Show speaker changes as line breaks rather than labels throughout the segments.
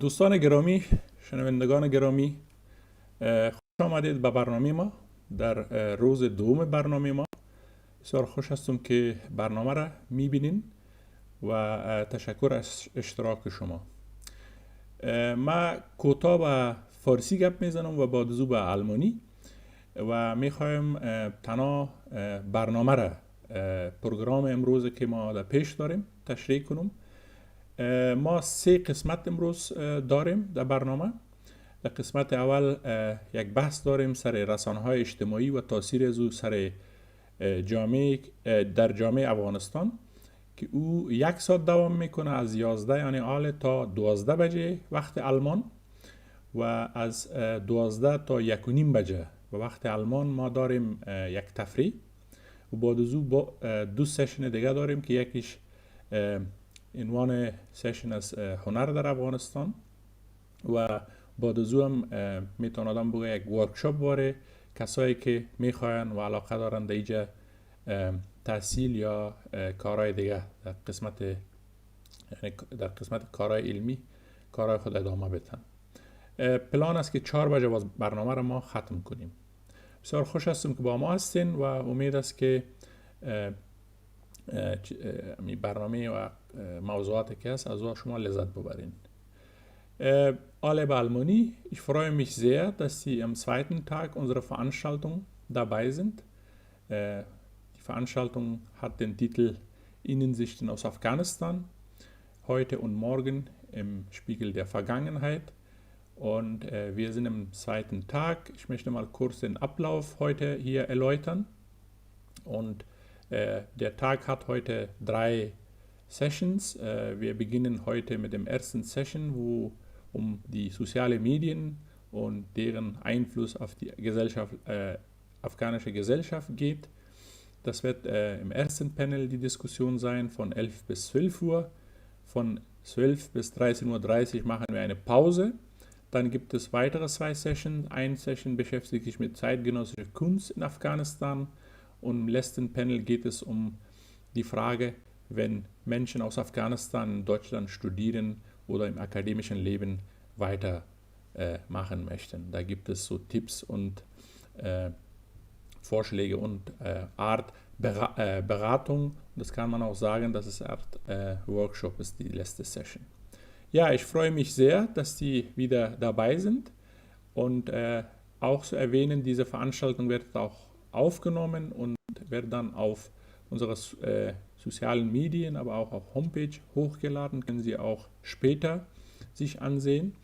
دوستان گرامی، شنوندگان گرامی، خوش آمدید به برنامه ما. در روز دوم برنامه ما بسیار خوش هستم که برنامه را میبینین و تشکر از اشتراک شما. ما کوتاه به فارسی گپ میزنم و بعد به آلمانی و میخوایم تنها برنامه را پروگرام امروز که ما در پیش داریم تشریح کنم. ما 3 قسمت امروز داریم در برنامه. در قسمت اول یک بحث داریم سر رسانه‌های اجتماعی و تاثیر از او سر جامعه در جامعه افغانستان که او 1 ساعت دوام میکنه، از 11 یعنی آل تا 12 بجه وقت آلمان و از 12 تا 1 و نیم بجه و وقت آلمان ما داریم یک تفریح و بعد از او 2 سشن دیگه داریم که یکیش عنوان سشن از هنر در افغانستان و بعد از او هم میتونه آدم بگه یک ورکشاپ باره کسایی که میخواین و علاقه دارن در اینجا تحصیل یا کارهای دیگه در قسمت کارهای علمی کارهای خود ادامه بدن. پلان است که 4 بجه برنامه را ما ختم کنیم. بسیار خوش هستم که با ما هستین و امید است که برنامه و موضوعاتی که هست از شما لذت ببرین. Alle Balmoni, ich freue mich sehr, dass Sie am zweiten Tag unserer Veranstaltung dabei sind. Die Veranstaltung hat den Titel Innensichten aus Afghanistan, heute und morgen im Spiegel der Vergangenheit. Und wir sind am zweiten Tag. Ich möchte mal kurz den Ablauf heute hier erläutern. Und der Tag hat heute 3 Sessions. Wir beginnen heute mit dem ersten Session, wo um die sozialen Medien und deren Einfluss auf die afghanische Gesellschaft geht. Das wird im ersten Panel die Diskussion sein von 11 bis 12 Uhr. Von 12 bis 13:30 Uhr machen wir eine Pause. Dann gibt es weitere 2 Sessions. Eine Session beschäftigt sich mit zeitgenössischer Kunst in Afghanistan und im letzten Panel geht es um die Frage, wenn Menschen aus Afghanistan in Deutschland studieren oder im akademischen Leben weitermachen möchten. Da gibt es so Tipps und Vorschläge und Art Beratung. Das kann man auch sagen, dass es Art Workshop ist, die letzte Session. Ja, ich freue mich sehr, dass Sie wieder dabei sind und auch zu erwähnen, diese Veranstaltung wird auch aufgenommen und wird dann auf unserer sozialen Medien, aber auch auf Homepage hochgeladen, können Sie auch später sich ansehen.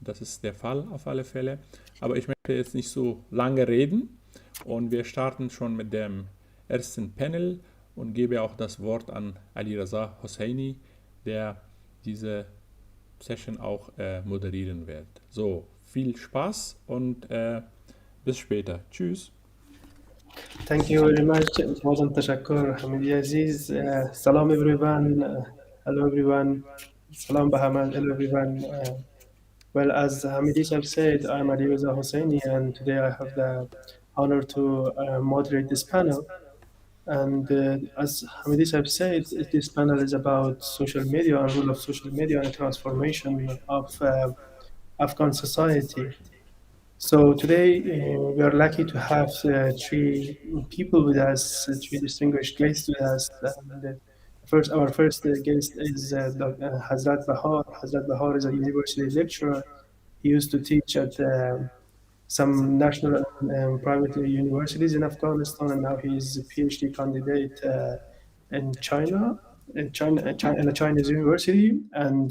Das ist der Fall auf alle Fälle. Aber ich möchte jetzt nicht so lange reden und wir starten schon mit dem ersten Panel und gebe auch das Wort an Ali Raza Hosseini, der diese Session auch moderieren wird. So, viel Spaß und bis später. Tschüss.
Thank you very much. بازم تشکر حمیدی عزیز. Salam everyone. Hello everyone. Salam Bahaman. Hello everyone. Well, as Hamidi have said, I'm Ali Reza Hosseini and today I have the honor to moderate this panel. And as Hamidi have said, this panel is about social media and role of social media and transformation of Afghan society. So today we are lucky to have 3 people with us, 3 distinguished guests with us. Our first guest is Hazrat Bahar. Hazrat Bahar is a university lecturer. He used to teach at some national and private universities in Afghanistan, and now he is a PhD candidate in a Chinese university. And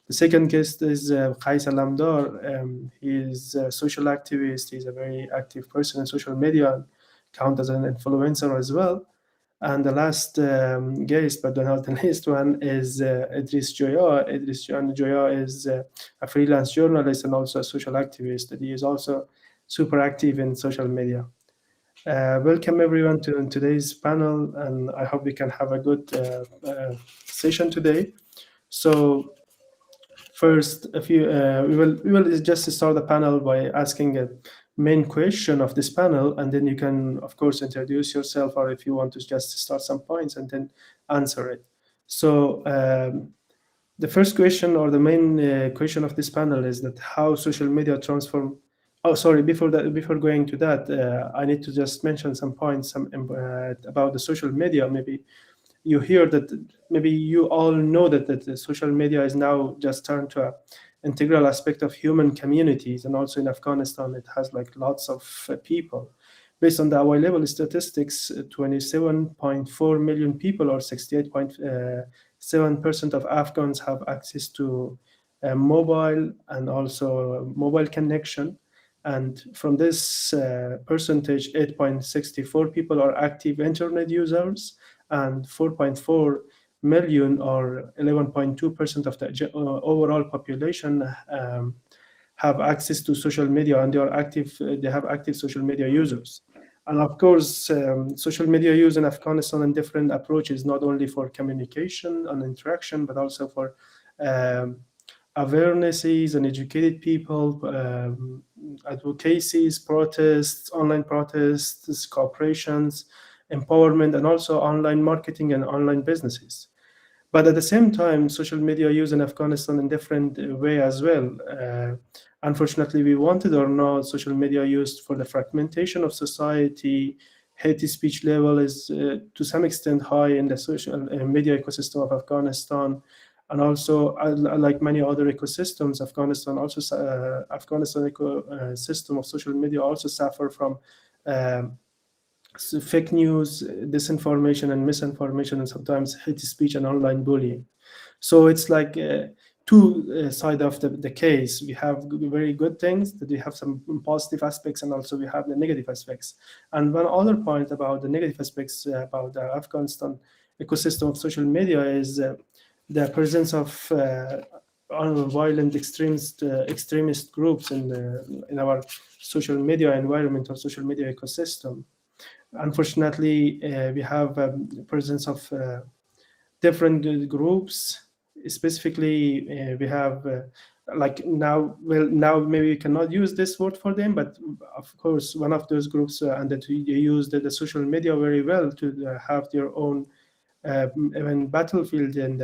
the second guest is Qais Alamdar. He is a social activist. He's a very active person in social media, count as an influencer as well. And the last guest, but not the least one, is Idris Joya. Idris Joya is a freelance journalist and also a social activist. And he is also super active in social media. Welcome everyone to today's panel, and I hope we can have a good session today. So first, we will just start the panel by asking a main question of this panel, and then you can, of course, introduce yourself, or if you want to just start some points and then answer it. So The first question, or the main question of this panel, is that how social media transform. Oh, sorry. Before that, before going to that, I need to just mention some points about the social media. Maybe you hear that, maybe you all know that the social media is now just turned to an integral aspect of human communities, and also in Afghanistan it has like lots of people. Based on the available statistics, 27.4 million people, or 68.7% of Afghans, have access to mobile and also mobile connection. And from this percentage, 8.64 people are active internet users, and 4.4 million, or 11.2% of the overall population, have access to social media, and they are active. They have active social media users. And of course, social media use in Afghanistan and different approaches, not only for communication and interaction, but also for awarenesses and educated people, advocacies, protests, online protests, corporations, empowerment, and also online marketing and online businesses. But at the same time, social media use in Afghanistan in different way as well. Unfortunately, we wanted or not, social media used for the fragmentation of society. Hate speech level is to some extent high in the social media ecosystem of Afghanistan. And also, like many other ecosystems, Afghanistan ecosystem of social media also suffer from fake news, disinformation, and misinformation, and sometimes hate speech and online bullying. So it's like two side of the case. We have very good things, that we have some positive aspects, and also we have the negative aspects. And one other point about the negative aspects about the Afghanistan ecosystem of social media is the presence of violent extremist groups in our social media environment or social media ecosystem. Unfortunately, we have presence of different groups. Specifically, we have like now. Well, now maybe we cannot use this word for them, but of course, one of those groups, and that they use the social media very well to have their own even battlefield, and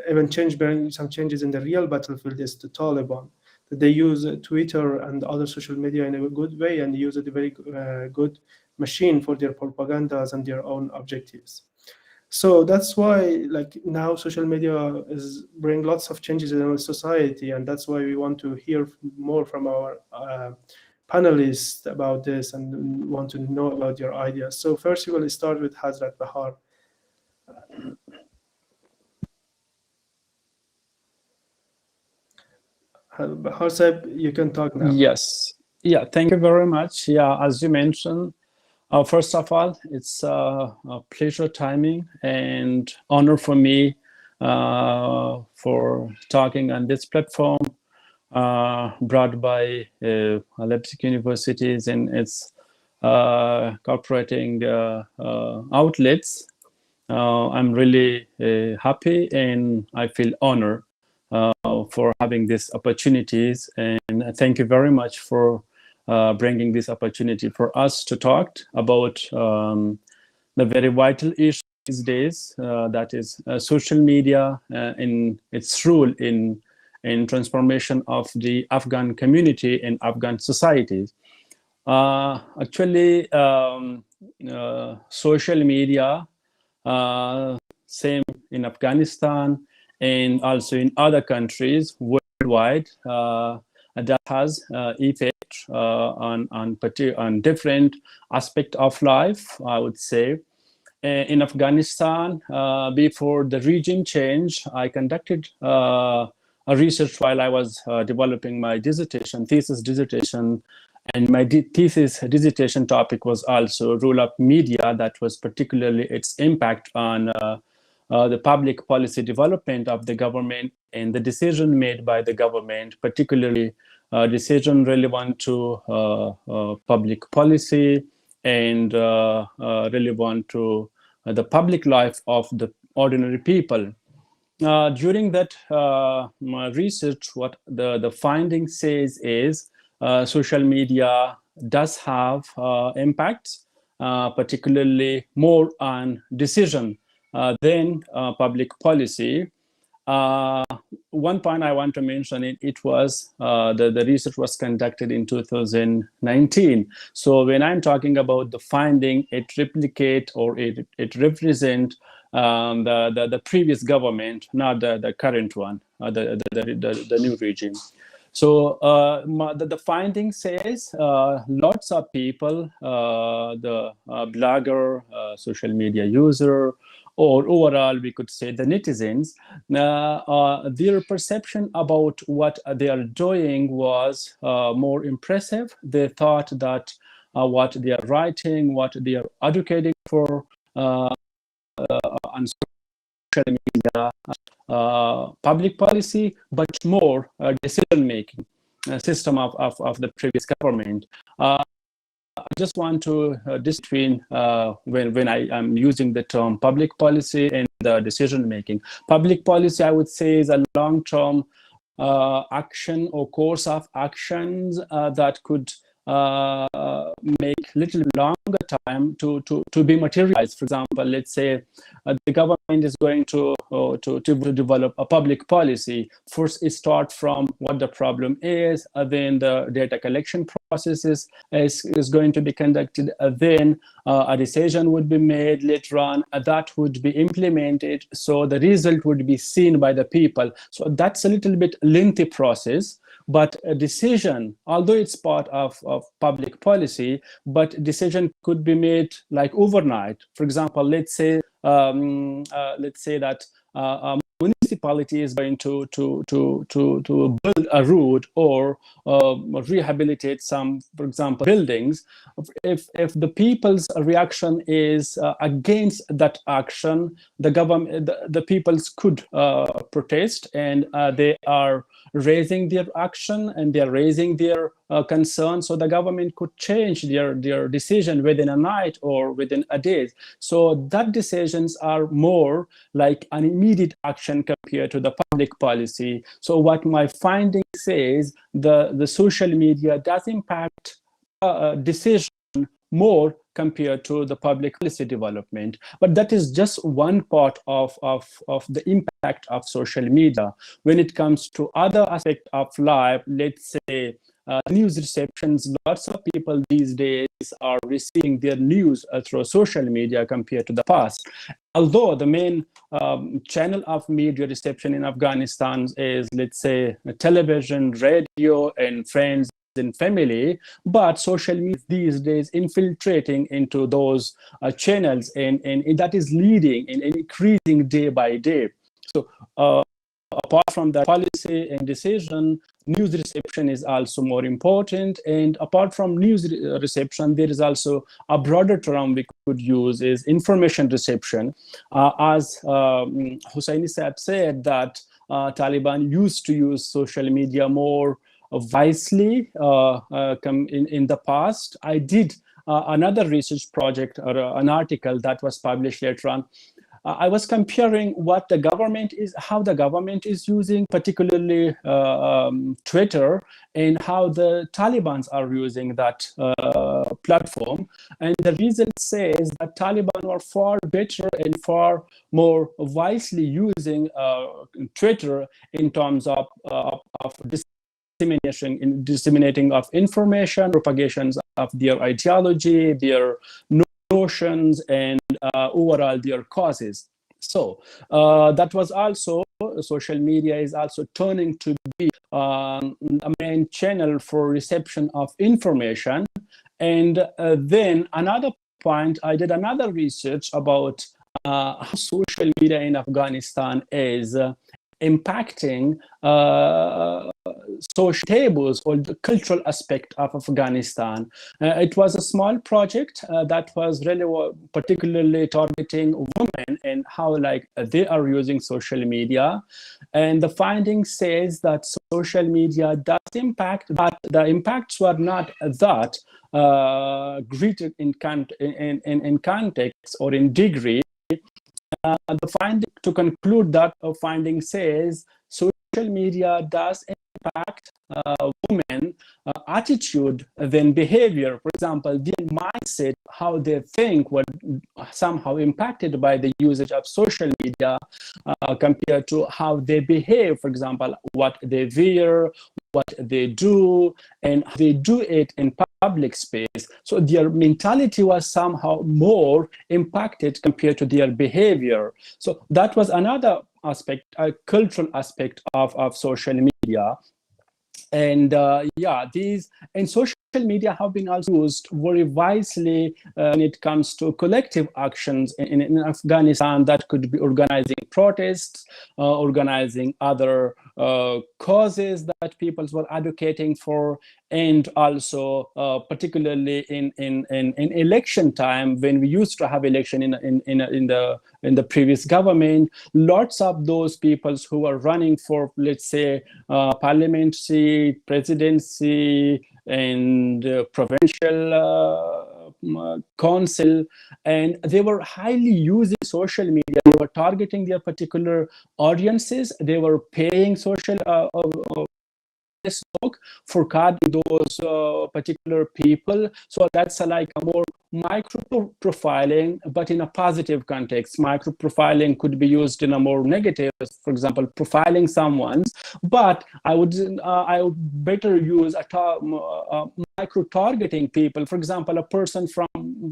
even bring some changes in the real battlefield, is the Taliban. That they use Twitter and other social media in a good way, and use it a very good machine for their propagandas and their own objectives. So that's why, like, now social media is bring lots of changes in our society, and that's why we want to hear more from our panelists about this, and want to know about your ideas. So first, we will start with Hazrat Bahar. Bahar Saib, you can talk now.
Yes. Yeah, thank you very much. Yeah, as you mentioned, first of all, it's a pleasure timing and honor for me for talking on this platform brought by Leipzig Universities and its cooperating outlets. I'm really happy, and I feel honored for having these opportunities, and thank you very much for bringing this opportunity for us to talk about the very vital issue these days, that is social media in its role in transformation of the Afghan community and Afghan societies. Actually, social media, same in Afghanistan and also in other countries worldwide, that has effect on different aspects of life, I would say. In Afghanistan, before the regime change, I conducted a research while I was developing my thesis dissertation, and my thesis dissertation topic was also role of media, that was particularly its impact on the public policy development of the government and the decision made by the government, particularly decision relevant to public policy and relevant to the public life of the ordinary people. During that my research, what the finding says is social media does have impacts, particularly more on decision than public policy. One point I want to mention, it was the research was conducted in 2019. So when I'm talking about the finding, it replicate or it represent the previous government, not the current one, the new regime. So the finding says lots of people, the blogger, social media user, or overall we could say the netizens, their perception about what they are doing was more impressive. They thought that what they are writing, what they are advocating for on social media, public policy, but more decision-making system of the previous government. I just want to distinguish when I am using the term public policy and the decision-making. Public policy, I would say, is a long-term action or course of actions that could make little longer time to be materialized. For example, let's say the government is going to develop a public policy. First, it starts from what the problem is, then the data collection process is going to be conducted, then a decision would be made later on, that would be implemented, so the result would be seen by the people. So that's a little bit lengthy process. But a decision, although it's part of public policy, but decision could be made like overnight. For example, let's say that a municipality is going to build a road or rehabilitate some, for example, buildings. If the people's reaction is against that action, the government, the peoples could protest, and they are raising their action and they're raising their concern. So the government could change their decision within a night or within a day. So that decisions are more like an immediate action compared to the public policy. So what my finding says, the social media does impact decision more compared to the public policy development. But that is just one part of the impact of social media. When it comes to other aspects of life, let's say news receptions, lots of people these days are receiving their news through social media compared to the past. Although the main channel of media reception in Afghanistan is, let's say, television, radio, and friends and family, but social media these days infiltrating into those channels, and that is leading and increasing day by day. So apart from that policy and decision, news reception is also more important. And apart from news reception, there is also a broader term we could use, is information reception. As Hussaini Saab said, that Taliban used to use social media more wisely in the past. I did another research project or an article that was published later on. I was comparing what the government is, how the government is using, particularly Twitter, and how the Taliban are using that platform. And the result says that Taliban are far better and far more wisely using Twitter in terms of disseminating of information, propagations of their ideology, their notions, and overall their causes. So that was also, social media is also turning to be a main channel for reception of information. And then another point, I did another research about how social media in Afghanistan is impacting social tables or the cultural aspect of Afghanistan. It was a small project that was really particularly targeting women and how they are using social media. And the finding says that social media does impact, but the impacts were not that greater in context or in degree. The finding, to conclude that finding says social media does impact women attitude than behavior. For example, their mindset, how they think, were somehow impacted by the usage of social media compared to how they behave. For example, what they wear, what they do, and how they do it in public space. So their mentality was somehow more impacted compared to their behavior. So that was another aspect, a cultural aspect of social media. And these and social media have been also used very wisely when it comes to collective actions in Afghanistan. That could be organizing protests, organizing other causes that people were advocating for, and also particularly in election time, when we used to have election in the previous government, lots of those people who were running for, let's say, parliamentary, presidency, and provincial council, and they were highly using social media. They were targeting their particular audiences. They were paying social Facebook for carding those particular people. So that's like a more micro profiling, but in a positive context. Micro profiling could be used in a more negative, for example, profiling someone's. But I would better use micro targeting people. For example, a person from,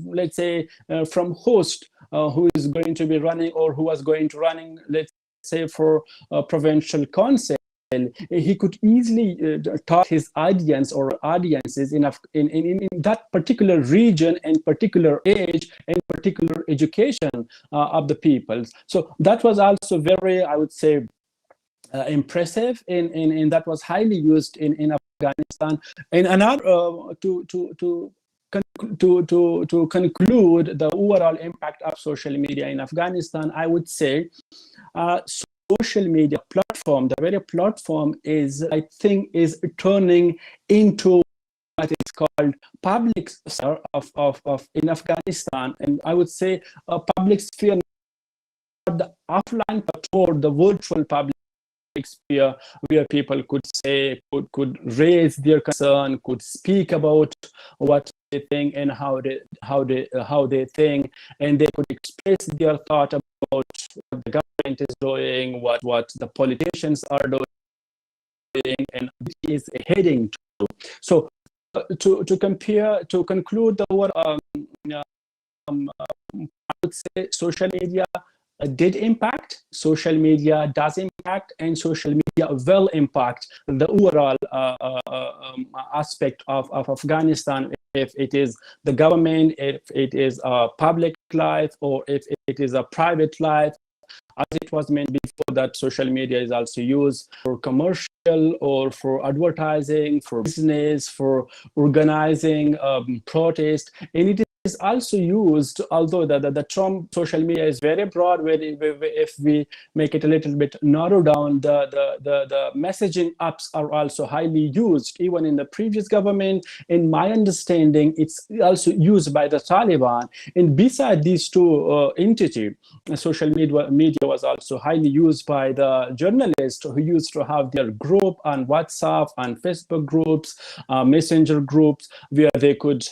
let's say, from host who is going to be running, or who was going to running, let's say, for provincial council. He could easily target his audience or audiences in that particular region and particular age and particular education of the peoples. So that was also very, I would say, impressive, and that was highly used in Afghanistan. And another to conclude the overall impact of social media in Afghanistan, I would say social media platform, the very platform is, I think, is turning into what is called public sphere of in Afghanistan. And I would say a public sphere, not the offline, but more the virtual public sphere, where people could say, could raise their concern, could speak about what they think and how they think, and they could express their thought about what the government is doing, what the politicians are doing, and is heading to. So to conclude the word, I would say social media did impact, social media does impact, and social media will impact the overall aspect of Afghanistan, if it is the government, if it is a public life, or if it is a private life. As it was meant before, that social media is also used for commercial or for advertising, for business, for organizing protest, and it is also used, although the term social media is very broad, where if we make it a little bit narrow down, the messaging apps are also highly used, even in the previous government. In my understanding, it's also used by the Taliban. And beside these two entities, social media was also highly used by the journalists, who used to have their group on WhatsApp, on Facebook groups, messenger groups, where they could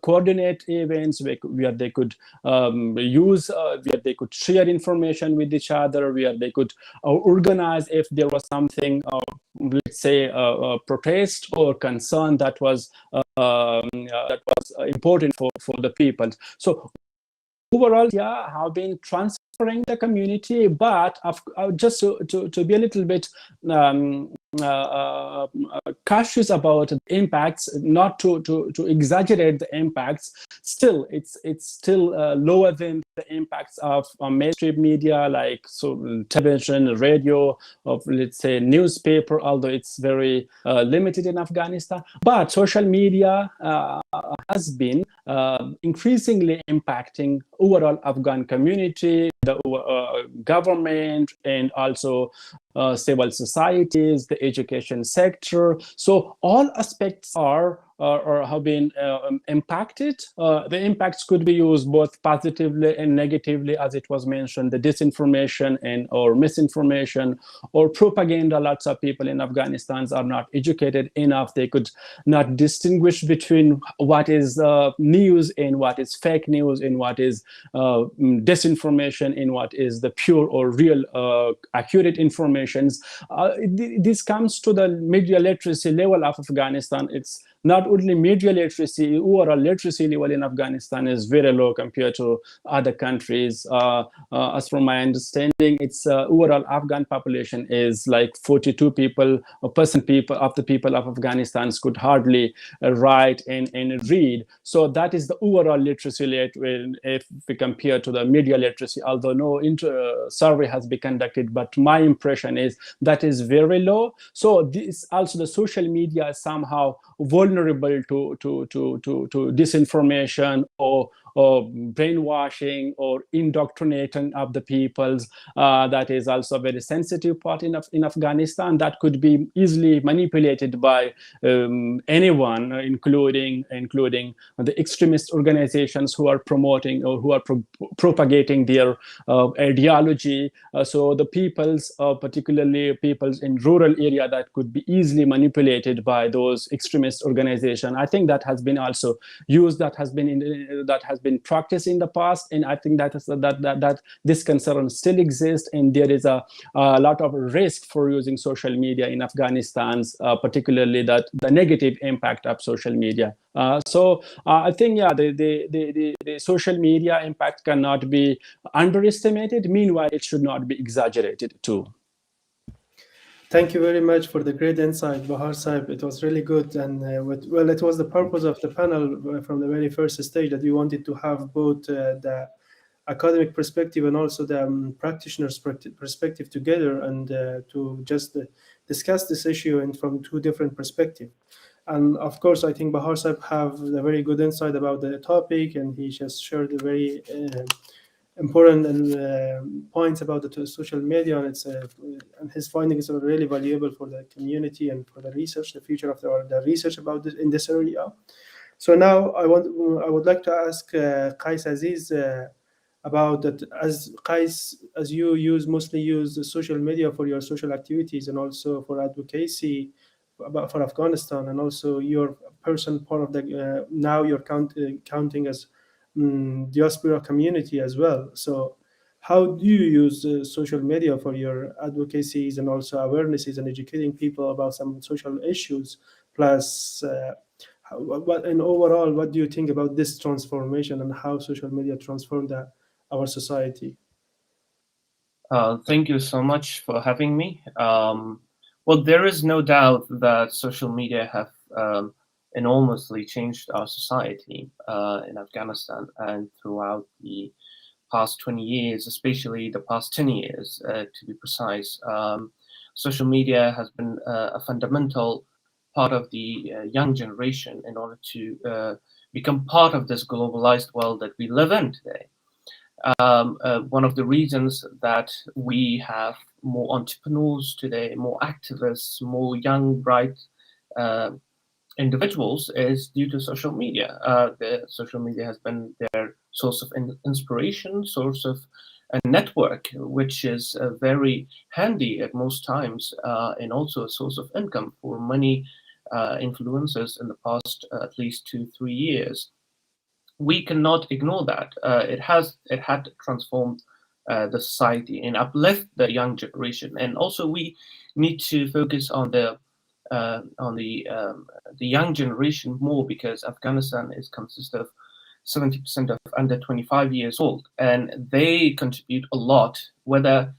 coordinate events, where they could where they could share information with each other, where they could organize if there was something, let's say, a protest or concern that was important for the people. So overall, yeah, have been transferring the community, but just to be a little bit cautious about the impacts, not to exaggerate the impacts. Still, it's still lower than the impacts of mainstream media, like television, radio, of, let's say, newspaper, although it's very limited in Afghanistan. But social media has been increasingly impacting overall Afghan community, the government, and also civil societies, the education sector. So all aspects are or have been impacted. The impacts could be used both positively and negatively, as it was mentioned, the disinformation and or misinformation or propaganda. Lots of people in Afghanistan are not educated enough. They could not distinguish between what is news and what is fake news and what is disinformation and what is the pure or real accurate informations. This comes to the media literacy level of Afghanistan. It's not only media literacy, overall literacy level in Afghanistan is very low compared to other countries. As from my understanding, its overall Afghan population is like 42 people, or percent people of the people of Afghanistan could hardly write and read. So that is the overall literacy rate if we compare to the media literacy, although no survey has been conducted, but my impression is that is very low. So this also, the social media is somehow vulnerable to disinformation or brainwashing or indoctrinating of the peoples. That is also a very sensitive part in Afghanistan that could be easily manipulated by anyone, including the extremist organizations who are promoting or who are propagating their ideology. So the peoples, particularly peoples in rural area, that could be easily manipulated by those extremist organizations. I think that has been also used, that has been practiced in the past, and I think that this concern still exists, and there is a lot of risk for using social media in Afghanistan, particularly that the negative impact of social media. So I think, yeah, the social media impact cannot be underestimated. Meanwhile, it should not be exaggerated too.
Thank you very much for the great insight, Bahar Saib. It was really good, and well, it was the purpose of the panel from the very first stage that we wanted to have both the academic perspective and also the practitioner's perspective together, and to just discuss this issue and from two different perspectives. And of course, I think Bahar Saib have a very good insight about the topic, and he just shared a very important and points about the social media, and and his findings are really valuable for the community and for the research, the future of the research about this in this area. So now I would like to ask Qais Aziz about that. As Qais, as you mostly use the social media for your social activities and also for advocacy for Afghanistan, and also your person part of the now you're counting as diaspora community as well. So how do you use social media for your advocacies and also awarenesses and educating people about some social issues? Plus, and overall, what do you think about this transformation and how social media transformed our society?
Thank you so much for having me. Well, there is no doubt that social media have enormously changed our society in Afghanistan and throughout the past 20 years, especially the past 10 years, to be precise. Social media has been a fundamental part of the young generation in order to become part of this globalized world that we live in today. One of the reasons that we have more entrepreneurs today, more activists, more young, bright individuals is due to social media. The social media has been their source of inspiration, source of a network, which is very handy at most times, and also a source of income for many influencers in the past at least 2-3 years. We cannot ignore that. It had transformed the society and uplift the young generation, and also we need to focus on the young generation more, because Afghanistan consists of 70% of under 25 years old, and they contribute a lot, whether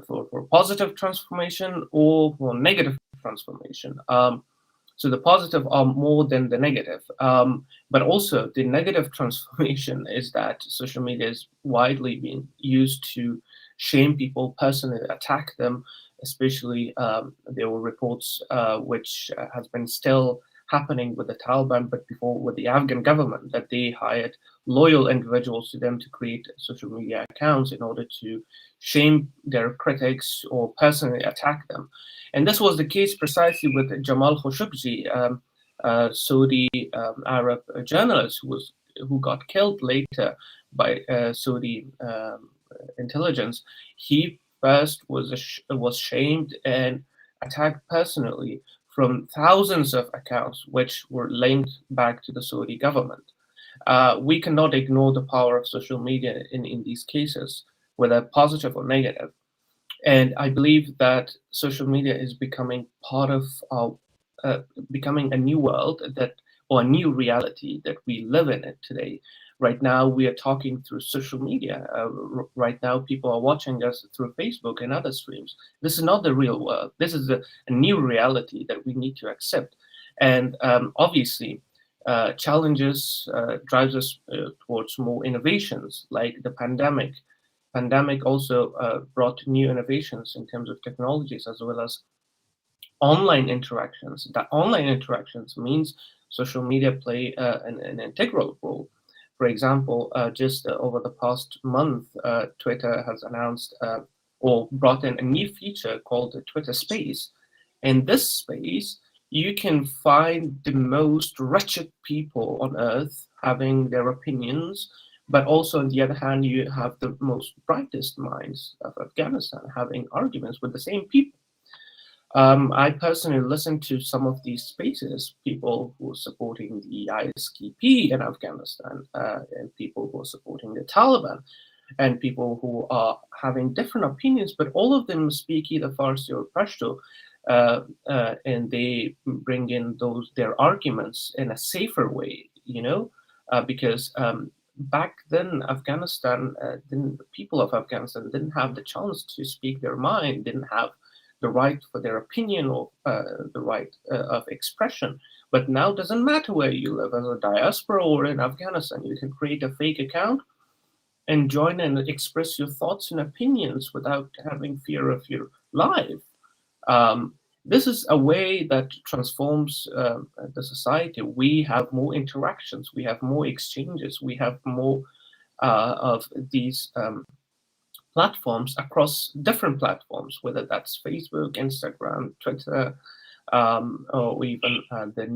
for positive transformation or for negative transformation. So the positive are more than the negative. But also the negative transformation is that social media is widely being used to shame people, personally attack them, especially there were reports which has been still happening with the Taliban, but before with the Afghan government, that they hired loyal individuals to them to create social media accounts in order to shame their critics or personally attack them. And this was the case precisely with Jamal Khashoggi. Saudi Arab journalist who got killed later by Saudi intelligence. He first was shamed and attacked personally from thousands of accounts which were linked back to the Saudi government. We cannot ignore the power of social media in these cases, whether positive or negative. And I believe that social media is becoming part of our, becoming a new world or a new reality that we live in it today. Right now, we are talking through social media. Right now, people are watching us through Facebook and other streams. This is not the real world. This is a new reality that we need to accept. And obviously, challenges drives us towards more innovations, like the pandemic. Pandemic also brought new innovations in terms of technologies as well as online interactions. That online interactions means social media play an integral role. For example, just over the past month, Twitter has announced or brought in a new feature called the Twitter Space. In this space, you can find the most wretched people on earth having their opinions, but also on the other hand, you have the most brightest minds of Afghanistan having arguments with the same people. I personally listened to some of these spaces, people who are supporting the ISKP in Afghanistan, and people who are supporting the Taliban, and people who are having different opinions, but all of them speak either Farsi or Pashto, and they bring in their arguments in a safer way, because back then Afghanistan, the people of Afghanistan didn't have the chance to speak their mind, didn't have the right for their opinion or the right of expression. But now it doesn't matter where you live, as a diaspora or in Afghanistan, you can create a fake account and join and express your thoughts and opinions without having fear of your life. This is a way that transforms the society. We have more interactions, we have more exchanges, we have more of these platforms across different platforms, whether that's Facebook, Instagram, Twitter, or even the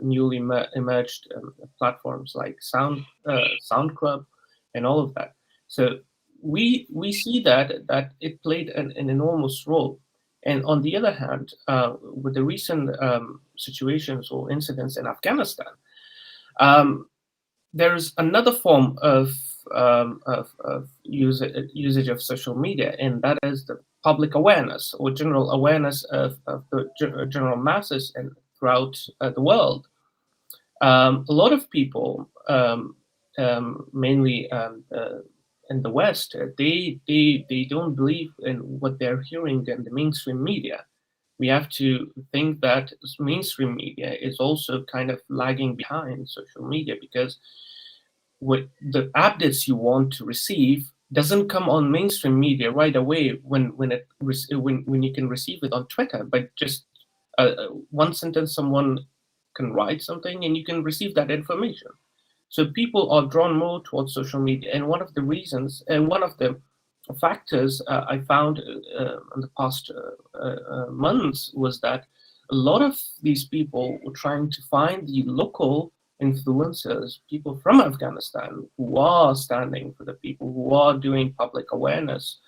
newly emerged platforms like SoundClub and all of that. So we see that it played an enormous role. And on the other hand, with the recent situations or incidents in Afghanistan, there's another form of usage of social media, and that is the public awareness or general awareness of the general masses and throughout the world. A lot of people, mainly in the West, they don't believe in what they're hearing in the mainstream media. We have to think that mainstream media is also kind of lagging behind social media, because what the updates you want to receive doesn't come on mainstream media right away when you can receive it on Twitter, but just one sentence someone can write something and you can receive that information. So people are drawn more towards social media, and one of the reasons and one of the factors I found in the past months was that a lot of these people were trying to find the local influencers, people from Afghanistan who are standing for the people, who are doing public awareness,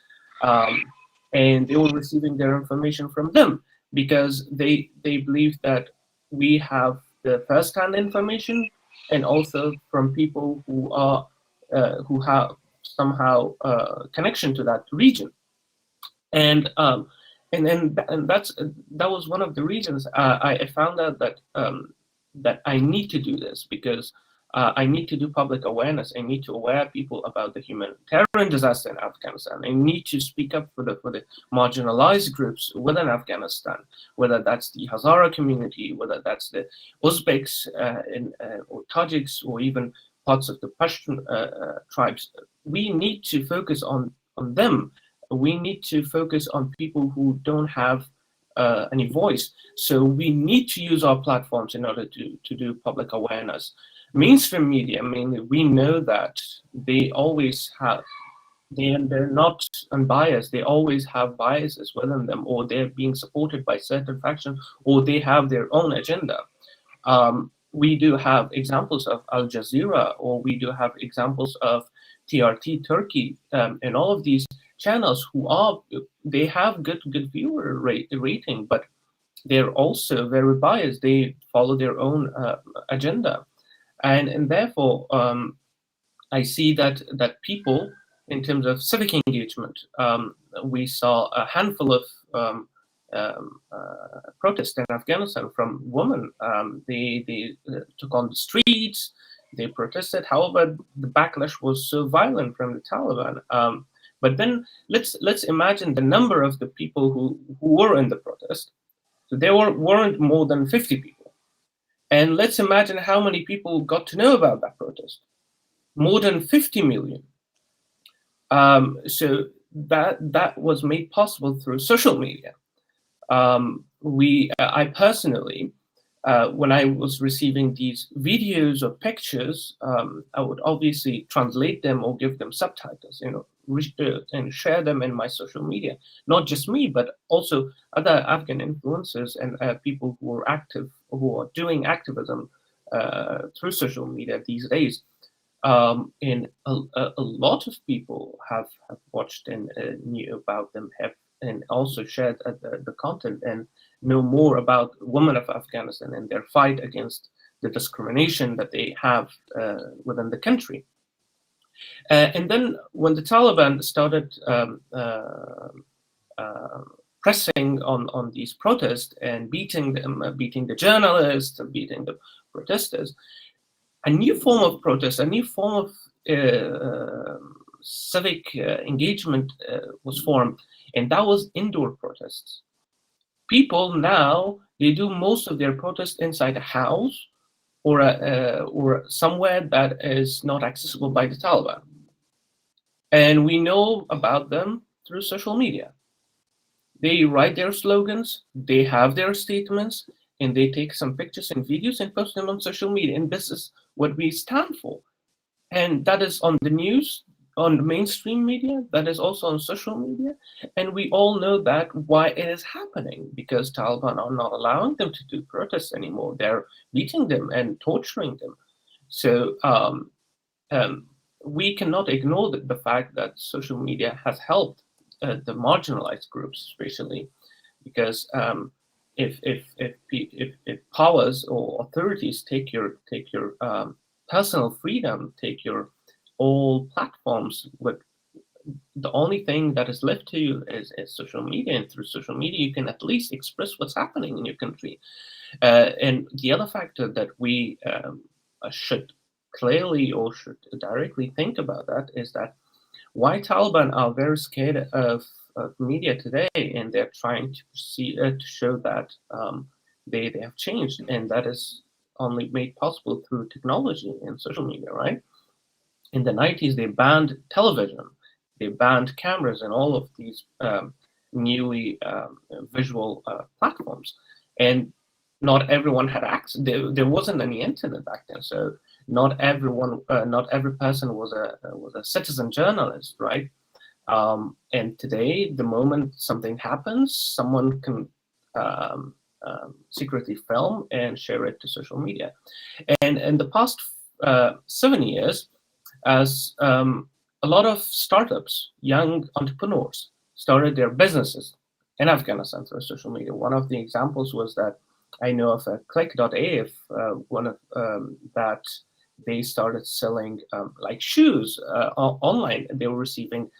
and they were receiving their information from them because they believe that we have the first-hand information, and also from people who are who have somehow connection to that region, and that was one of the reasons I found out that that I need to do this, because I need to do public awareness. I need to aware people about the humanitarian disaster in Afghanistan. I need to speak up for the marginalized groups within Afghanistan, whether that's the Hazara community, whether that's the Uzbeks or Tajiks, or even parts of the Pashtun tribes. We need to focus on them. We need to focus on people who don't have any voice. So we need to use our platforms in order to do public awareness. Mainstream media, mainly, we know that they always have, they're not unbiased. They always have biases within them, or they're being supported by certain factions, or they have their own agenda. We do have examples of Al Jazeera, or we do have examples of TRT Turkey, and all of these channels they have good viewer rating, but they're also very biased. They follow their own agenda, and therefore I see that people, in terms of civic engagement, we saw a handful of protests in Afghanistan from women. They took on the streets, they protested. However, the backlash was so violent from the Taliban. But then let's imagine the number of the people who were in the protest. So there weren't more than 50 people. And let's imagine how many people got to know about that protest. More than 50 million. So that was made possible through social media. I personally, when I was receiving these videos or pictures, I would obviously translate them or give them subtitles, and share them in my social media. Not just me, but also other Afghan influencers and people who are active, who are doing activism through social media these days. And a lot of people have watched and knew about them, and also shared the content and know more about women of Afghanistan and their fight against the discrimination that they have within the country. And then when the Taliban started pressing on these protests and beating them, beating the journalists, beating the protesters, a new form of protest, a new form of civic engagement was formed, and that was indoor protests. People now, they do most of their protests inside a house or somewhere that is not accessible by the Taliban. And we know about them through social media. They write their slogans, they have their statements, and they take some pictures and videos and post them on social media. And this is what we stand for. And that is on the news, on the mainstream media, that is also on social media. And we all know that why it is happening, because Taliban are not allowing them to do protests anymore. They're beating them and torturing them. So we cannot ignore the fact that social media has helped the marginalized groups, especially because if powers or authorities take your personal freedom, take your all platforms, with the only thing that is left to you is social media, and through social media you can at least express what's happening in your country. And the other factor that we should clearly or should directly think about that is that why Taliban are very scared of media today, and they're trying to show that they have changed, and that is only made possible through technology and social media, right? In the 90s, they banned television, they banned cameras and all of these newly visual platforms, and not everyone had access. There wasn't any internet back then, so not every person was a citizen journalist, right? And today, the moment something happens, someone can secretly film and share it to social media. And in the past 7 years, as a lot of startups, young entrepreneurs, started their businesses in Afghanistan through social media. One of the examples was that I know of a Click.af, one of that they started selling like shoes online. They were receiving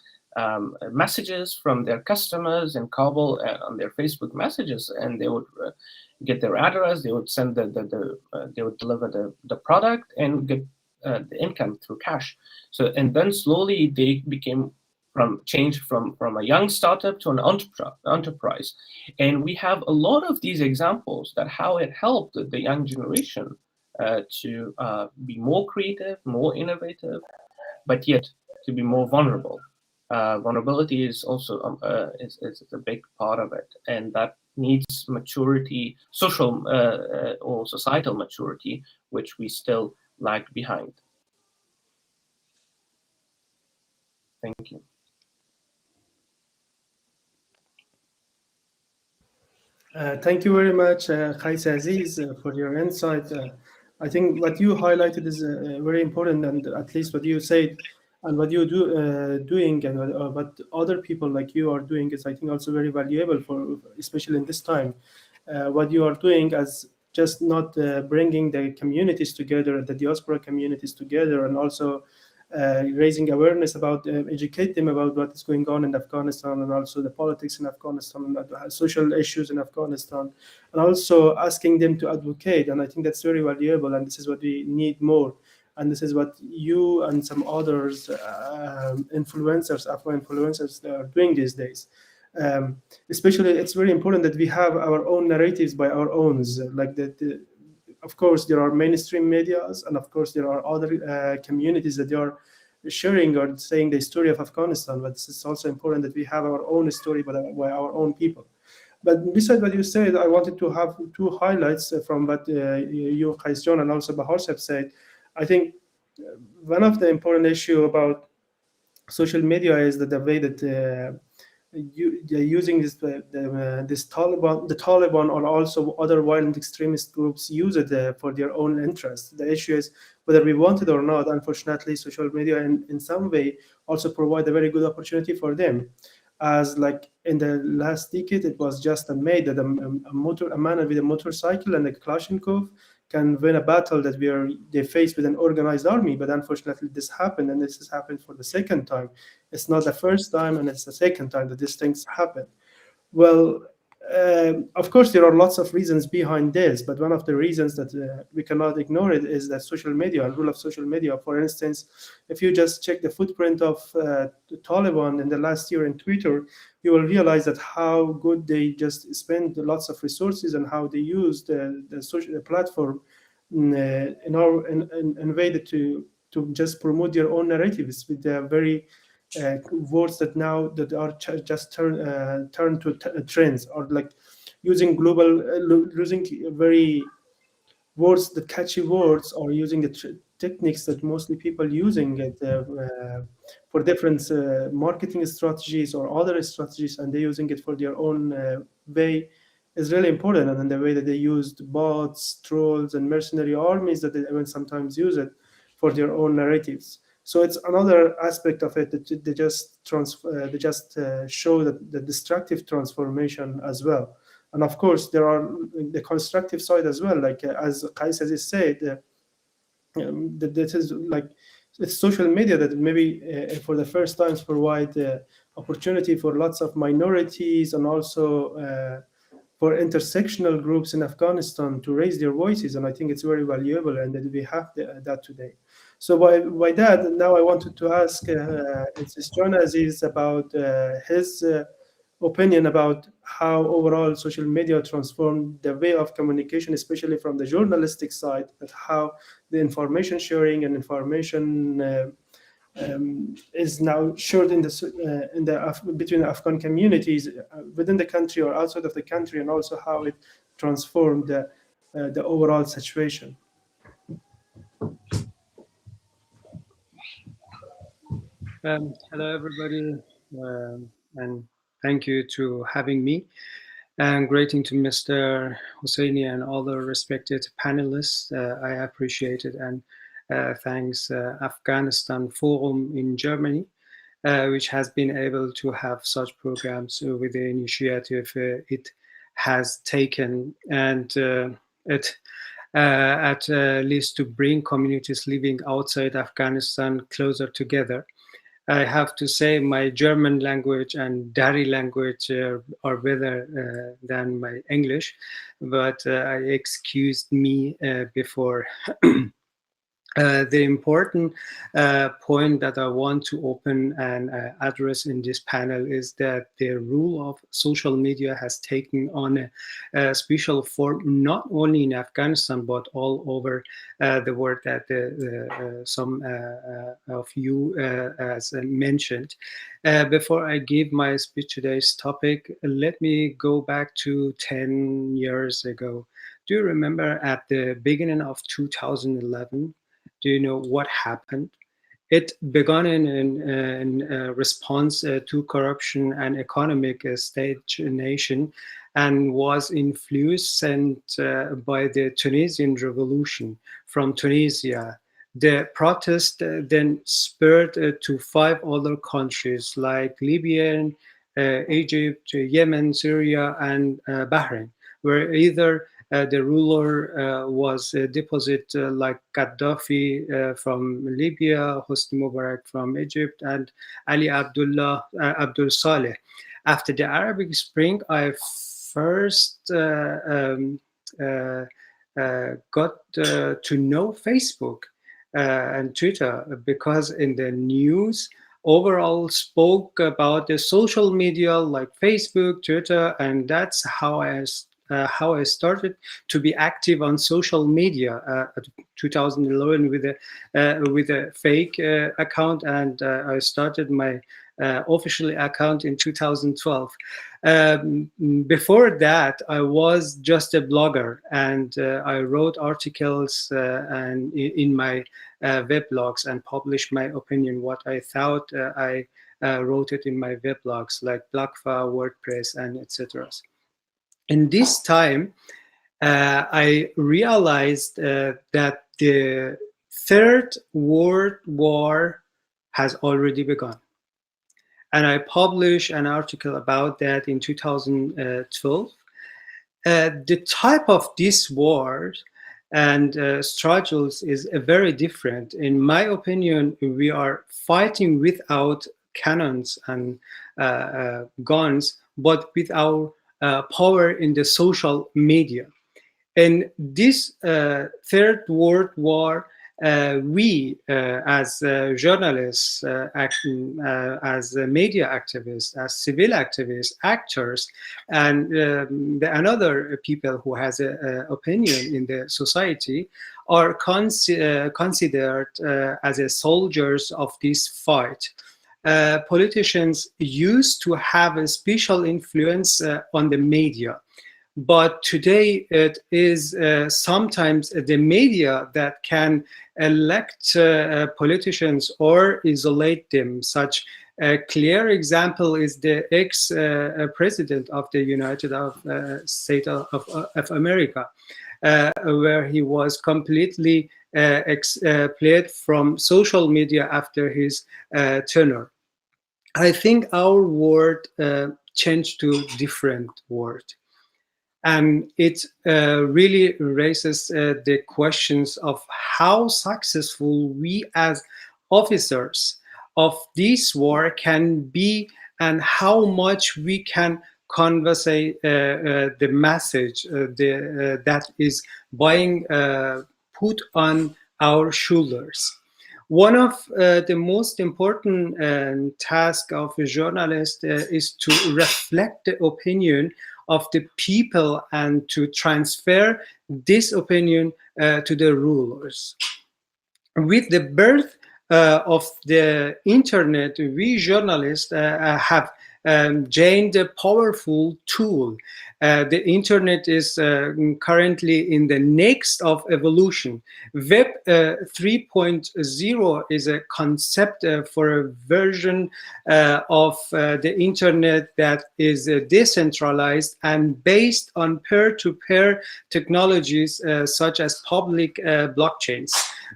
messages from their customers in Kabul on their Facebook messages, and they would get their address, they would send they would deliver the product and get the income through cash. So, and then slowly they became changed from a young startup to an enterprise. And we have a lot of these examples that how it helped the young generation to be more creative, more innovative, but yet to be more vulnerable. Vulnerability is also is a big part of it, and that needs maturity, social or societal maturity, which we still lag behind. Thank you.
Thank you very much, Qais Aziz, for your insight. I think what you highlighted is very important, and at least what you said and what you doing and what other people like you are doing is, I think, also very valuable for, especially in this time. What you are doing as just not bringing the communities together, the diaspora communities together, and also raising awareness about, educate them about what is going on in Afghanistan, and also the politics in Afghanistan, and the social issues in Afghanistan, and also asking them to advocate. And I think that's very valuable, and this is what we need more. And this is what you and some others, influencers, Afghan influencers, are doing these days. Especially, it's very important that we have our own narratives by our owns, like of course there are mainstream medias, and of course there are other communities that they are sharing or saying the story of Afghanistan, but it's also important that we have our own story by our own people. But besides what you said, I wanted to have two highlights from what you, Qais John, and also Bahar have said. I think one of the important issue about social media is that the way that they're using this the Taliban or also other violent extremist groups use it for their own interests. The issue is whether we want it or not. Unfortunately, social media in some way also provide a very good opportunity for them. As like in the last decade, it was just made that a man with a motorcycle and a Kalashnikov can win a battle that they face with an organized army. But unfortunately, this happened, and this has happened for the second time. It's not the first time, and it's the second time that these things happen. Well, of course, there are lots of reasons behind this, but one of the reasons that we cannot ignore it is that social media and role of social media. For instance, if you just check the footprint of the Taliban in the last year in Twitter, you will realize that how good they just spend lots of resources and how they use the social platform in a way to just promote their own narratives with their very words that now that are just turn to trends, or like using using very words, the catchy words, or using the techniques that mostly people using it for different marketing strategies or other strategies, and they're using it for their own way, is really important. And then the way that they used bots, trolls, and mercenary armies, that they even sometimes use it for their own narratives. So it's another aspect of it that they just show that the destructive transformation as well. And of course, there are the constructive side as well. Like as Qais has said, that this is like it's social media that maybe for the first times provide opportunity for lots of minorities and also for intersectional groups in Afghanistan to raise their voices. And I think it's very valuable, and that we have that today. So by that, now I wanted to ask it's John Aziz about his opinion about how overall social media transformed the way of communication, especially from the journalistic side, that how the information sharing and information is now shared between Afghan communities within the country or outside of the country, and also how it transformed the overall situation.
Hello, everybody, and thank you to having me. And greeting to Mr. Hosseini and all the respected panelists. I appreciate it, and thanks Afghanistan Forum in Germany, which has been able to have such programs with the initiative it has taken, and it at least to bring communities living outside Afghanistan closer together. I have to say my German language and Dari language are better than my English, but I excused me before. The important point that I want to open and address in this panel is that the role of social media has taken on a special form, not only in Afghanistan, but all over the world that some of you has mentioned. Before I give my speech today's topic, let me go back to 10 years ago. Do you remember at the beginning of 2011, do you know what happened? It began in response to corruption and economic stagnation and was influenced by the Tunisian revolution from Tunisia. The protest then spread to 5 other countries like Libya, Egypt, Yemen, Syria, and Bahrain, where either the ruler was deposed like Gaddafi from Libya, Hosni Mubarak from Egypt, and Ali Abdul Saleh. After the Arabic Spring, I first got to know Facebook and Twitter, because in the news overall spoke about the social media like Facebook, Twitter, and that's how I started to be active on social media at 2011 with a fake account, and I started my official account in 2012. Before that, I was just a blogger, and I wrote articles and in my weblogs and published my opinion, what I thought. I wrote it in my weblogs like Blogfa, WordPress, and etc. In this time, I realized that the Third World War has already begun. And I published an article about that in 2012. The type of this war and struggles is very different. In my opinion, we are fighting without cannons and guns, but with our power in the social media. In this Third World War, we, as journalists, as media activists, as civil activists, actors, and another people who has an opinion in the society, are considered as a soldiers of this fight. Politicians used to have a special influence on the media. But today it is sometimes the media that can elect politicians or isolate them. Such a clear example is the ex-president of the United States of America, where he was completely expelled from social media after his tenure. I think our world changed to different world. And it really raises the questions of how successful we as officers of this war can be, and how much we can convey the message that is being put on our shoulders. One of the most important tasks of a journalist is to reflect the opinion of the people and to transfer this opinion to the rulers. With the birth of the internet, we journalists have gained a powerful tool. The internet is currently in the next of evolution. Web 3.0 is a concept for a version of the internet that is decentralized and based on peer-to-peer technologies such as public blockchains.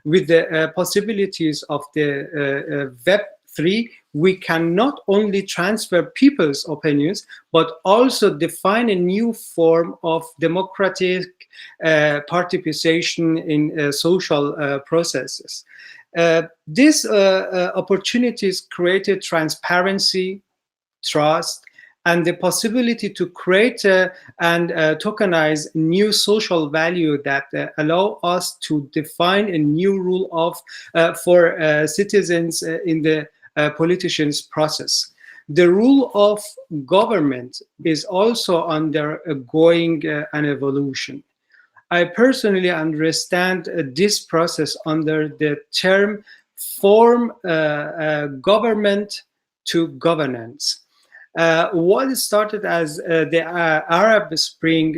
With the possibilities of the Web 3, we can not only transfer people's opinions, but also define a new form of democratic participation in social processes. These opportunities created transparency, trust, and the possibility to create and tokenize new social value that allow us to define a new rule of for citizens in the politicians' process. The rule of government is also undergoing an evolution. I personally understand this process under the term from government to governance. What started as the Arab Spring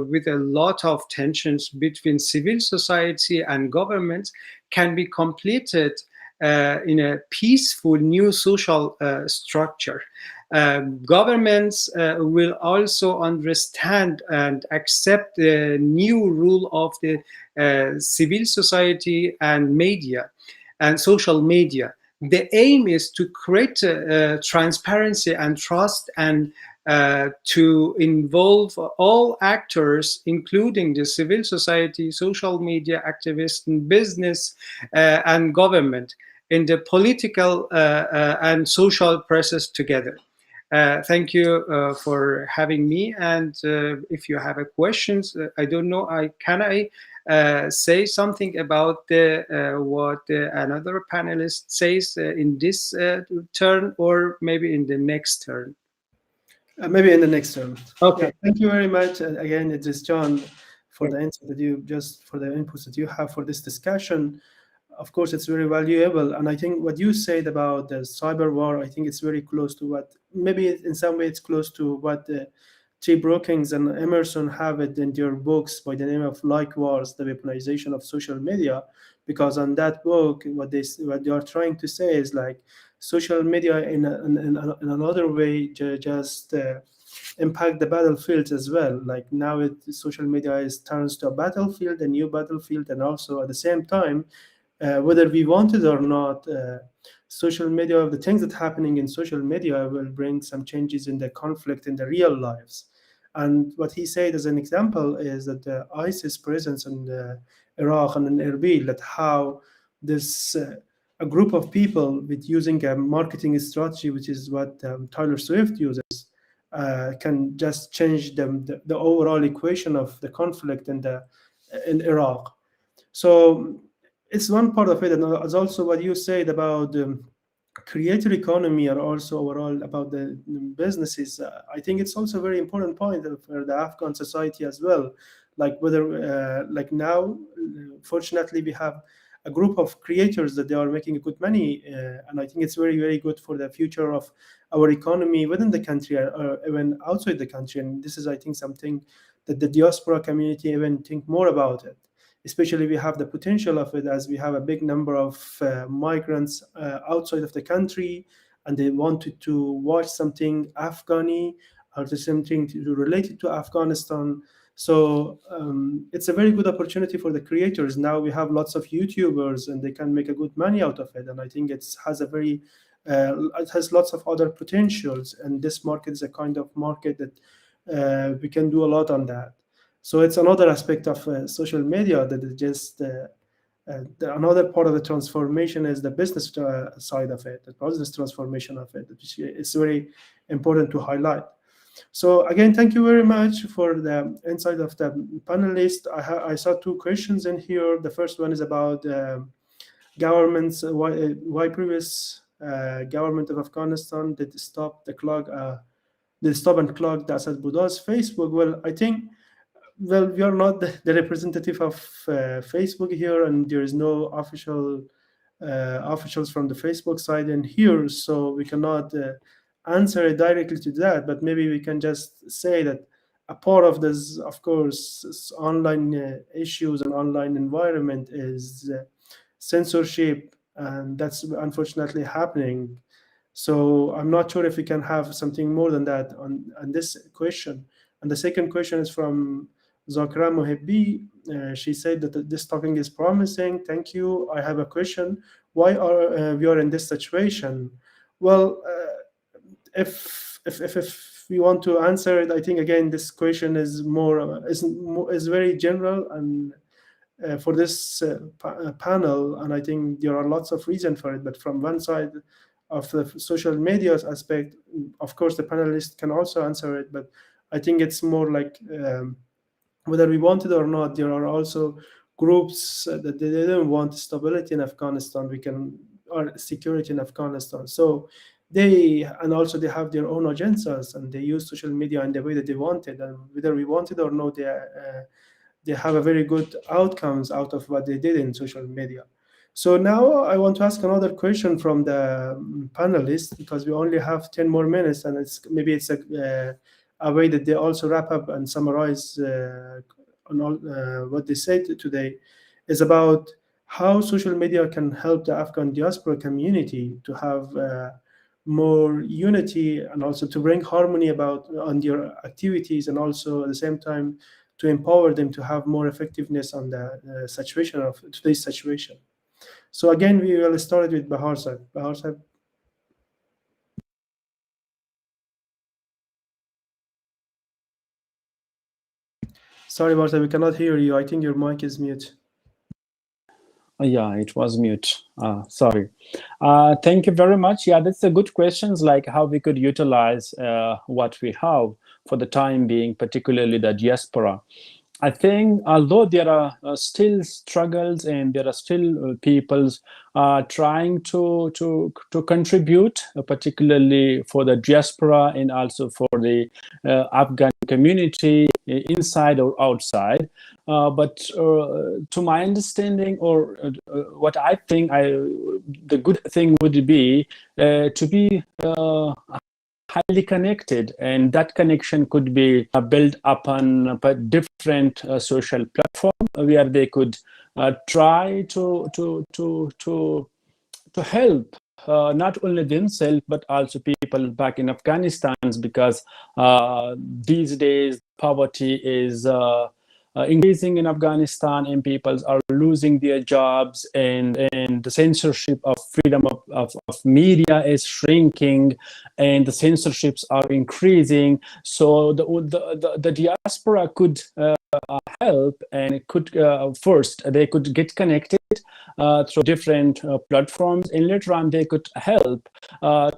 with a lot of tensions between civil society and government can be completed in a peaceful new social structure. Governments will also understand and accept the new rule of the civil society and media and social media. The aim is to create transparency and trust, and to involve all actors, including the civil society, social media activists, and business and government, in the political and social process together. Thank you for having me. And if you have questions, I don't know, can I say something about what another panelist says in this turn, or maybe in the next turn?
Maybe in the next term.
Okay.
Yeah, thank you very much. Again, it is John for the insight that for the inputs that you have for this discussion. Of course, it's very valuable. And I think what you said about the cyber war, I think it's very close to what, maybe in some way it's close to what T. Brookings and Emerson have it in their books by the name of Like Wars, the weaponization of social media. Because on that book, what they are trying to say is like social media in another way just impact the battlefields as well. Like now social media turns to a battlefield, a new battlefield, and also at the same time, whether we want it or not, social media, the things that are happening in social media will bring some changes in the conflict in the real lives. And what he said as an example is that the ISIS presence in Iraq and in Erbil, that how this a group of people with using a marketing strategy, which is what Taylor Swift uses, can just change the overall equation of the conflict in Iraq. So it's one part of it, and it's also what you said about creator economy, or also overall about the businesses. I think it's also a very important point for the Afghan society as well. Like whether, like now, fortunately, we have a group of creators that they are making good money, and I think it's very, very good for the future of our economy within the country or even outside the country. And this is, I think, something that the diaspora community even think more about it. Especially we have the potential of it, as we have a big number of migrants outside of the country, and they wanted to watch something Afghani or something related to Afghanistan. So it's a very good opportunity for the creators. Now we have lots of YouTubers, and they can make a good money out of it. And I think it has lots of other potentials. And this market is a kind of market that we can do a lot on that. So it's another aspect of social media that is just another part of the transformation is the business side of it, the business transformation of it, which is very important to highlight. So again, thank you very much for the insight of the panelists. I saw two questions in here. The first one is about governments, why previous government of Afghanistan did stop and clog the Assad Buddha's Facebook. Well, I think, well, we are not the representative of Facebook here, and there is no officials from the Facebook side in here, so we cannot answer it directly to that. But maybe we can just say that a part of this, of course, online issues and online environment is censorship, and that's unfortunately happening. So I'm not sure if we can have something more than that on this question. And the second question is from Zakra Mohibbi. She said that this talking is promising. Thank you. I have a question. Why are we are in this situation? Well, if we want to answer it, I think again this question is very general and for this panel, and I think there are lots of reasons for it. But from one side of the social media aspect, of course, the panelists can also answer it. But I think it's more like whether we want it or not, there are also groups that they didn't want stability in Afghanistan, or security in Afghanistan. So they have their own agendas, and they use social media in the way that they want it. And whether we want it or not, they have a very good outcomes out of what they did in social media. So now I want to ask another question from the panelists, because we only have 10 more minutes, and it's a way that they also wrap up and summarize on all what they said today, is about how social media can help the Afghan diaspora community to have more unity and also to bring harmony about on their activities, and also at the same time to empower them to have more effectiveness on the situation of today's situation. So again, we will start with Bahar Sahib. Bahar Sahib. Sorry, Bahar Sahib, we cannot hear you. I think your mic is mute.
Yeah, it was mute. Sorry. Thank you very much. Yeah, that's a good questions, like how we could utilize what we have for the time being, particularly the diaspora. I think although there are still struggles and there are still peoples trying to contribute, particularly for the diaspora and also for the Afghan community inside or outside. But to my understanding, or what I think, the good thing would be to be highly connected, and that connection could be built upon a different social platform where they could try to help not only themselves but also people back in Afghanistan, because these days poverty is increasing in Afghanistan, and people are losing their jobs, and the censorship of freedom of media is shrinking, and the censorships are increasing. So the diaspora could help, and it could first they could get connected through different platforms, and later on they could help to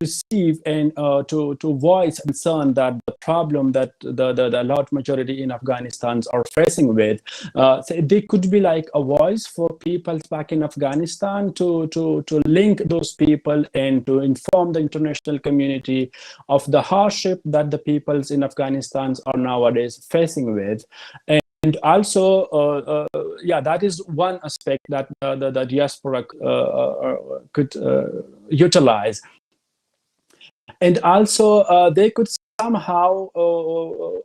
receive and to voice concern that the problem that the large majority in Afghanistan are facing with. So they could be like a voice for people back in Afghanistan to link those people and to inform the international community of the hardship that the peoples in Afghanistan are nowadays facing with. And also, yeah, that is one aspect that the diaspora could utilize. And also, they could somehow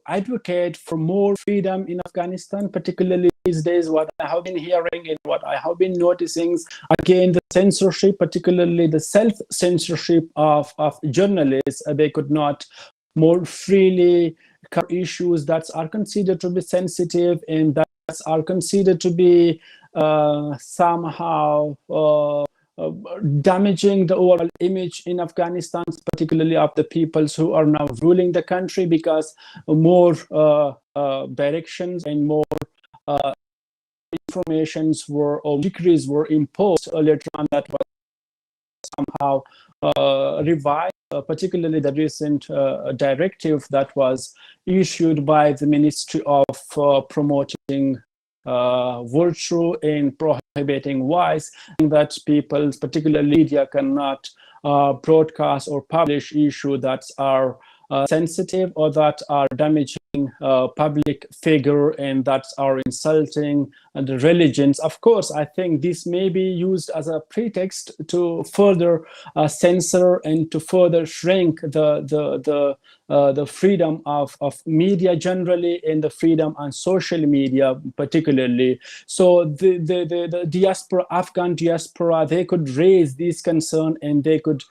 advocate for more freedom in Afghanistan, particularly these days. What I have been hearing and what I have been noticing, again, the censorship, particularly the self-censorship of journalists, they could not more freely cover issues that are considered to be sensitive and that are considered to be somehow damaging the overall image in Afghanistan, particularly of the peoples who are now ruling the country, because more directions and more informations were, or decrees were imposed later on, that was somehow revised, particularly the recent directive that was issued by the Ministry of Promoting virtue and prohibiting vice, that people, particularly media, cannot broadcast or publish issues that are sensitive or that are damaging public figure and that are insulting the religions. Of course, I think this may be used as a pretext to further censor and to further shrink the freedom of media generally, and the freedom on social media particularly. So the diaspora, Afghan diaspora, they could raise this concern and they could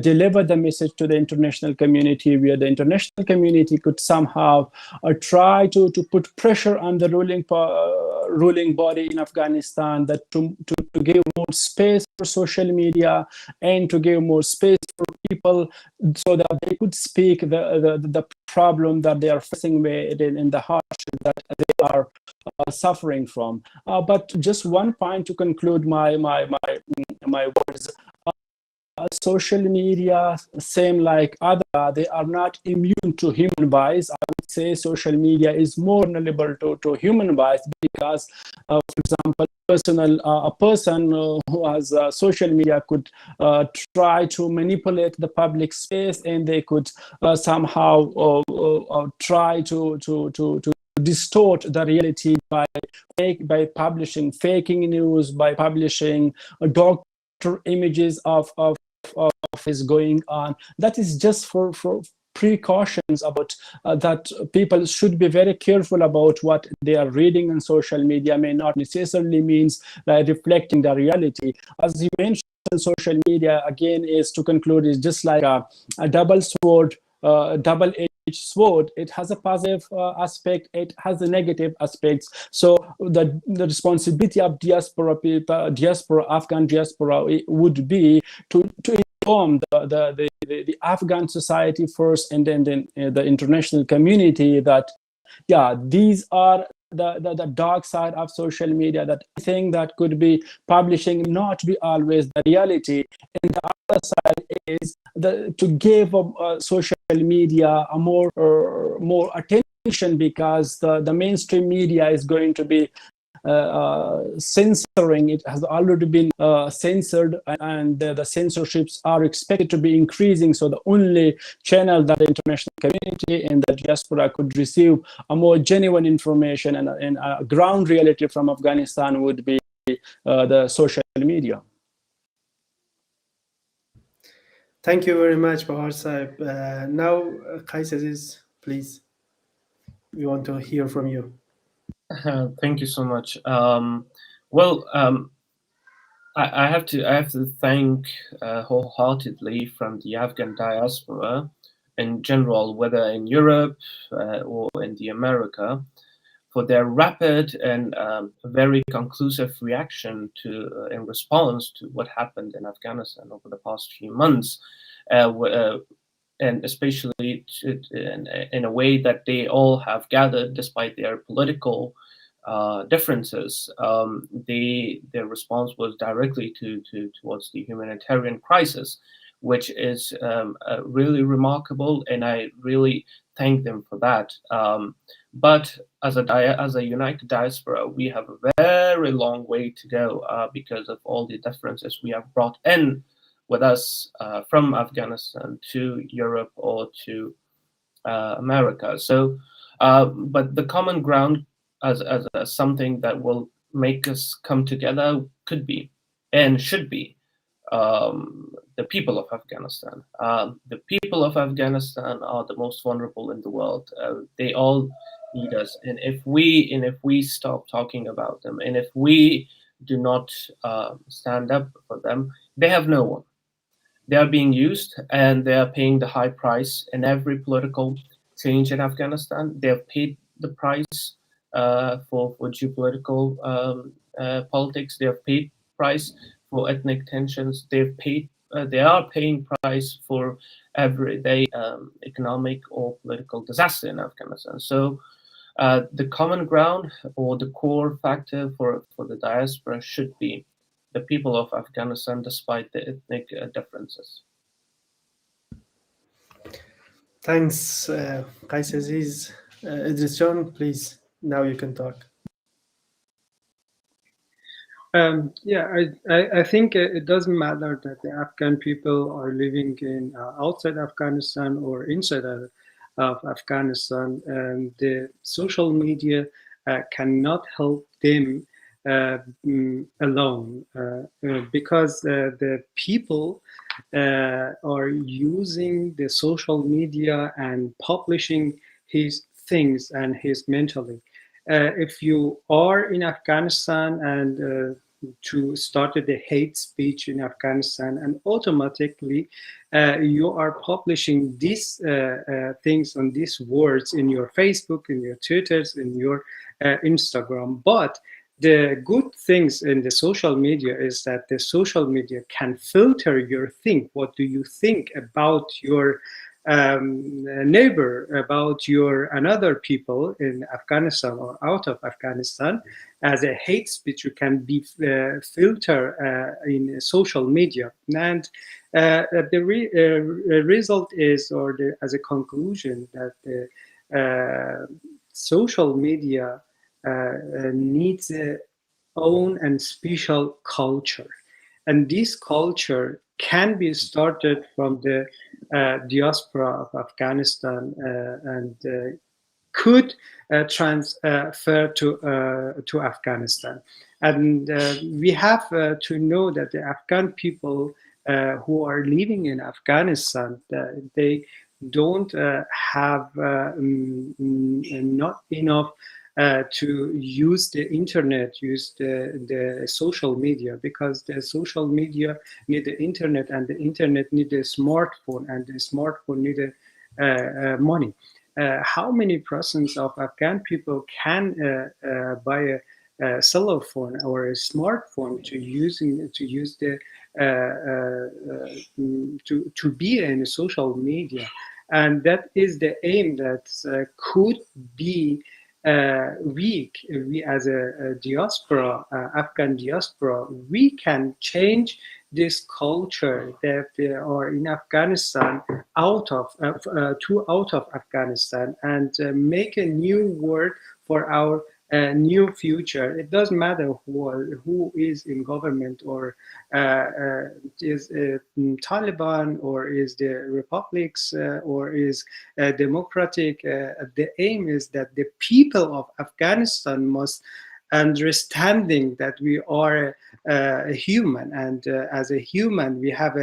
deliver the message to the international community, where the international community could somehow try to put pressure on the ruling body in Afghanistan, that to give more space for social media and to give more space for people, so that they could speak the problem that they are facing with in the hardship that they are suffering from. But just one point to conclude my words. Social media, same like other, they are not immune to human bias. I would say social media is more vulnerable to human bias, because, for example, a person who has social media could try to manipulate the public space, and they could somehow try to distort the reality by publishing faking news, by publishing doctor images of is going on. That is just for precautions about that people should be very careful about what they are reading on social media may not necessarily means reflecting the reality. As you mentioned, social media, again, is to conclude, is just like a double sword, double-edged sword. It has a positive aspect, it has the negative aspects. So the responsibility of diaspora people, Afghan diaspora, would be to inform the Afghan society first, and then the international community that, yeah, these are the dark side of social media, that thing that could be publishing not be always the reality. And the other side is to give social media a more attention, because the mainstream media is going to be censoring. It has already been censored, and the censorships are expected to be increasing. So the only channel that the international community and the diaspora could receive a more genuine information and a ground reality from Afghanistan would be the social media.
Thank you very much, Bahar Saib. Now, Qais Aziz, please. We want to hear from you.
Thank you so much. I have to thank wholeheartedly from the Afghan diaspora in general, whether in Europe or in the America, for their rapid and very conclusive reaction to in response to what happened in Afghanistan over the past few months, and especially in a way that they all have gathered despite their political differences. Their response was directly towards the humanitarian crisis, which is really remarkable, and I really thank them for that. But as a united diaspora, we have a very long way to go because of all the differences we have brought in with us from Afghanistan to Europe or to America. So, but the common ground as something that will make us come together could be and should be the people of Afghanistan. The people of Afghanistan are the most vulnerable in the world. They all need us, and if we stop talking about them, and if we do not stand up for them, they have no one. They are being used, and they are paying the high price in every political change in Afghanistan. They have paid the price for geopolitical politics. They have paid price for ethnic tensions. They are paying price for everyday economic or political disaster in Afghanistan. So the common ground or the core factor for the diaspora should be the people of Afghanistan, despite the ethnic differences.
Thanks, Qais Aziz. Idris John, please, now you can talk.
I think it doesn't matter that the Afghan people are living in outside Afghanistan or inside of Afghanistan. The social media cannot help them alone because the people are using the social media and publishing his things and his mentally. If you are in Afghanistan and to start the hate speech in Afghanistan, and automatically you are publishing these things on these words in your Facebook, in your Twitters, in your Instagram. But the good things in the social media is that the social media can filter your think. What do you think about your neighbor, about your another people in Afghanistan or out of Afghanistan? As a hate speech, you can be filter in social media, and the result is, or as a conclusion, that the social media needs its own and special culture, and this culture can be started from the diaspora of Afghanistan and could transfer to Afghanistan. And we have to know that the Afghan people who are living in Afghanistan, they don't have not enough to use the internet, use the social media, because the social media need the internet, and the internet need a smartphone, and the smartphone need money. How many percent of Afghan people can buy a cellular phone or a smartphone to use the to be in social media? And that is the aim that could be we as a diaspora, Afghan diaspora, we can change this culture that they are in Afghanistan out of Afghanistan, and make a new world for our new future. It doesn't matter who is in government, or is Taliban, or is the republics, or is democratic. The aim is that the people of Afghanistan must understanding that we are a human, and as a human we have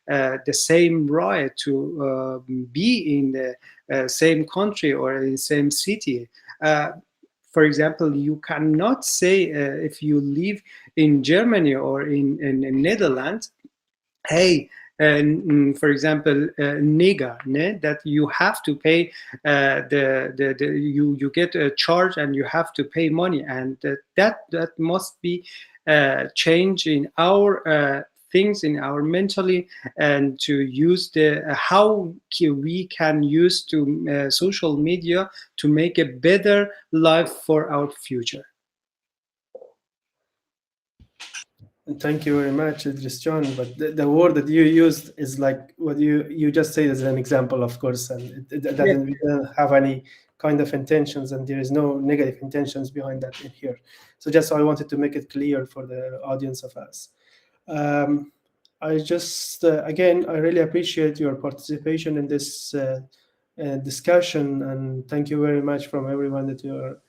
the same right to be in the same country or in the same city. For example, you cannot say if you live in Germany or in the Netherlands, hey, for example, nigger, that you have to pay you get a charge and you have to pay money, and that must be change in our things in our mentally, and to use the how we can use to social media to make a better life for our future.
Thank you very much, Idris John. But the word that you used is like what you just said as an example, of course, and it doesn't we don't have any kind of intentions, and there is no negative intentions behind that in here. So just I wanted to make it clear for the audience of us. I just again I really appreciate your participation in this discussion, and thank you very much from everyone that you are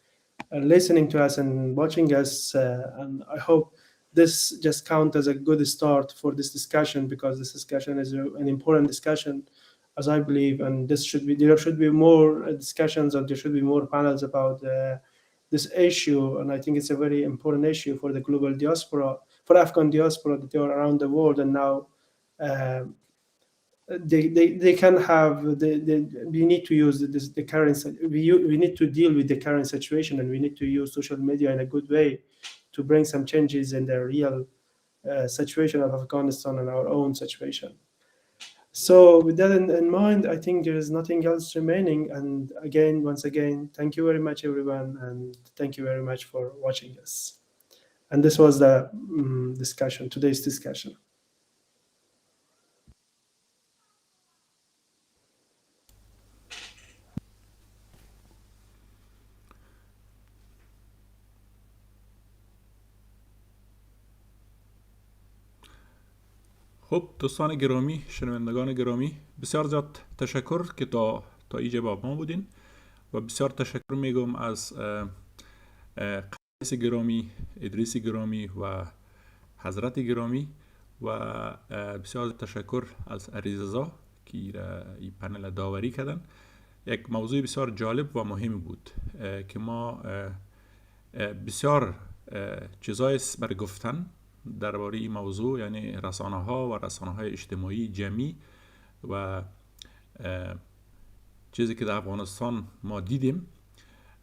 listening to us and watching us. And I hope this just count as a good start for this discussion, because this discussion is an important discussion, as I believe, and there should be more discussions, or there should be more panels about this issue. And I think it's a very important issue for the global diaspora, for Afghan diaspora that they are around the world, and now they can have we need to use the current we need to deal with the current situation, and we need to use social media in a good way to bring some changes in the real situation of Afghanistan and our own situation. So with that in mind, I think there is nothing else remaining. And again, once again, thank you very much, everyone, and thank you very much for watching us. And this was the today's discussion.
خب دوستان گرامی، شنوندگان گرامی، بسیار زیاد تشکر که تا اینجا با ما بودین، و بسیار تشکر میگم از قیس گرامی، ادریس گرامی و حضرت گرامی، و بسیار تشکر از عریضزا که این پنل داوری کردن. یک موضوع بسیار جالب و مهم بود که ما بسیار چیزای بر گفتن درباره این موضوع، یعنی رسانه ها و رسانه های اجتماعی جمعی و چیزی که در افغانستان ما دیدیم.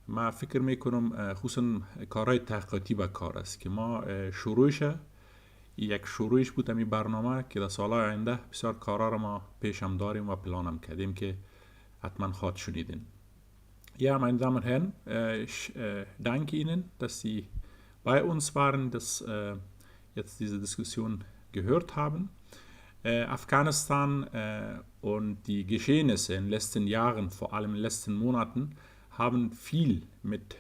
ما فکر میکنم خصوصا کارهای تحقیقاتی به کار است که ما یک شروعش بود همین برنامه که در سالهای آینده بسیار کارا رو ما پیشم داریم و پلانم کردیم که حتما خواهد شنیدین. Ja, meine Damen und Herren, ich danke Ihnen, dass Sie bei uns waren, dass jetzt diese Diskussion gehört haben. Afghanistan und die Geschehnisse in den letzten Jahren, vor allem in den letzten Monaten, haben viel mit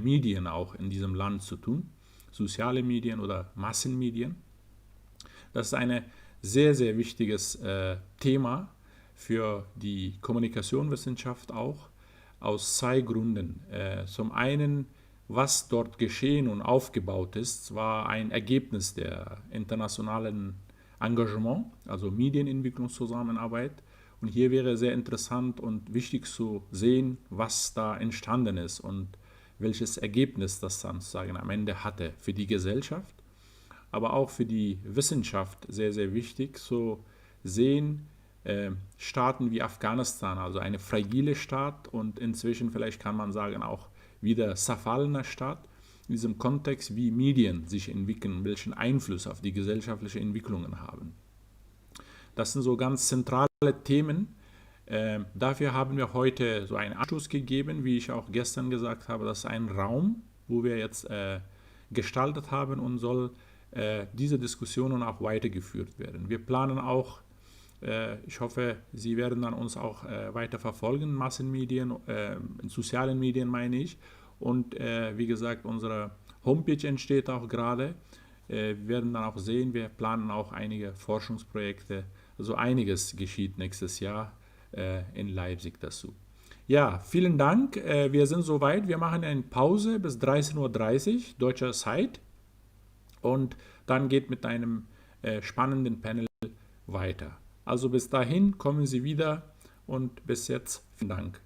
Medien auch in diesem Land zu tun, soziale Medien oder Massenmedien. Das ist ein sehr, sehr wichtiges Thema für die Kommunikationswissenschaft auch, aus zwei Gründen. Zum einen, was dort geschehen und aufgebaut ist, war ein Ergebnis der internationalen Engagement, also Medienentwicklungszusammenarbeit. Und hier wäre sehr interessant und wichtig zu sehen, was da entstanden ist und welches Ergebnis das dann sozusagen am Ende hatte für die Gesellschaft, aber auch für die Wissenschaft sehr, sehr wichtig zu sehen, Staaten wie Afghanistan, also eine fragile Staat und inzwischen vielleicht kann man sagen auch wieder zerfallener Staat, in diesem Kontext, wie Medien sich entwickeln, welchen Einfluss auf die gesellschaftliche Entwicklungen haben. Das sind so ganz zentrale Themen. Dafür haben wir heute so einen Anstoß gegeben, wie ich auch gestern gesagt habe, das ist ein Raum, wo wir jetzt gestaltet haben und soll diese Diskussionen auch weitergeführt werden. Wir planen auch, ich hoffe, Sie werden dann uns auch weiter verfolgen, Massenmedien, in sozialen Medien meine ich. Und wie gesagt, unsere Homepage entsteht auch gerade. Wir werden dann auch sehen, wir planen auch einige Forschungsprojekte, also einiges geschieht nächstes Jahr in Leipzig dazu. Ja, vielen Dank. Wir sind soweit. Wir machen eine Pause bis 13:30 Uhr deutscher Zeit und dann geht mit einem spannenden Panel weiter. Also bis dahin kommen Sie wieder und bis jetzt vielen Dank.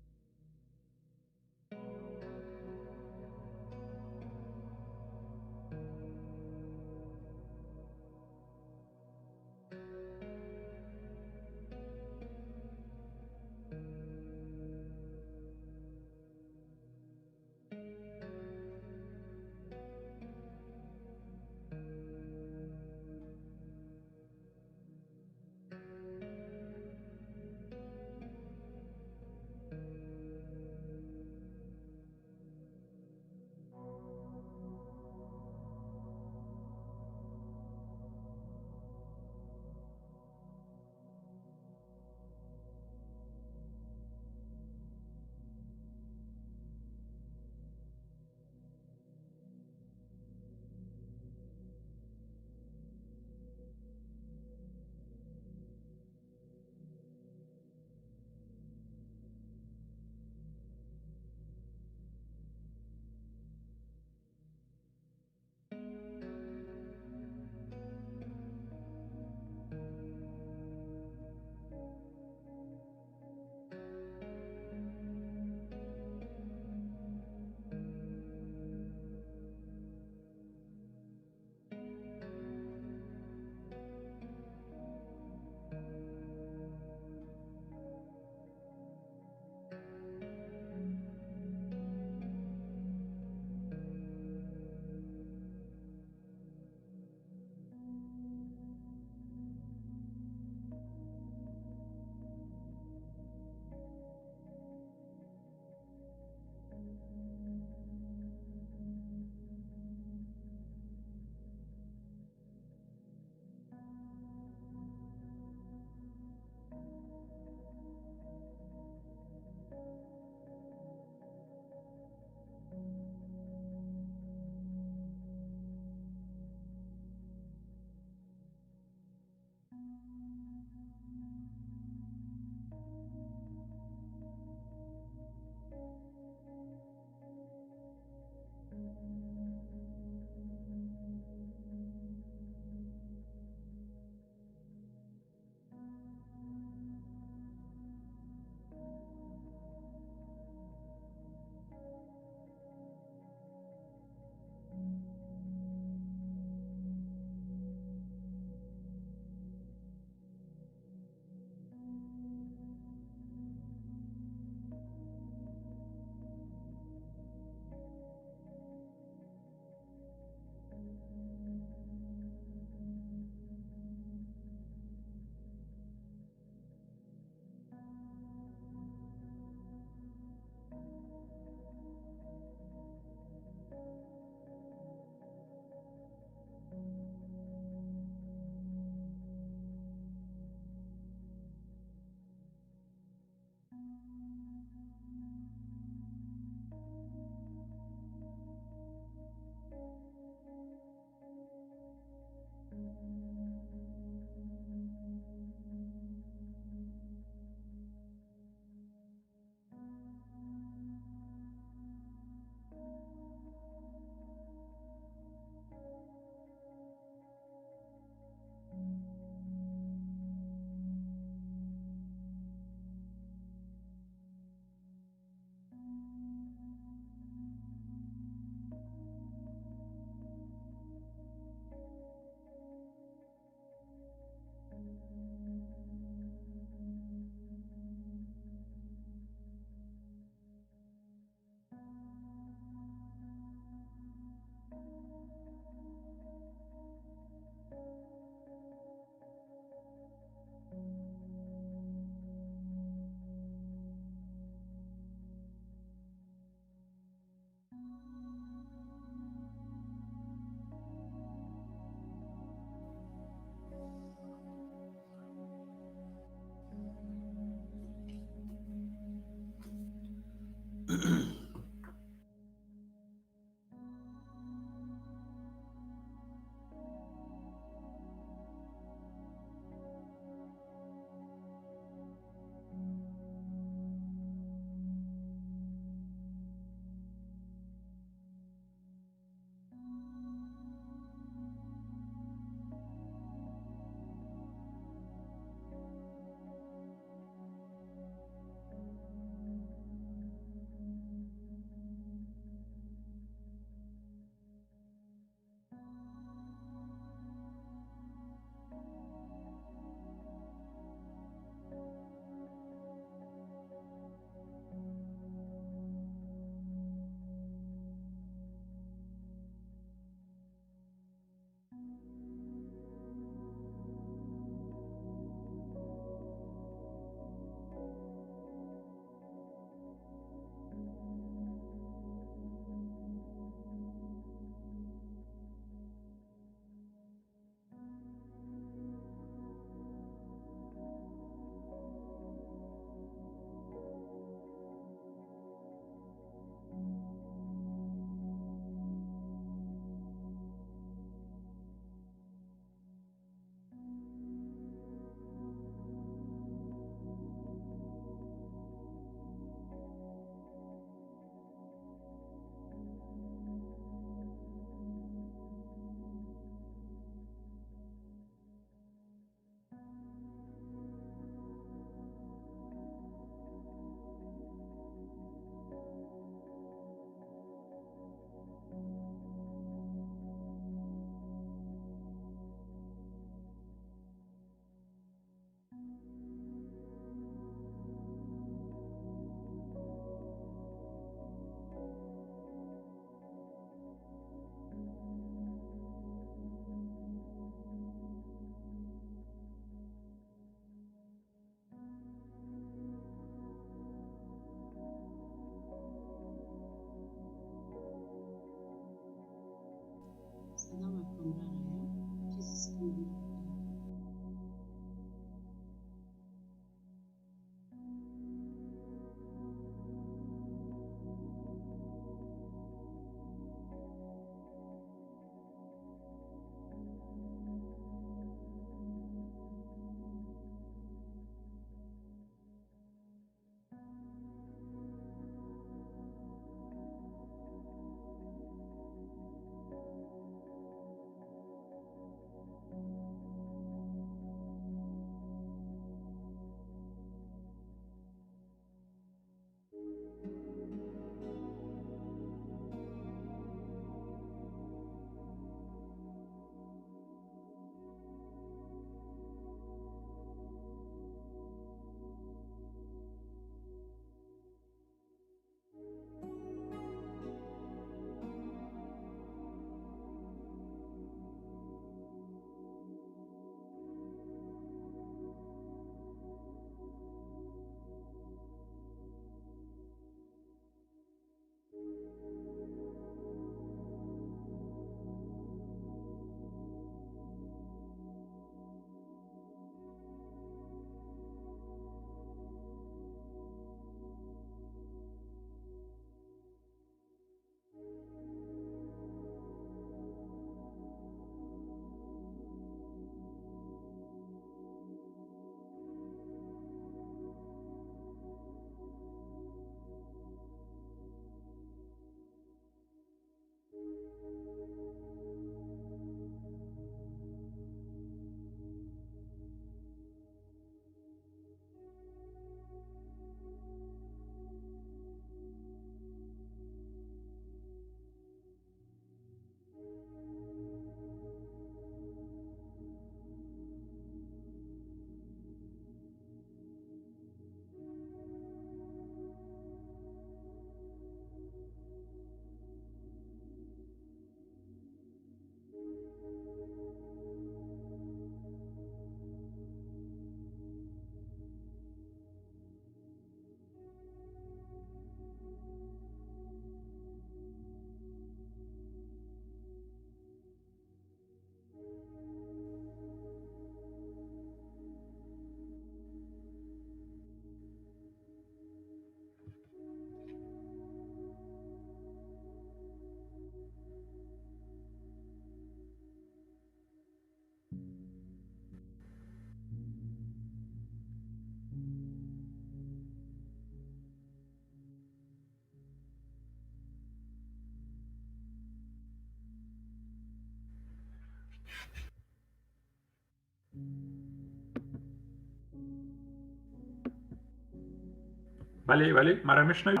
ولی مرا میشنوید؟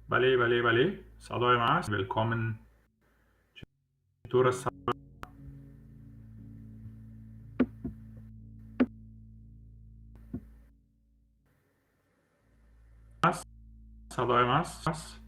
بله صدای من هست. Willkommen. چطور است؟ صدای من هست.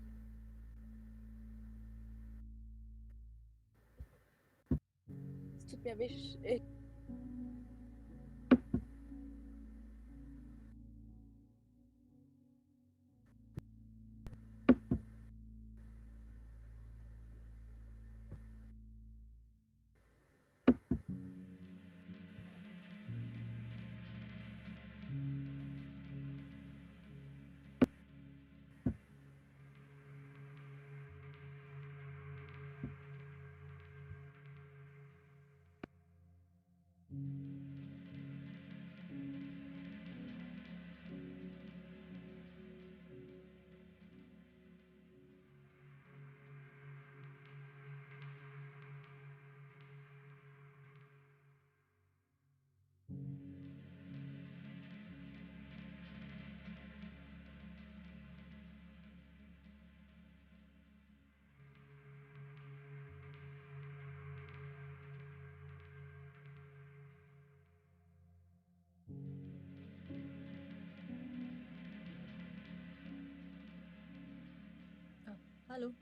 Hallo.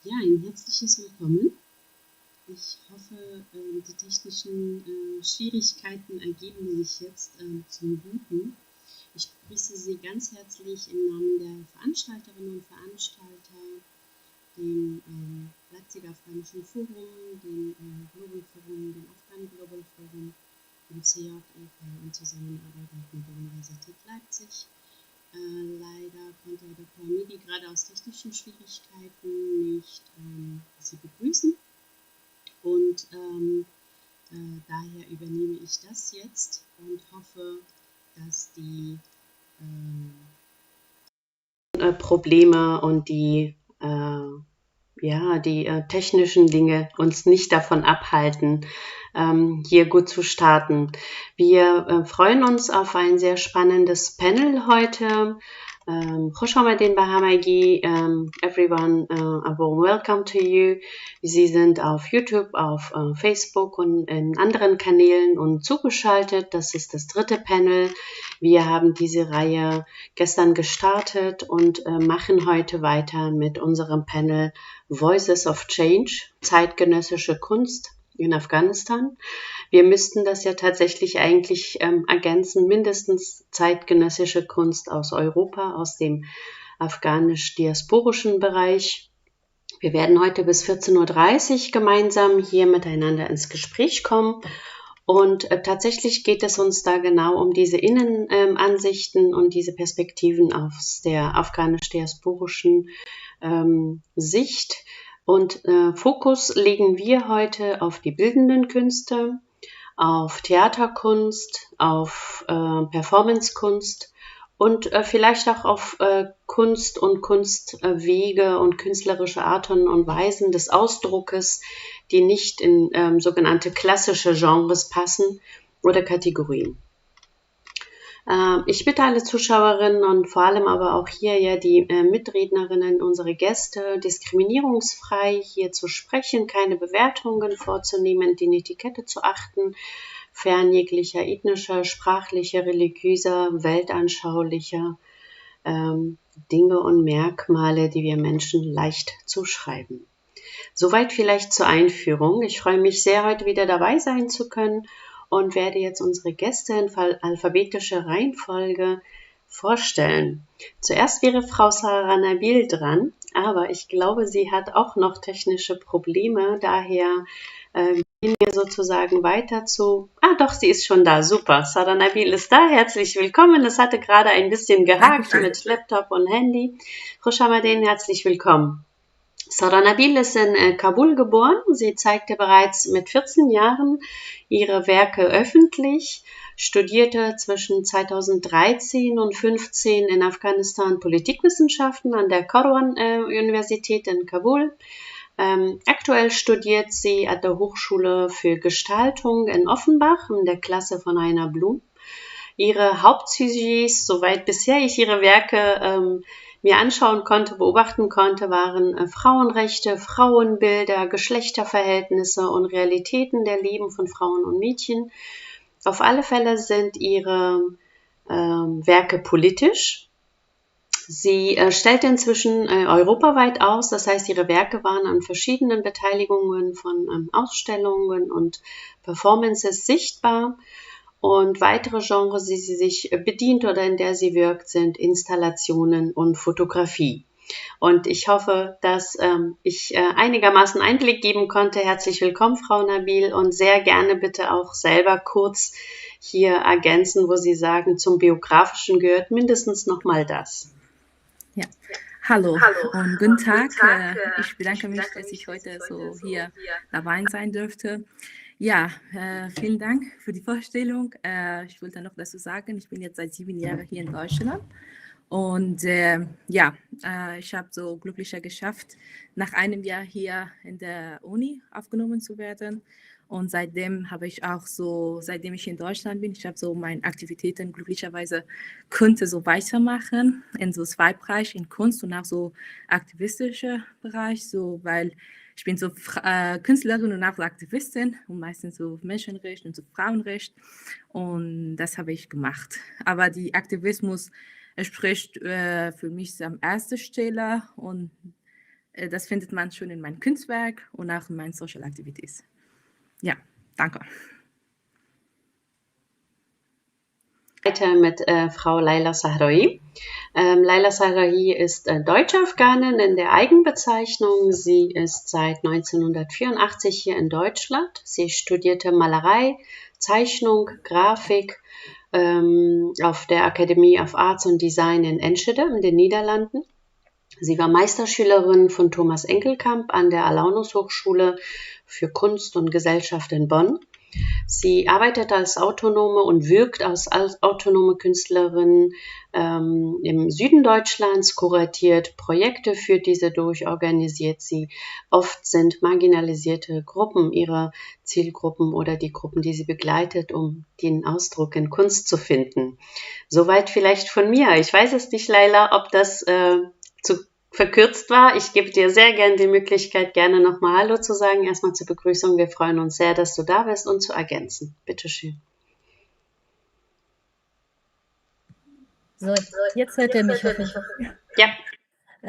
Ja, ein herzliches Willkommen. Ich hoffe, die technischen Schwierigkeiten ergeben sich jetzt zum Guten. Ich begrüße Sie ganz herzlich im Namen der Veranstalterinnen und Veranstalter, dem Leipziger Afghanischen Forum, dem Global Forum, dem Afghan Global Forum, dem CJ in Zusammenarbeit mit der Universität Leipzig. Leider konnte Herr Dr. Hamidi gerade aus technischen Schwierigkeiten nicht Sie begrüßen und daher übernehme ich das jetzt und hoffe, dass die Probleme und die technischen Dinge uns nicht davon abhalten, hier gut zu starten. Wir freuen uns auf ein sehr spannendes Panel heute. خوش آمدین به همگی. Everyone, a warm welcome to you. Sie sind auf YouTube, auf Facebook und in anderen Kanälen und zugeschaltet. Das ist das dritte Panel. Wir haben diese Reihe gestern gestartet und machen heute weiter mit unserem Panel Voices of Change, zeitgenössische Kunst in Afghanistan. Wir müssten das ja tatsächlich eigentlich ergänzen, mindestens zeitgenössische Kunst aus Europa, aus dem afghanisch-diasporischen Bereich. Wir werden heute bis 14:30 Uhr gemeinsam hier miteinander ins Gespräch kommen. Und tatsächlich geht es uns da genau um diese Innenansichten und diese Perspektiven aus der afghanisch-diasporischen Sicht. Und Fokus legen wir heute auf die bildenden Künste, auf Theaterkunst, auf Performancekunst und vielleicht auch auf Kunst und Kunstwege und künstlerische Arten und Weisen des Ausdruckes, die nicht in sogenannte klassische Genres passen oder Kategorien. Ich bitte alle Zuschauerinnen und vor allem aber auch hier ja die Mitrednerinnen, unsere Gäste, diskriminierungsfrei hier zu sprechen, keine Bewertungen vorzunehmen, die Etikette zu achten, fern jeglicher ethnischer, sprachlicher, religiöser, weltanschaulicher Dinge und Merkmale, die wir Menschen leicht zuschreiben. Soweit vielleicht zur Einführung. Ich freue mich sehr, heute wieder dabei sein zu können und werde jetzt unsere Gäste in alphabetischer Reihenfolge vorstellen. Zuerst wäre Frau Sarah Nabil dran, aber ich glaube, sie hat auch noch technische Probleme. Daher gehen wir sozusagen weiter zu... doch, sie ist schon da. Super. Sarah Nabil ist da. Herzlich willkommen. Es hatte gerade ein bisschen gehakt mit Laptop und Handy. Frau Shamadin, herzlich willkommen. Sarah Nabil ist in Kabul geboren. Sie zeigte bereits mit 14 Jahren ihre Werke öffentlich, studierte zwischen 2013 und 2015 in Afghanistan Politikwissenschaften an der Karwan-Universität in Kabul. Aktuell studiert sie an der Hochschule für Gestaltung in Offenbach in der Klasse von Heiner Blum. Ihre Hauptsujets, soweit bisher ich ihre Werke mir anschauen konnte, beobachten konnte, waren Frauenrechte, Frauenbilder, Geschlechterverhältnisse und Realitäten der Leben von Frauen und Mädchen. Auf alle Fälle sind ihre Werke politisch. Sie stellt inzwischen europaweit aus, das heißt, ihre Werke waren an verschiedenen Beteiligungen von Ausstellungen und Performances sichtbar. Und weitere Genres, die sie sich bedient oder in der sie wirkt, sind Installationen und Fotografie. Und ich hoffe, dass ich einigermaßen Einblick geben konnte. Herzlich willkommen, Frau Nabil, und sehr gerne bitte auch selber kurz hier ergänzen, wo Sie sagen, zum Biografischen gehört mindestens nochmal das.
Ja. Hallo und guten Tag. Ich bedanke mich, dass ich heute so hier dabei sein dürfte. Ja, vielen Dank für die Vorstellung. Ich wollte noch dazu sagen, ich bin jetzt seit 7 Jahren hier in Deutschland und ich habe so glücklicher geschafft, nach einem Jahr hier in der Uni aufgenommen zu werden. Und seitdem habe ich auch so, seitdem ich in Deutschland bin, ich habe so meine Aktivitäten glücklicherweise konnte so weitermachen in so 2 Bereichen, in Kunst und auch so aktivistischer Bereich, so weil ich bin so Künstlerin und auch so Aktivistin und meistens so Menschenrecht und so Frauenrecht und das habe ich gemacht. Aber die Aktivismus spricht für mich am ersten Stelle und das findet man schon in meinem Kunstwerk und auch in meinen Social Activities. Ja, danke.
Weiter mit Frau Laila Sahraoui. Laila Sahraoui ist deutsche Afghanin in der Eigenbezeichnung. Sie ist seit 1984 hier in Deutschland. Sie studierte Malerei, Zeichnung, Grafik auf der Academy of Arts and Design in Enschede in den Niederlanden. Sie war Meisterschülerin von Thomas Engelkamp an der Alaunus Hochschule für Kunst und Gesellschaft in Bonn. Sie arbeitet als autonome und wirkt als autonome Künstlerin im Süden Deutschlands, kuratiert Projekte, führt diese durch, organisiert sie. Oft sind marginalisierte Gruppen ihre Zielgruppen oder die Gruppen, die sie begleitet, um den Ausdruck in Kunst zu finden. Soweit vielleicht von mir. Ich weiß es nicht, Laila, ob das zu verkürzt war. Ich gebe dir sehr gerne die Möglichkeit, gerne nochmal Hallo zu sagen. Erstmal zur Begrüßung. Wir freuen uns sehr, dass du da bist und zu ergänzen. Bitte schön.
So, jetzt hört ihr mich, hoffe ich.
Ja.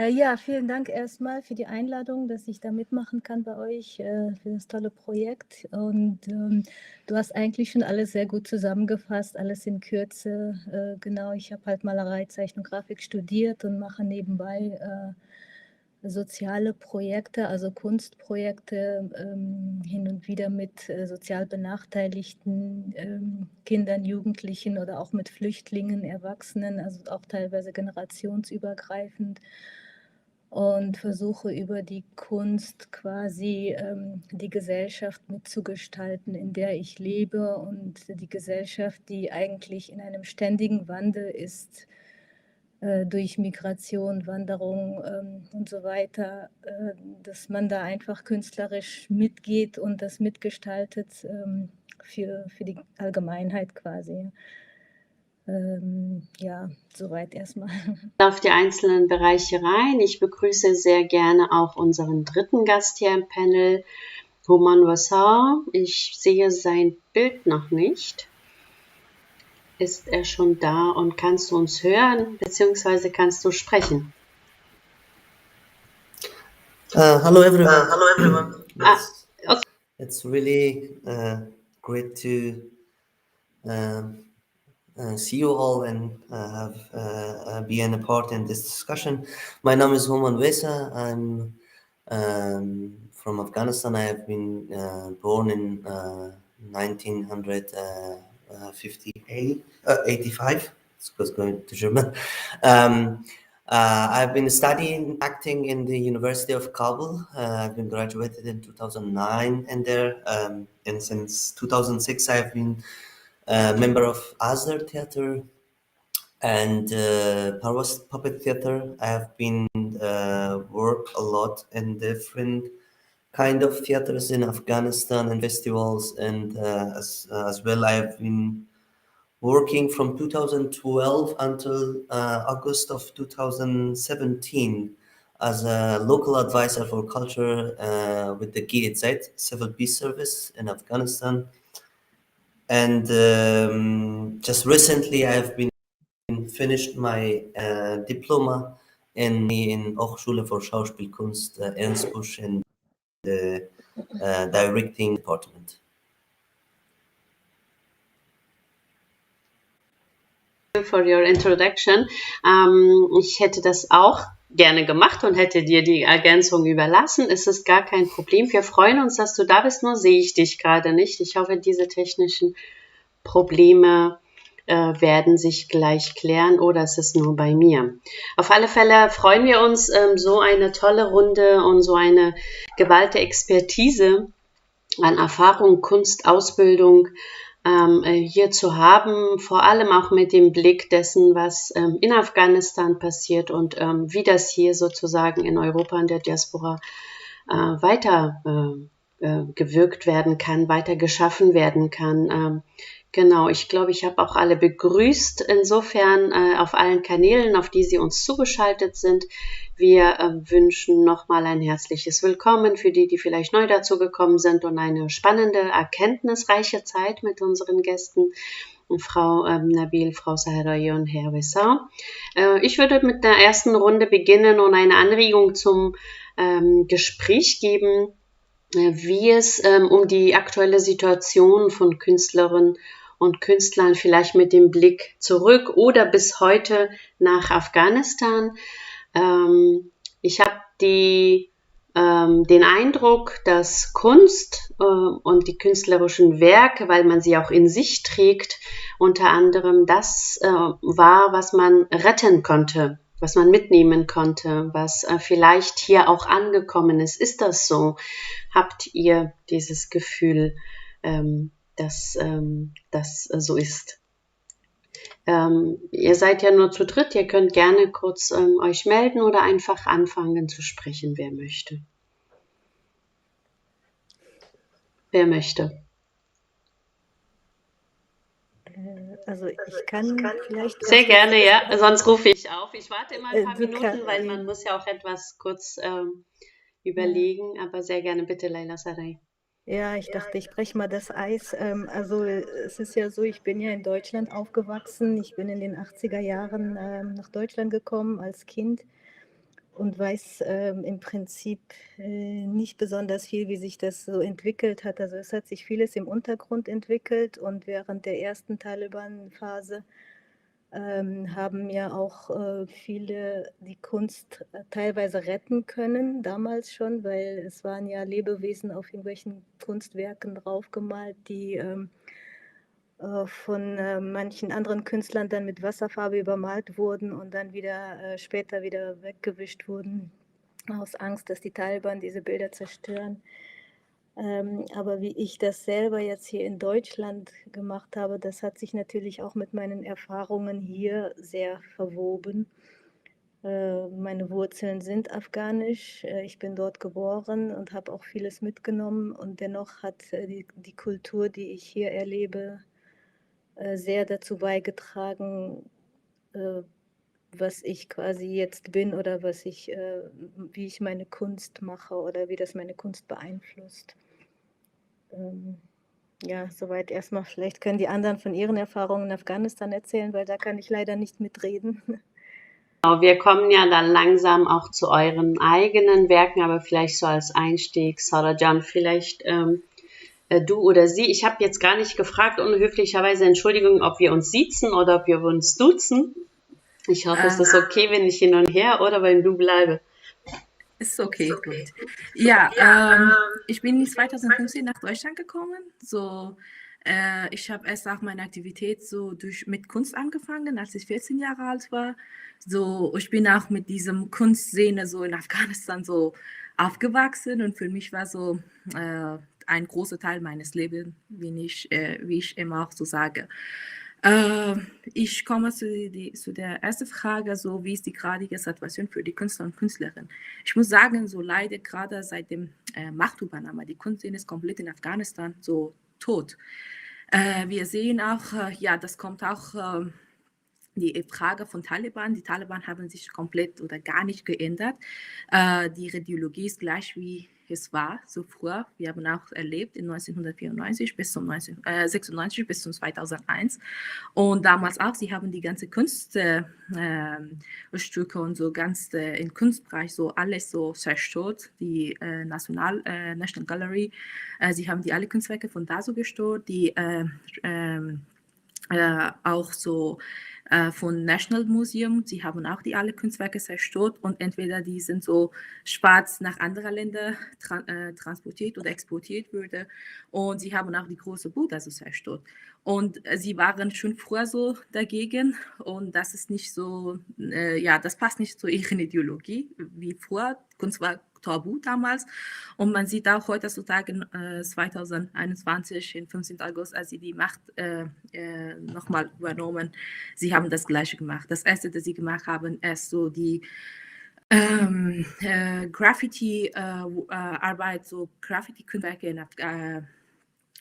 Ja, vielen Dank erstmal für die Einladung, dass ich da mitmachen kann bei euch für das tolle Projekt. Und du hast eigentlich schon alles sehr gut zusammengefasst, alles in Kürze. Genau, ich habe halt Malerei, Zeichnung, Grafik studiert und mache nebenbei soziale Projekte, also Kunstprojekte, hin und wieder mit sozial benachteiligten Kindern, Jugendlichen oder auch mit Flüchtlingen, Erwachsenen, also auch teilweise generationsübergreifend. Und versuche über die Kunst quasi die Gesellschaft mitzugestalten, in der ich lebe, und die Gesellschaft, die eigentlich in einem ständigen Wandel ist, durch Migration, Wanderung und so weiter, dass man da einfach künstlerisch mitgeht und das mitgestaltet für die Allgemeinheit quasi. Ja, soweit erstmal.
Auf die einzelnen Bereiche rein. Ich begrüße sehr gerne auch unseren dritten Gast hier im Panel, Roman Wassar. Ich sehe sein Bild noch nicht. Ist er schon da und kannst du uns hören, beziehungsweise kannst du sprechen?
Hello everyone.
Okay.
It's really great to see you all and be a part in this discussion. My name is Homan Wesa. I'm from Afghanistan. I have been born in 1985. It's going to German. I've been studying acting in the University of Kabul. I've been graduated in 2009 and there. And since 2006, I've been a member of Azar Theater and Parwas Puppet Theater. I have been worked a lot in different kind of theaters in Afghanistan and festivals, and as well I have been working from 2012 until August of 2017 as a local advisor for culture with the GIZ, Civil Peace Service in Afghanistan. And just recently I've been finished my diploma in Hochschule für Schauspielkunst Ernst Busch in the directing department.
For your introduction. Ich hätte das auch gerne gemacht und hätte dir die Ergänzung überlassen. Es ist gar kein Problem. Wir freuen uns, dass du da bist, nur sehe ich dich gerade nicht. Ich hoffe, diese technischen Probleme werden sich gleich klären oder es ist nur bei mir. Auf alle Fälle freuen wir uns, so eine tolle Runde und so eine geballte Expertise an Erfahrung, Kunst, Ausbildung hier zu haben, vor allem auch mit dem Blick dessen, was in Afghanistan passiert und wie das hier sozusagen in Europa und der Diaspora weiter gewirkt werden kann, weiter geschaffen werden kann. Genau, ich glaube, ich habe auch alle begrüßt. Insofern auf allen Kanälen, auf die Sie uns zugeschaltet sind. Wir wünschen nochmal ein herzliches Willkommen für die, die vielleicht neu dazugekommen sind und eine spannende, erkenntnisreiche Zeit mit unseren Gästen. Frau Nabil, Frau Sahrawi und Herr Wessar. Ich würde mit der ersten Runde beginnen und eine Anregung zum Gespräch geben, wie es um die aktuelle Situation von Künstlerinnen und Künstlern vielleicht mit dem Blick zurück oder bis heute nach Afghanistan. Ich habe den Eindruck, dass Kunst und die künstlerischen Werke, weil man sie auch in sich trägt, unter anderem das war, was man retten konnte, was man mitnehmen konnte, was vielleicht hier auch angekommen ist. Ist das so? Habt ihr dieses Gefühl, dass das so ist? Ihr seid ja nur zu dritt, ihr könnt gerne kurz euch melden oder einfach anfangen zu sprechen, wer möchte. Wer möchte?
Also ich kann vielleicht
Sehr gerne, ja. Sonst rufe ich auf. Ich warte immer ein paar
Du
Minuten, weil man muss ja auch etwas kurz überlegen. Aber sehr gerne, bitte, Laila Sarai.
Ja, ich dachte, ich breche mal das Eis. Also es ist ja so, ich bin ja in Deutschland aufgewachsen. Ich bin in den 80er Jahren nach Deutschland gekommen als Kind und weiß im Prinzip nicht besonders viel, wie sich das so entwickelt hat. Also es hat sich vieles im Untergrund entwickelt und während der ersten Taliban-Phase haben ja auch viele die Kunst teilweise retten können, damals schon, weil es waren ja Lebewesen auf irgendwelchen Kunstwerken draufgemalt, die von manchen anderen Künstlern dann mit Wasserfarbe übermalt wurden und dann wieder später wieder weggewischt wurden, aus Angst, dass die Taliban diese Bilder zerstören. Aber wie ich das selber jetzt hier in Deutschland gemacht habe, das hat sich natürlich auch mit meinen Erfahrungen hier sehr verwoben. Meine Wurzeln sind afghanisch. Ich bin dort geboren und habe auch vieles mitgenommen. Und dennoch hat die Kultur, die ich hier erlebe, sehr dazu beigetragen, was ich quasi jetzt bin oder wie ich meine Kunst mache oder wie das meine Kunst beeinflusst. Ja, soweit erstmal. Vielleicht können die anderen von ihren Erfahrungen in Afghanistan erzählen, weil da kann ich leider nicht mitreden.
Genau, wir kommen ja dann langsam auch zu euren eigenen Werken, aber vielleicht so als Einstieg, Sarajan, vielleicht du oder sie. Ich habe jetzt gar nicht gefragt, unhöflicherweise, Entschuldigung, ob wir uns siezen oder ob wir uns duzen. Ich hoffe, es ist okay, wenn ich hin und her oder wenn du bleibe.
Ist okay, gut. Ja, ich bin 2015 nach Deutschland gekommen. So, ich habe erst auch meine Aktivität so mit Kunst angefangen, als ich 14 Jahre alt war. So, ich bin auch mit diesem Kunstszene so in Afghanistan so aufgewachsen und für mich war so ein großer Teil meines Lebens, wie ich immer auch so sage. Ich komme zu der ersten Frage, so wie ist die gradige Situation für die Künstler und Künstlerinnen? Ich muss sagen, so leider gerade seit dem Machtübernahme, die Kunstszene ist komplett in Afghanistan so tot. Wir sehen auch, ja, das kommt auch die Frage von Taliban. Die Taliban haben sich komplett oder gar nicht geändert. Die Ideologie ist gleich wie es war, so früher. Wir haben auch erlebt in 1994 bis zum 1996 bis zum 2001. Und damals auch, sie haben die ganze Kunststücke und so ganz im Kunstbereich so alles so zerstört. Die National Gallery, sie haben die alle Kunstwerke von da so gestört, die auch so von National Museum, sie haben auch die alle Kunstwerke zerstört und entweder die sind so schwarz nach anderen Ländern transportiert oder exportiert wurde und sie haben auch die große Buddha so zerstört. Und sie waren schon früher so dagegen und das ist nicht so, ja, das passt nicht zu ihrer Ideologie wie früher. Kunst war tabu damals und man sieht auch heutzutage 2021, im 15. August, als sie die Macht nochmal übernommen, sie haben das Gleiche gemacht. Das Erste, das sie gemacht haben, ist so die Graffiti-Arbeit, so Graffiti-Kunstwerke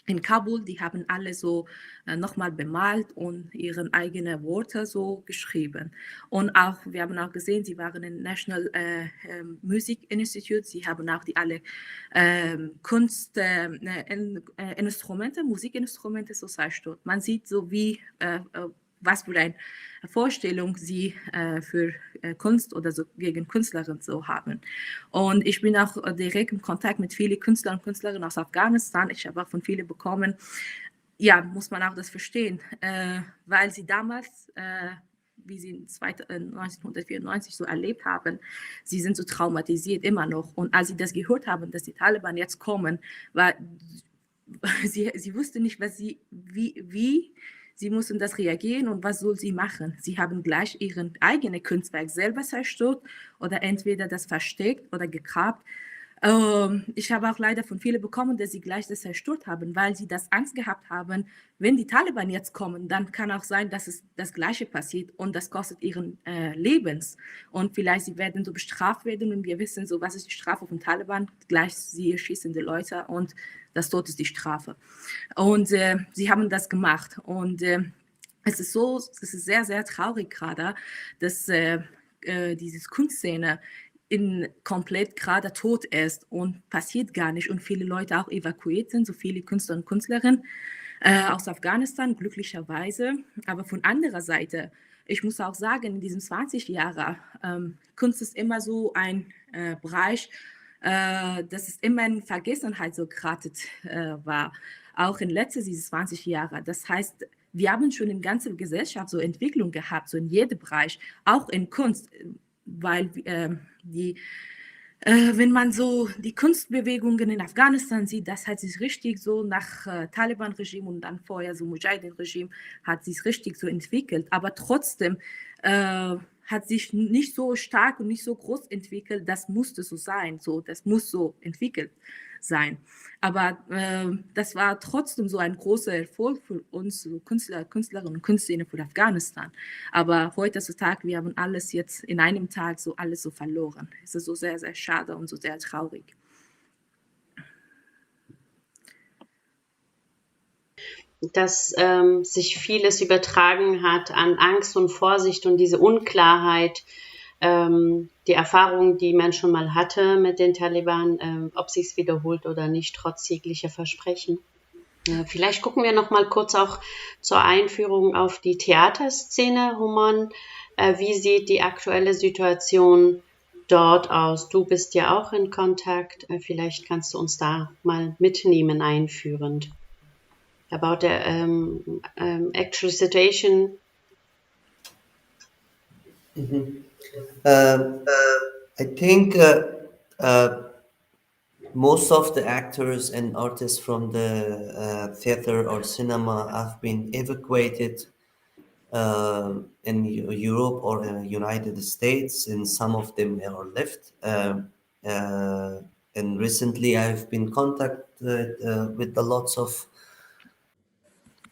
in Kabul, die haben alle so nochmal bemalt und ihre eigenen Worte so geschrieben. Und auch, wir haben auch gesehen, sie waren im National Music Institute, sie haben auch die alle Kunstinstrumente, Musikinstrumente so zerstört. Man sieht so, wie was für eine Vorstellung sie für Kunst oder so gegen Künstlerinnen so haben. Und ich bin auch direkt im Kontakt mit vielen Künstlern und Künstlerinnen aus Afghanistan. Ich habe auch von vielen bekommen, ja, muss man auch das verstehen, weil sie damals, wie sie 1994 so erlebt haben, sie sind so traumatisiert immer noch. Und als sie das gehört haben, dass die Taliban jetzt kommen, war sie wusste nicht, wie sie mussten das reagieren und was soll sie machen. Sie haben gleich ihren eigenen Kunstwerk selber zerstört oder entweder das versteckt oder gegrabt. Ich habe auch leider von vielen bekommen, dass sie gleich das zerstört haben, weil sie das Angst gehabt haben, wenn die Taliban jetzt kommen, dann kann auch sein, dass es das Gleiche passiert und das kostet ihren Lebens. Und vielleicht sie werden so bestraft werden und wir wissen so, was ist die Strafe von Taliban? Gleich sie schießen die Leute und das Tod ist die Strafe. Und sie haben das gemacht und es ist sehr, sehr traurig gerade, dass diese Kunstszene komplett gerade tot ist und passiert gar nicht und viele Leute auch evakuiert sind, so viele Künstler und Künstlerinnen aus Afghanistan, glücklicherweise. Aber von anderer Seite, ich muss auch sagen, in diesen 20 Jahren, Kunst ist immer so ein Bereich, dass es immer in Vergessenheit so geraten war, auch in letzten 20 Jahren. Das heißt, wir haben schon in ganzer Gesellschaft so Entwicklung gehabt, so in jedem Bereich, auch in Kunst, weil wenn man so die Kunstbewegungen in Afghanistan sieht, das hat sich richtig so nach Taliban-Regime und dann vorher so Mujahideen-Regime hat sich richtig so entwickelt. Aber trotzdem hat sich nicht so stark und nicht so groß entwickelt. Das musste so sein, so das muss so entwickelt sein. Aber das war trotzdem so ein großer Erfolg für uns so Künstlerinnen und Künstler für Afghanistan. Aber heutzutage, wir haben alles jetzt in einem Tag so alles so verloren. Es ist so sehr, sehr schade und so sehr traurig.
Dass sich vieles übertragen hat an Angst und Vorsicht und diese Unklarheit, die Erfahrung, die man schon mal hatte mit den Taliban, ob sich's wiederholt oder nicht, trotz jeglicher Versprechen. Vielleicht gucken wir noch mal kurz auch zur Einführung auf die Theaterszene, Human. Wie sieht die aktuelle Situation dort aus? Du bist ja auch in Kontakt. Vielleicht kannst du uns da mal mitnehmen, einführend. About the actual situation.
I think most of the actors and artists from the theater or cinema have been evacuated in Europe or in the United States, and some of them are left. And recently I've been contacted with the lots of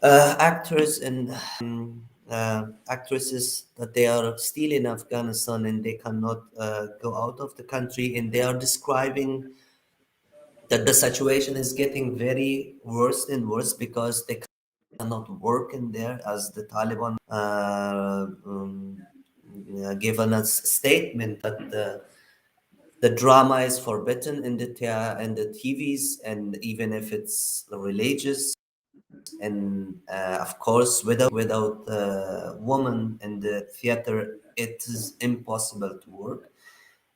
actors and actresses that they are still in Afghanistan and they cannot go out of the country, and they are describing that the situation is getting very worse and worse because they cannot work in there, as the Taliban given us a statement that the drama is forbidden in the TVs, and even if it's religious, and of course without women in the theater it is impossible to work.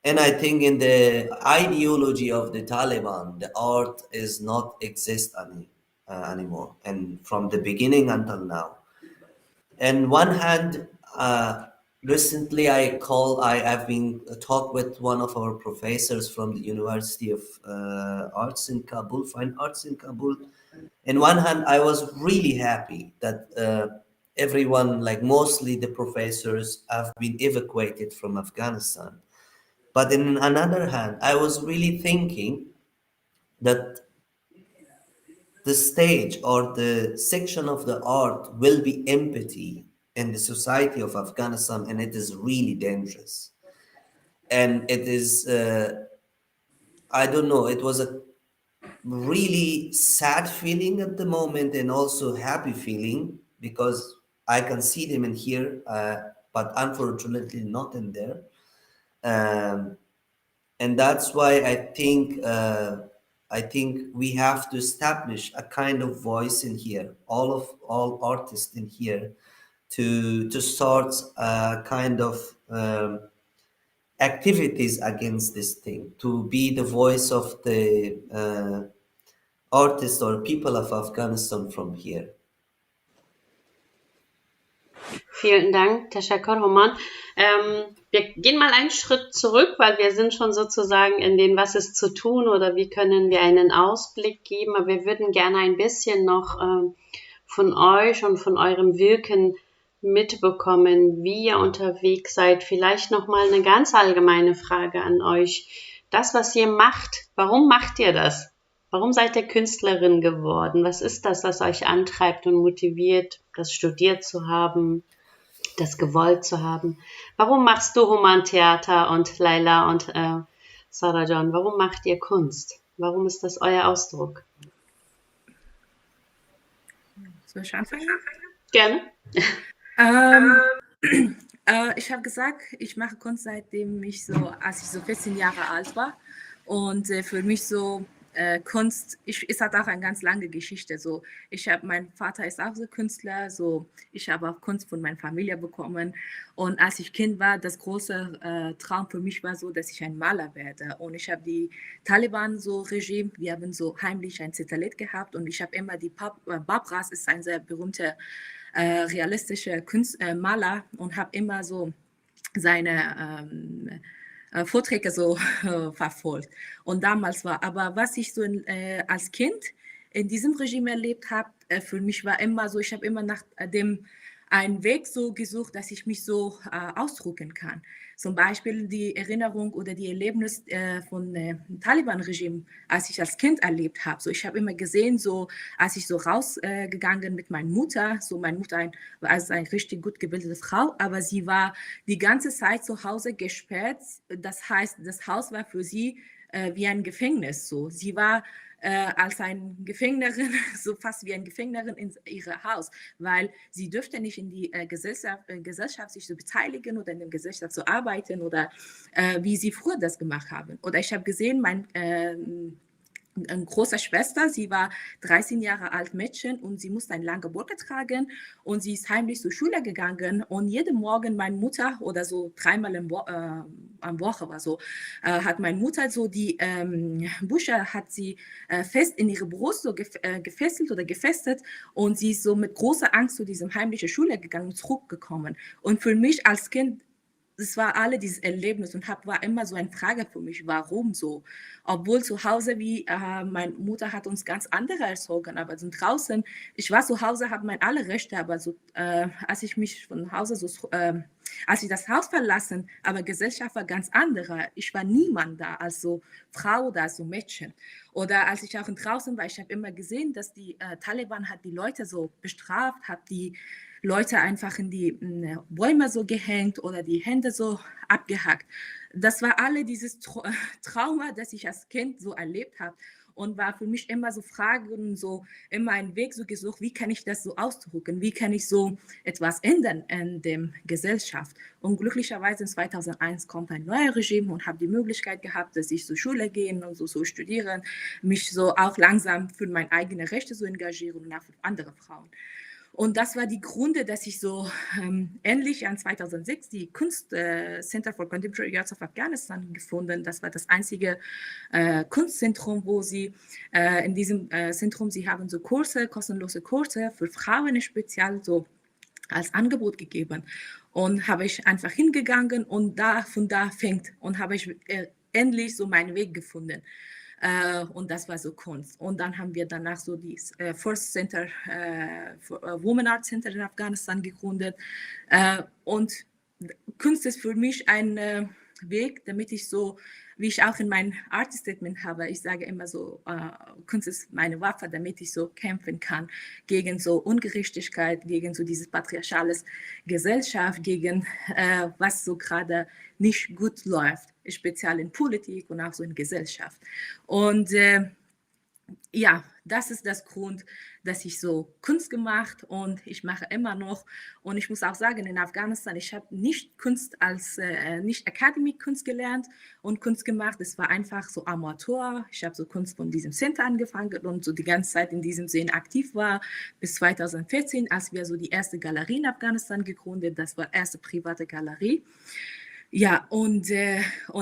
And I think in the ideology of the Taliban, the art is not exist anymore, and from the beginning until now. On one hand, recently I've been talk with one of our professors from the University of Arts in Kabul, Fine Arts in Kabul. On one hand, I was really happy that everyone, like mostly the professors, have been evacuated from Afghanistan. But in another hand, I was really thinking that the stage or the section of the art will be empty in the society of Afghanistan, and it is really dangerous. And it is, I don't know, it was a really sad feeling at the moment and also happy feeling because I can see them in here, but unfortunately not in there. And that's why I think we have to establish a kind of voice in here, all artists in here, to start a kind of activities against this thing, to be the voice of the artists or people of Afghanistan from here.
Vielen Dank, Teşekkür Roman. Wir gehen mal einen Schritt zurück, weil wir sind schon sozusagen in den Was ist zu tun oder wie können wir einen Ausblick geben. Aber wir würden gerne ein bisschen noch von euch und von eurem Wirken mitbekommen, wie ihr unterwegs seid. Vielleicht nochmal eine ganz allgemeine Frage an euch. Das, was ihr macht, warum macht ihr das? Warum seid ihr Künstlerin geworden? Was ist das, was euch antreibt und motiviert, das studiert zu haben, das gewollt zu haben? Warum machst du Roman-Theater und Laila und Sarajan? Warum macht ihr Kunst? Warum ist das euer Ausdruck?
Soll ich anfangen?
Gerne.
Ich habe gesagt, ich mache Kunst seitdem als ich so 14 Jahre alt war. Und für mich so Kunst, es hat auch eine ganz lange Geschichte. So, mein Vater ist auch so Künstler, so ich habe auch Kunst von meiner Familie bekommen. Und als ich Kind war, das große Traum für mich war so, dass ich ein Maler werde. Und ich habe die Taliban so Regime, wir haben so heimlich ein Satellit gehabt und ich habe immer Babras ist ein sehr berühmter realistischer Maler und habe immer so seine Vorträge so verfolgt. Und damals aber was ich so als Kind in diesem Regime erlebt habe, für mich war immer so, ich habe immer nach dem einen Weg so gesucht, dass ich mich so ausdrücken kann. Zum Beispiel die Erinnerung oder die Erlebnis von Taliban-Regime, als ich als Kind erlebt habe. So, ich habe immer gesehen, so als ich so rausgegangen mit meiner Mutter, so meine Mutter war also eine richtig gut gebildete Frau, aber sie war die ganze Zeit zu Hause gesperrt. Das heißt, das Haus war für sie wie ein Gefängnis. So, sie war als eine Gefängnerin, so fast wie eine Gefängnerin in ihrem Haus, weil sie dürfte nicht in die Gesellschaft sich so beteiligen oder in der Gesellschaft zu arbeiten oder wie sie früher das gemacht haben. Oder ich habe gesehen, eine große Schwester, sie war 13 Jahre alt Mädchen und sie musste eine lange Burka tragen und sie ist heimlich zur Schule gegangen und jeden Morgen meine Mutter oder so dreimal am Woche war so, hat meine Mutter so die Bücher hat sie fest in ihre Brust so gefesselt oder gefestet und sie ist so mit großer Angst zu diesem heimlichen Schule gegangen und zurückgekommen. Und für mich als Kind, das war alle dieses Erlebnis und war immer so eine Frage für mich, warum so? Obwohl zu Hause, meine Mutter hat uns ganz andere erzogen, aber so draußen, ich war zu Hause, habe meine alle Rechte, aber so, als ich mich von Hause als ich das Haus verlassen, aber Gesellschaft war ganz andere. Ich war niemand da, als so Frau oder als so Mädchen. Oder als ich auch draußen war, ich habe immer gesehen, dass die Taliban hat die Leute so bestraft, hat die Leute einfach in die Bäume so gehängt oder die Hände so abgehackt. Das war alle dieses Trauma, das ich als Kind so erlebt habe und war für mich immer so Fragen, so immer einen Weg so gesucht, wie kann ich das so ausdrücken, wie kann ich so etwas ändern in der Gesellschaft. Und glücklicherweise in 2001 kommt ein neues Regime und habe die Möglichkeit gehabt, dass ich zur Schule gehen und so studieren, mich so auch langsam für meine eigenen Rechte so engagieren und auch für andere Frauen. Und das war die Gründe, dass ich so ähnlich an 2006 die Kunst Center for Contemporary Arts of Afghanistan gefunden. Das war das einzige Kunstzentrum, wo sie in diesem Zentrum, sie haben so Kurse, kostenlose Kurse für Frauen speziell so als Angebot gegeben. Und habe ich einfach hingegangen und von da fängt und habe ich endlich so meinen Weg gefunden. Und das war so Kunst. Und dann haben wir danach so das First Center, Women Art Center in Afghanistan gegründet. Und Kunst ist für mich ein Weg, damit ich so, wie ich auch in meinem Art Statement habe, ich sage immer so, Kunst ist meine Waffe, damit ich so kämpfen kann gegen so Ungerechtigkeit, gegen so diese patriarchale Gesellschaft, gegen was so gerade nicht gut läuft, speziell in Politik und auch so in Gesellschaft. Und ja, das ist das Grund, dass ich so Kunst gemacht und ich mache immer noch. Und ich muss auch sagen, in Afghanistan, ich habe nicht Kunst als, nicht Akademie-Kunst gelernt und Kunst gemacht. Es war einfach so Amateur. Ich habe so Kunst von diesem Center angefangen und so die ganze Zeit in diesem Sinne aktiv war. Bis 2014, als wir so die erste Galerie in Afghanistan gegründet, das war erste private Galerie. Ja, und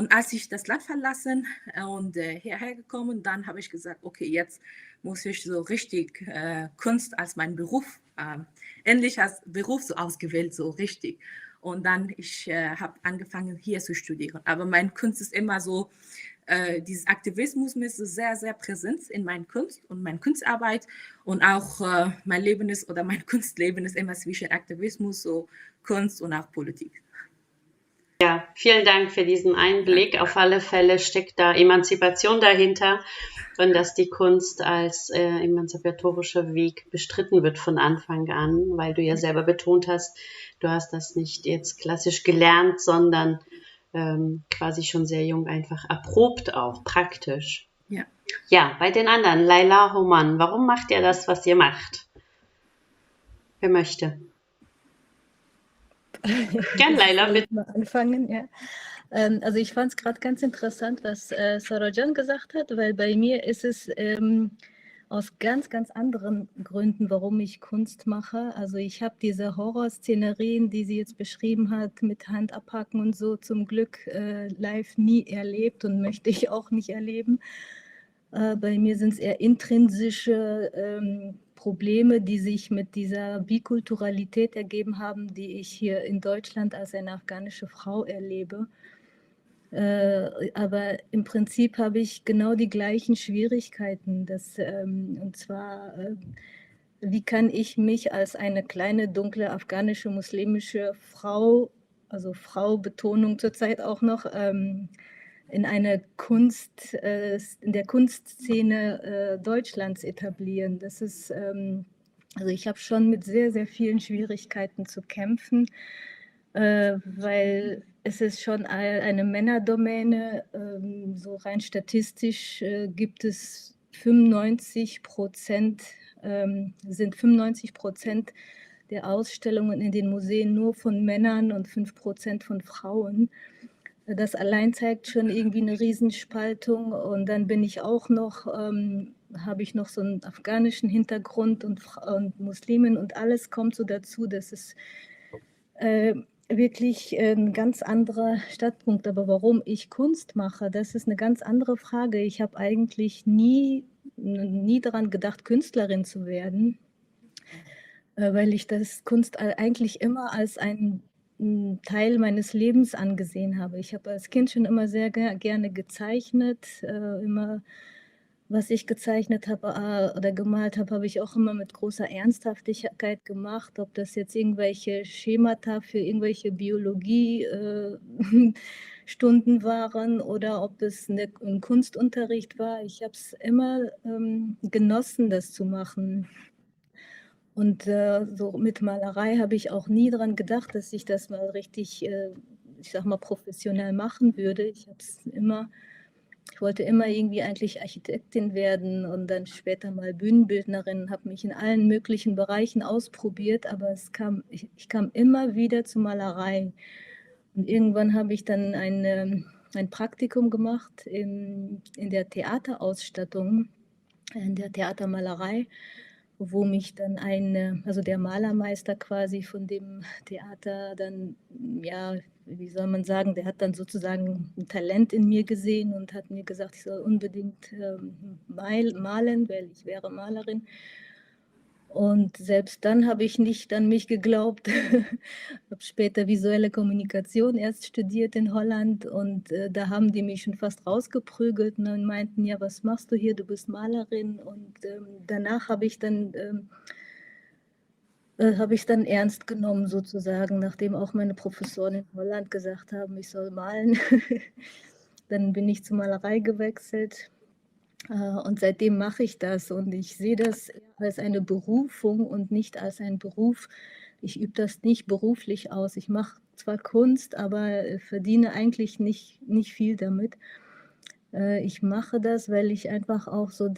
als ich das Land verlassen und hierher gekommen, dann habe ich gesagt, okay, jetzt muss ich so richtig Kunst als meinen Beruf, endlich als Beruf so ausgewählt, so richtig. Und dann, ich habe angefangen hier zu studieren. Aber mein Kunst ist immer so, dieses Aktivismus ist sehr, sehr präsent in meiner Kunst und meiner Kunstarbeit. Und auch mein Leben ist, oder mein Kunstleben ist immer zwischen Aktivismus, so Kunst und auch Politik.
Ja, vielen Dank für diesen Einblick. Auf alle Fälle steckt da Emanzipation dahinter und dass die Kunst als emanzipatorischer Weg bestritten wird von Anfang an, weil du ja selber betont hast, du hast das nicht jetzt klassisch gelernt, sondern quasi schon sehr jung einfach erprobt auch, praktisch.
Ja.
Ja, bei den anderen, Laila Homan, warum macht ihr das, was ihr macht? Wer möchte? Gern, Laila, bitte.
Mal anfangen, ja. Also ich fand es gerade ganz interessant, was Sarajan gesagt hat, weil bei mir ist es aus ganz, ganz anderen Gründen, warum ich Kunst mache. Also ich habe diese Horrorszenerien, die sie jetzt beschrieben hat, mit Hand abhacken und so, zum Glück live nie erlebt und möchte ich auch nicht erleben. Bei mir sind es eher intrinsische Probleme, die sich mit dieser Bikulturalität ergeben haben, die ich hier in Deutschland als eine afghanische Frau erlebe. Aber im Prinzip habe ich genau die gleichen Schwierigkeiten. Und zwar, wie kann ich mich als eine kleine, dunkle, afghanische, muslimische Frau, also Frau-Betonung zurzeit auch noch, in der Kunstszene Deutschlands etablieren. Das ist, also ich habe schon mit sehr, sehr vielen Schwierigkeiten zu kämpfen, weil es ist schon eine Männerdomäne. So rein statistisch gibt es 95%, sind 95% der Ausstellungen in den Museen nur von Männern und 5% von Frauen. Das allein zeigt schon irgendwie eine Riesenspaltung. Und dann bin ich auch noch, habe ich noch so einen afghanischen Hintergrund und Muslimen und alles kommt so dazu, dass es wirklich ein ganz anderer Standpunkt. Aber warum ich Kunst mache, das ist eine ganz andere Frage. Ich habe eigentlich nie daran gedacht, Künstlerin zu werden, weil ich das Kunst eigentlich immer als ein Teil meines Lebens angesehen habe. Ich habe als Kind schon immer sehr gerne gezeichnet, immer was ich gezeichnet habe oder gemalt habe, habe ich auch immer mit großer Ernsthaftigkeit gemacht, ob das jetzt irgendwelche Schemata für irgendwelche Biologie-Stunden waren oder ob es ein Kunstunterricht war. Ich habe es immer genossen, das zu machen. Und so mit Malerei habe ich auch nie daran gedacht, dass ich das mal richtig, ich sag mal, professionell machen würde. Ich wollte immer irgendwie eigentlich Architektin werden und dann später mal Bühnenbildnerin, habe mich in allen möglichen Bereichen ausprobiert, aber ich kam immer wieder zur Malerei. Und irgendwann habe ich dann ein Praktikum gemacht in der Theaterausstattung, in der Theatermalerei, wo mich dann also der Malermeister quasi von dem Theater dann, ja, wie soll man sagen, der hat dann sozusagen ein Talent in mir gesehen und hat mir gesagt, ich soll unbedingt malen, weil ich wäre Malerin. Und selbst dann habe ich nicht an mich geglaubt, habe später visuelle Kommunikation erst studiert in Holland und da haben die mich schon fast rausgeprügelt und dann meinten, ja, was machst du hier, du bist Malerin und danach habe ich dann ernst genommen sozusagen, nachdem auch meine Professoren in Holland gesagt haben, ich soll malen. Dann bin ich zur Malerei gewechselt. Und seitdem mache ich das und ich sehe das als eine Berufung und nicht als einen Beruf. Ich übe das nicht beruflich aus. Ich mache zwar Kunst, aber verdiene eigentlich nicht viel damit. Ich mache das, weil ich einfach auch so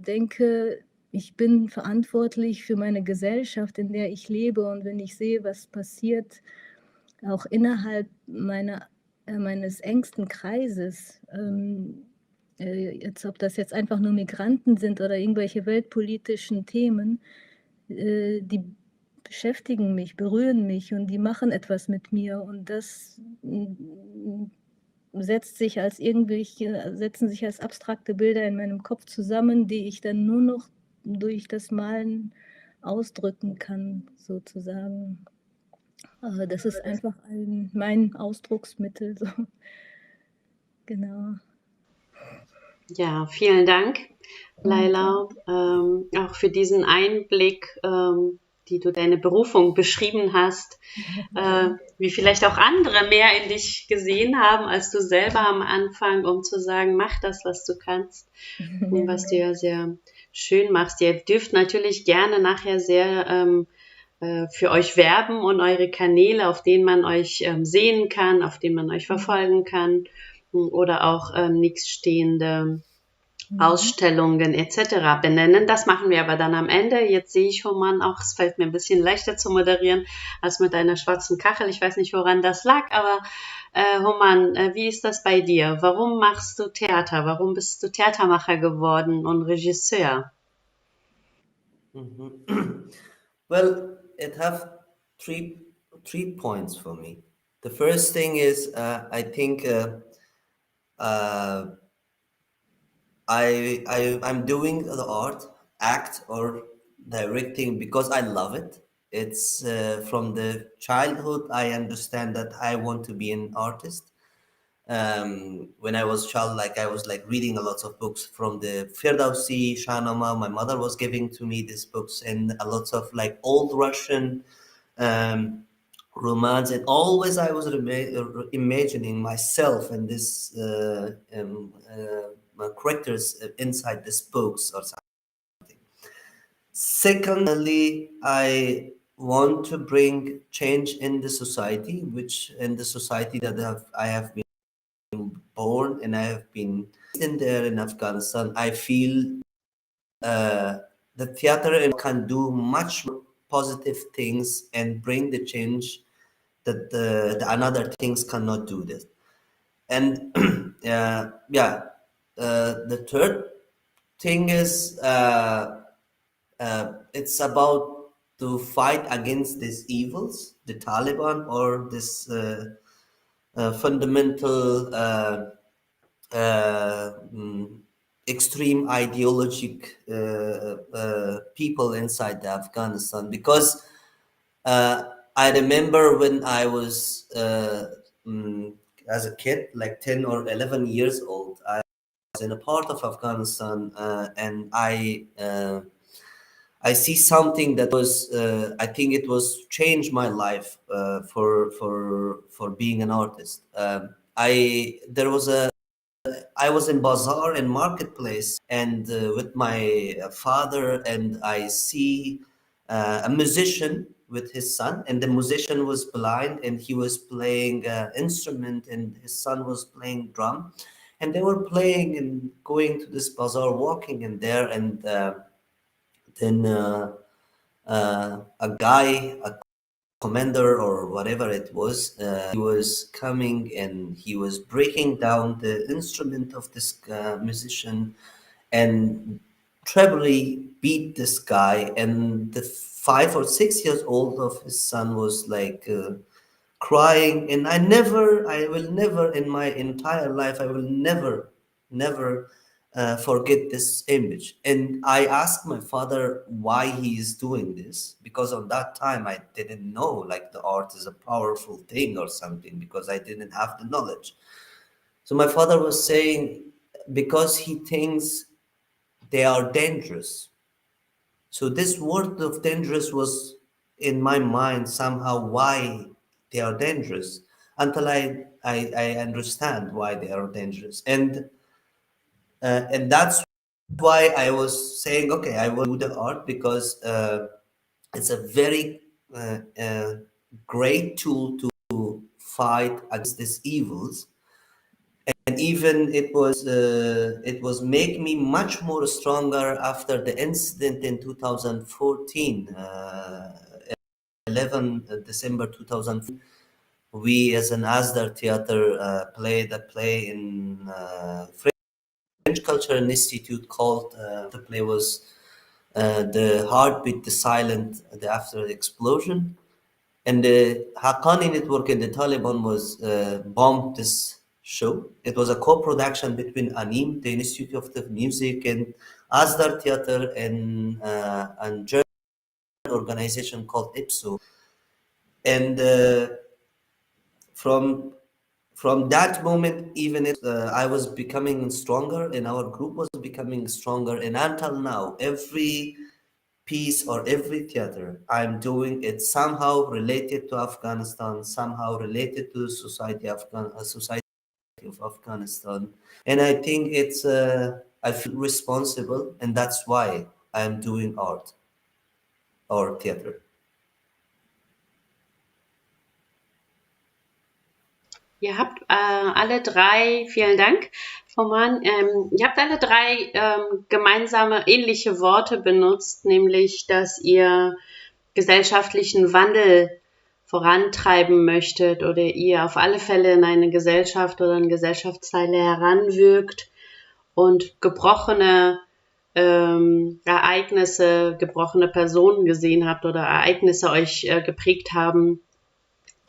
denke, ich bin verantwortlich für meine Gesellschaft, in der ich lebe. Und wenn ich sehe, was passiert, auch innerhalb meines engsten Kreises, ob das jetzt einfach nur Migranten sind oder irgendwelche weltpolitischen Themen, die beschäftigen mich, berühren mich und die machen etwas mit mir. Und das setzen sich als abstrakte Bilder in meinem Kopf zusammen, die ich dann nur noch durch das Malen ausdrücken kann, sozusagen. Das ist einfach mein Ausdrucksmittel. So. Genau.
Ja, vielen Dank, Laila, auch für diesen Einblick, die du deine Berufung beschrieben hast, wie vielleicht auch andere mehr in dich gesehen haben als du selber am Anfang, um zu sagen, mach das, was du kannst, und was du ja sehr schön machst. Ihr dürft natürlich gerne nachher sehr für euch werben und eure Kanäle, auf denen man euch sehen kann, auf denen man euch verfolgen kann, oder auch nächststehende Ausstellungen etc. benennen. Das machen wir aber dann am Ende. Jetzt sehe ich Homan auch, es fällt mir ein bisschen leichter zu moderieren als mit einer schwarzen Kachel. Ich weiß nicht, woran das lag, aber Homan, wie ist das bei dir? Warum machst du Theater? Warum bist du Theatermacher geworden und Regisseur?
Well, it have three points for me. The first thing is I think I'm doing the art, act or directing because I love it. It's from the childhood I understand that I want to be an artist. When I was child, like I was like reading a lot of books from the Firdausi, Shahnameh. My mother was giving to me these books and a lot of like old Russian romance, and always I was imagining myself and this characters inside these books or something. Secondly, I want to bring change in the society, which in the society that I have been born and I have been in there in Afghanistan. I feel the theater can do much more positive things and bring the change that the another things cannot do this. And the third thing is it's about to fight against these evils, the Taliban or this fundamental extreme ideologic people inside the Afghanistan. Because I remember when I was as a kid, like 10 or 11 years old, I was in a part of Afghanistan and I see something that was I think it was changed my life for being an artist. I was in bazaar and marketplace and with my father, and I see a musician with his son, and the musician was blind and he was playing instrument and his son was playing drum, and they were playing and going to this bazaar, walking in there, and then a guy, a commander or whatever it was, he was coming and he was breaking down the instrument of this musician and trebly beat this guy, and the 5 or 6 years old of his son was like crying. And I will never in my entire life, I will never forget this image. And I asked my father why he is doing this, because on that time I didn't know like the art is a powerful thing or something, because I didn't have the knowledge. So my father was saying because he thinks they are dangerous. So this word of dangerous was in my mind somehow, why they are dangerous, until I understand why they are dangerous. And that's why I was saying, okay, I will do the art, because it's a very great tool to fight against these evils. And even it was make me much more stronger after the incident in 2014, 11 December 2014. We as an Asdar Theater played a play in French Cultural Institute called, the play was The Heartbeat, the Silent, after the explosion. And the Haqqani network and the Taliban was bombed this show. It was a co-production between ANIM, the Institute of the Music, and Asdar Theater and German organization called IPSO. And from that moment, even if I was becoming stronger and our group was becoming stronger, and until now, every piece or every theater I'm doing, it somehow related to Afghanistan, somehow related to the society of Afghanistan. And I think it's I feel responsible, and that's why I'm doing art or theater.
Ihr habt alle drei, vielen Dank, Frau Mann, ihr habt alle drei gemeinsame, ähnliche Worte benutzt, nämlich, dass ihr gesellschaftlichen Wandel vorantreiben möchtet oder ihr auf alle Fälle in eine Gesellschaft oder in Gesellschaftsteile heranwirkt und gebrochene Ereignisse, gebrochene Personen gesehen habt oder Ereignisse euch geprägt haben,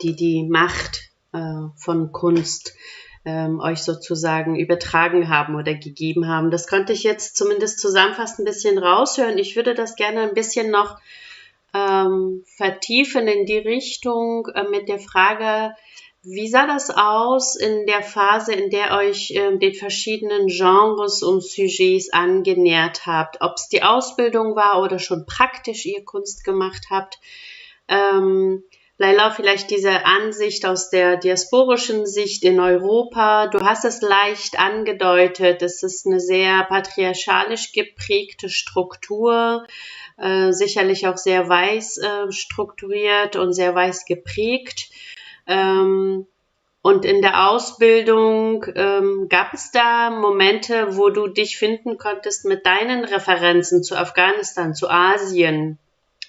die die Macht von Kunst euch sozusagen übertragen haben oder gegeben haben. Das konnte ich jetzt zumindest zusammenfassend ein bisschen raushören. Ich würde das gerne ein bisschen noch vertiefen in die Richtung mit der Frage, wie sah das aus in der Phase, in der euch den verschiedenen Genres und Sujets angenähert habt? Ob es die Ausbildung war oder schon praktisch ihr Kunst gemacht habt? Laila, vielleicht diese Ansicht aus der diasporischen Sicht in Europa. Du hast es leicht angedeutet, es ist eine sehr patriarchalisch geprägte Struktur, sicherlich auch sehr weiß strukturiert und sehr weiß geprägt. Und in der Ausbildung gab es da Momente, wo du dich finden konntest mit deinen Referenzen zu Afghanistan, zu Asien.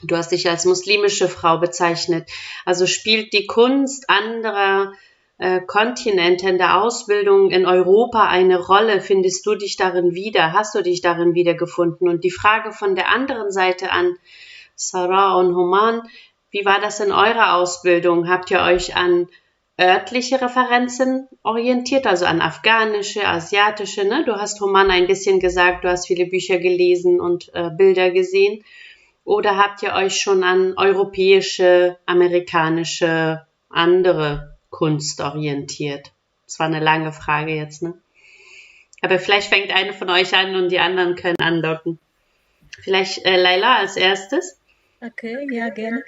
Du hast dich als muslimische Frau bezeichnet. Also spielt die Kunst anderer Kontinente in der Ausbildung in Europa eine Rolle? Findest du dich darin wieder? Hast du dich darin wiedergefunden? Und die Frage von der anderen Seite an Sarah und Human, wie war das in eurer Ausbildung? Habt ihr euch an örtliche Referenzen orientiert, also an afghanische, asiatische? Ne? Du hast Human ein bisschen gesagt, du hast viele Bücher gelesen und Bilder gesehen. Oder habt ihr euch schon an europäische, amerikanische, andere Kunst orientiert? Das war eine lange Frage jetzt, ne? Aber vielleicht fängt eine von euch an und die anderen können andocken. Vielleicht Laila als erstes.
Okay, ja, gerne.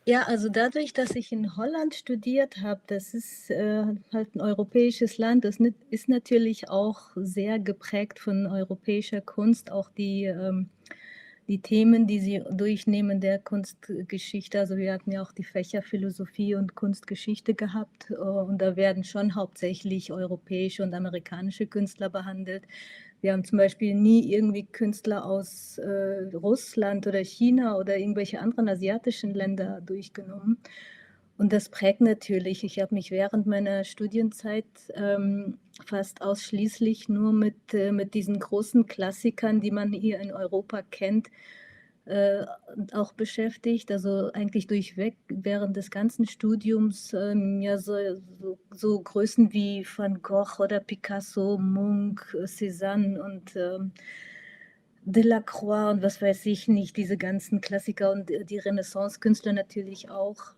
Ja, also dadurch, dass ich in Holland studiert habe, das ist halt ein europäisches Land, das ist natürlich auch sehr geprägt von europäischer Kunst, auch die Themen, die sie durchnehmen der Kunstgeschichte. Also wir hatten ja auch die Fächer Philosophie und Kunstgeschichte gehabt und da werden schon hauptsächlich europäische und amerikanische Künstler behandelt. Wir haben zum Beispiel nie irgendwie Künstler aus Russland oder China oder irgendwelche anderen asiatischen Länder durchgenommen. Und das prägt natürlich. Ich habe mich während meiner Studienzeit fast ausschließlich nur mit diesen großen Klassikern, die man hier in Europa kennt, auch beschäftigt. Also eigentlich durchweg während des ganzen Studiums ja so Größen wie Van Gogh oder Picasso, Munch, Cézanne und Delacroix und was weiß ich nicht, diese ganzen Klassiker und die Renaissance-Künstler natürlich auch.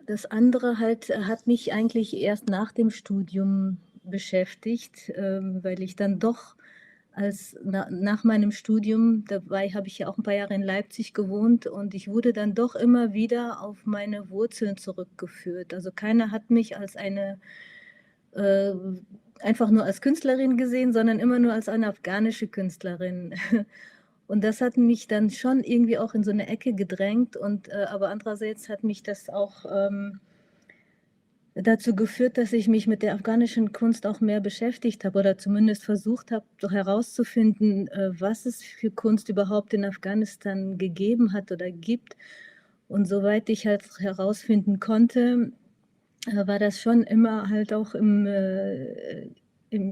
Das andere halt hat mich eigentlich erst nach dem Studium beschäftigt, weil ich dann doch nach meinem Studium, dabei habe ich ja auch ein paar Jahre in Leipzig gewohnt und ich wurde dann doch immer wieder auf meine Wurzeln zurückgeführt. Also keiner hat mich als einfach nur als Künstlerin gesehen, sondern immer nur als eine afghanische Künstlerin. Und das hat mich dann schon irgendwie auch in so eine Ecke gedrängt. Aber andererseits hat mich das auch dazu geführt, dass ich mich mit der afghanischen Kunst auch mehr beschäftigt habe oder zumindest versucht habe, doch herauszufinden, was es für Kunst überhaupt in Afghanistan gegeben hat oder gibt. Und soweit ich halt herausfinden konnte, war das schon immer halt auch im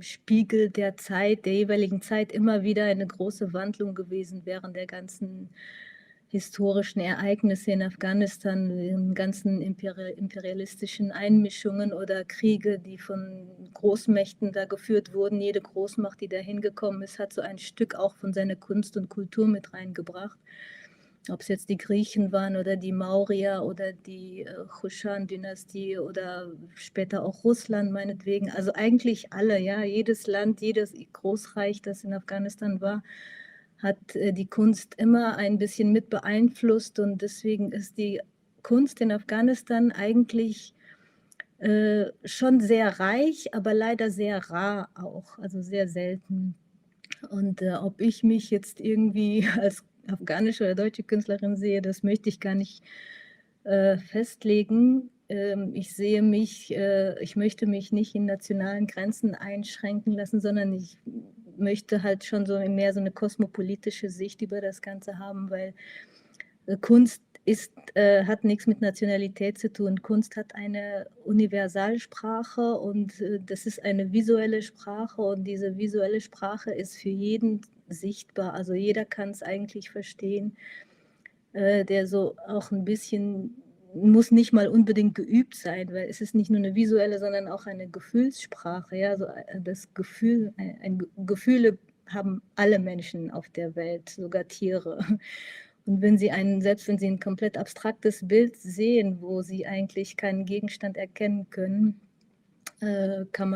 Spiegel der Zeit, der jeweiligen Zeit, immer wieder eine große Wandlung gewesen während der ganzen historischen Ereignisse in Afghanistan, den ganzen imperialistischen Einmischungen oder Kriege, die von Großmächten da geführt wurden. Jede Großmacht, die da hingekommen ist, hat so ein Stück auch von seiner Kunst und Kultur mit reingebracht. Ob es jetzt die Griechen waren oder die Mauryer oder die Chushan-Dynastie oder später auch Russland meinetwegen. Also eigentlich alle, ja, jedes Land, jedes Großreich, das in Afghanistan war, hat die Kunst immer ein bisschen mit beeinflusst und deswegen ist die Kunst in Afghanistan eigentlich schon sehr reich, aber leider sehr rar auch, also sehr selten. Und ob ich mich jetzt irgendwie als afghanische oder deutsche Künstlerin sehe, das möchte ich gar nicht festlegen. Ich möchte mich nicht in nationalen Grenzen einschränken lassen, sondern ich möchte halt schon so mehr so eine kosmopolitische Sicht über das Ganze haben, weil Kunst hat nichts mit Nationalität zu tun. Kunst hat eine Universalsprache und das ist eine visuelle Sprache und diese visuelle Sprache ist für jeden sichtbar. Also jeder kann es eigentlich verstehen, der so auch ein bisschen, muss nicht mal unbedingt geübt sein, weil es ist nicht nur eine visuelle, sondern auch eine Gefühlssprache. Ja? So das Gefühl, Gefühle haben alle Menschen auf der Welt, sogar Tiere. Und selbst wenn Sie ein komplett abstraktes Bild sehen, wo Sie eigentlich keinen Gegenstand erkennen können, kann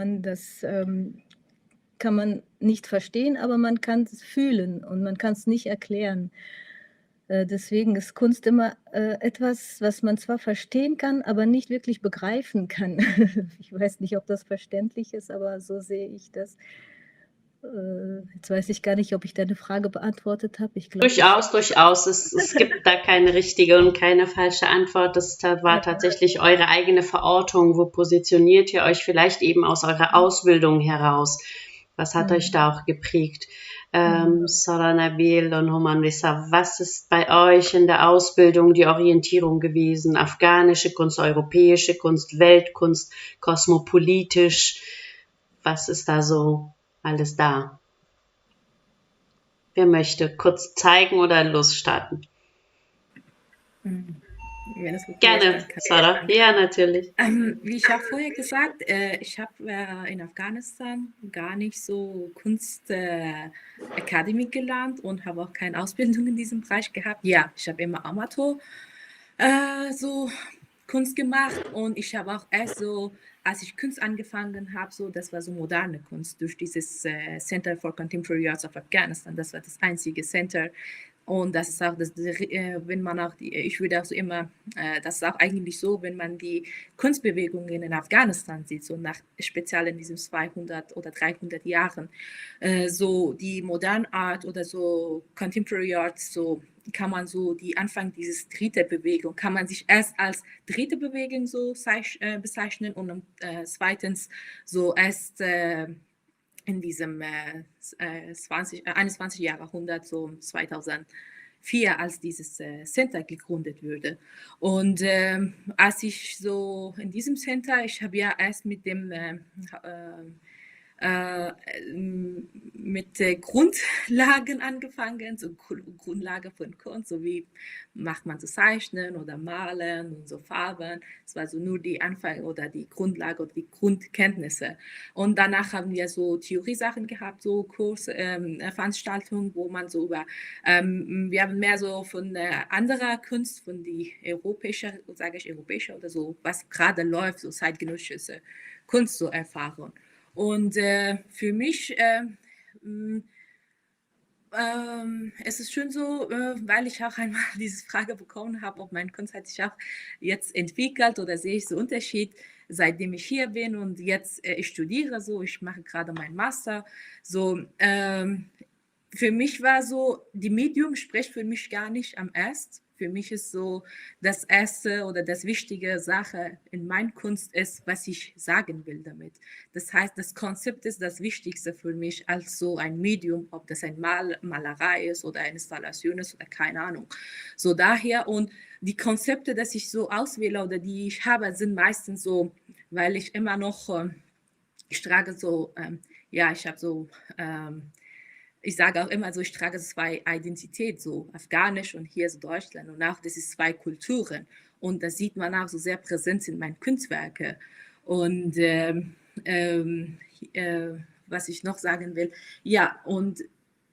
man nicht verstehen, aber man kann es fühlen und man kann es nicht erklären. Deswegen ist Kunst immer etwas, was man zwar verstehen kann, aber nicht wirklich begreifen kann. Ich weiß nicht, ob das verständlich ist, aber so sehe ich das. Jetzt weiß ich gar nicht, ob ich deine Frage beantwortet habe.
Durchaus. Es gibt da keine richtige und keine falsche Antwort. Das war tatsächlich eure eigene Verortung. Wo positioniert ihr euch vielleicht eben aus eurer Ausbildung heraus? Was hat euch da auch geprägt? Sarah Nabil und Homan Rissa, was ist bei euch in der Ausbildung die Orientierung gewesen? Afghanische Kunst, europäische Kunst, Weltkunst, kosmopolitisch? Was ist da so alles da? Wer möchte kurz zeigen oder losstarten?
Wenn es okay
Gerne,
ist, dann
Sarah. Ja, natürlich.
Wie ich habe vorher gesagt, ich habe in Afghanistan gar nicht so Kunstakademie gelernt und habe auch keine Ausbildung in diesem Bereich gehabt. Ja, ich habe immer Amateur so Kunst gemacht und ich habe auch erst so, als ich Kunst angefangen habe, so, das war so moderne Kunst durch dieses Center for Contemporary Arts of Afghanistan. Das war das einzige Center. Und das ist auch, wenn man auch, ich würde auch so immer, das ist auch eigentlich so, wenn man die Kunstbewegungen in Afghanistan sieht, so speziell in diesen 200 oder 300 Jahren, so die Modern Art oder so Contemporary Art, so kann man so die Anfang dieses dritte Bewegung, kann man sich erst als dritte Bewegung so bezeichnen und zweitens so erst in diesem 21. Jahrhundert, so 2004, als dieses Center gegründet wurde. Und als ich so in diesem Center, ich habe ja erst mit dem mit Grundlagen angefangen, so Grundlage von Kunst, so wie macht man so Zeichnen oder Malen und so Farben. Es war so nur die Anfang oder die Grundlage oder die Grundkenntnisse. Und danach haben wir so Theoriesachen gehabt, so Kursveranstaltungen, wo man so über, wir haben mehr so von anderer Kunst, von die europäische, sage ich europäische oder so, was gerade läuft, so zeitgenössische Kunst so erfahren. Und für mich es ist schon so, weil ich auch einmal diese Frage bekommen habe, ob mein Kunst hat sich auch jetzt entwickelt oder sehe ich so Unterschied, seitdem ich hier bin und jetzt ich studiere so, ich mache gerade meinen Master. So, für mich war so, die Medium spricht für mich gar nicht am erst. für mich ist so das erste oder das wichtige Sache in meiner Kunst ist, was ich sagen will damit. Das heißt, das Konzept ist das Wichtigste für mich als so ein Medium, ob das ein Malerei ist oder eine Installation ist oder keine Ahnung. So daher und die Konzepte, dass ich so auswähle oder die ich habe, sind meistens so, weil ich immer noch, ich trage so, ja, ich habe so, ich sage auch immer so, ich trage zwei Identitäten, so afghanisch und hier ist Deutschland und auch das ist zwei Kulturen und das sieht man auch so sehr präsent in meinen Kunstwerken und was ich noch sagen will, ja und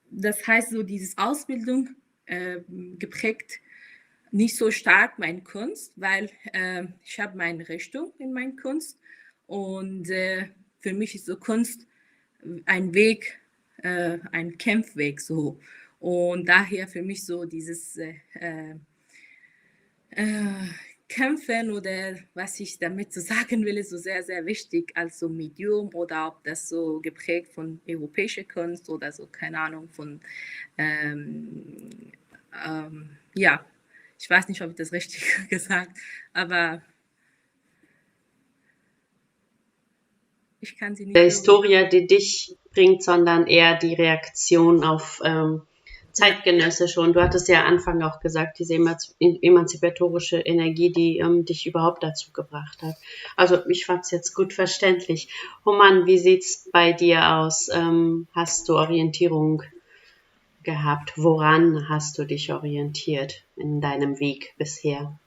das heißt so diese Ausbildung geprägt nicht so stark meine Kunst, weil ich habe meine Richtung in meiner Kunst und für mich ist so Kunst ein Weg, ein Kämpfweg so. Und daher für mich so dieses Kämpfen oder was ich damit so sagen will, ist so sehr, sehr wichtig als so Medium oder ob das so geprägt von europäischer Kunst oder so, keine Ahnung, von, ja, ich weiß nicht, ob ich das richtig gesagt, aber ich kann sie nicht
Der
hören.
Historia, die dich bringt, sondern eher die Reaktion auf zeitgenössische. Und du hattest ja am Anfang auch gesagt, diese emanzipatorische Energie, die dich überhaupt dazu gebracht hat. Also ich fand es jetzt gut verständlich. Roman, wie sieht's bei dir aus? Hast du Orientierung gehabt? Woran hast du dich orientiert in deinem Weg bisher?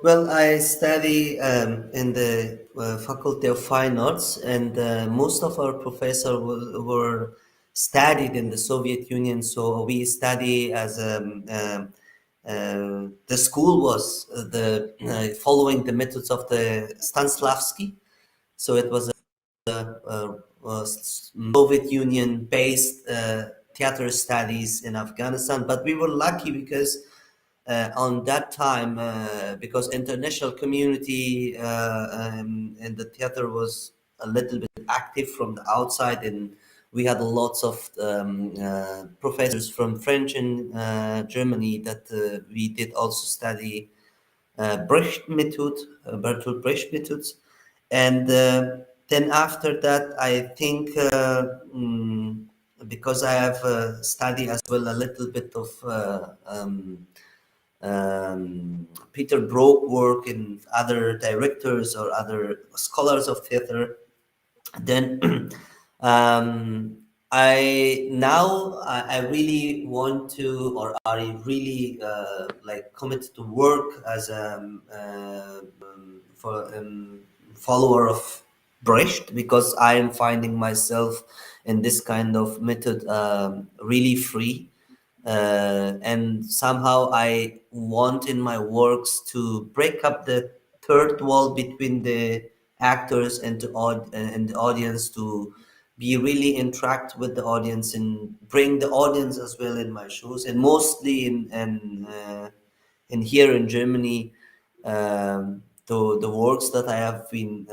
Well, I study in the Faculty of Fine Arts, and most of our professors were studied in the Soviet Union. So we study as the school was following the methods of the Stanislavski. So it was a Soviet Union based theater studies in Afghanistan. But we were lucky because on that time, because international community and the theater was a little bit active from the outside, and we had lots of professors from French and Germany that we did also study Brecht method, Bertolt Brecht methods, and then after that, I think because I have studied as well a little bit of Peter Brook work and other directors or other scholars of theater, then I really want to, or I really like committed to work as a follower of Brecht, because I am finding myself in this kind of method really free. And somehow I want in my works to break up the third wall between the actors and and the audience, to be really interact with the audience and bring the audience as well in my shows, and mostly in here in Germany, the works that I have been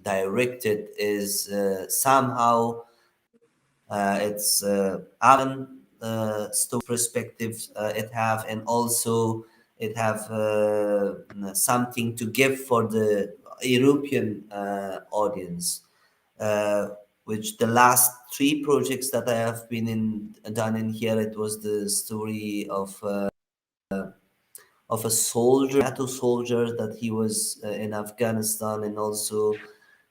directed is somehow it's story perspectives it have, and also it have something to give for the European audience, which the last three projects that I have been done in here, it was the story of a soldier, NATO soldier, that he was in Afghanistan, and also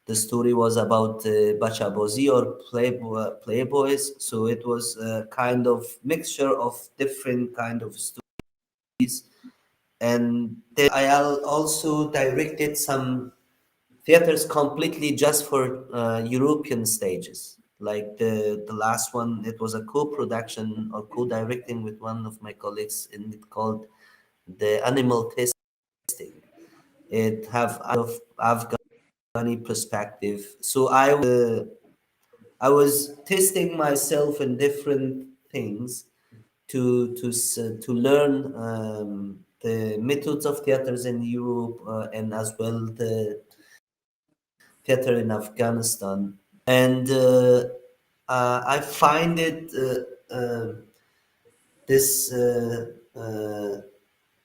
the story was about Bachabozi or playboys. So it was a kind of mixture of different kind of stories. And then I also directed some theaters completely just for European stages. Like the last one, it was a co-production or co-directing with one of my colleagues, and it called the Animal Testing. It have of Afghani perspective. So I was testing myself in different things to learn the methods of theaters in Europe, and as well the theater in Afghanistan. And I find it this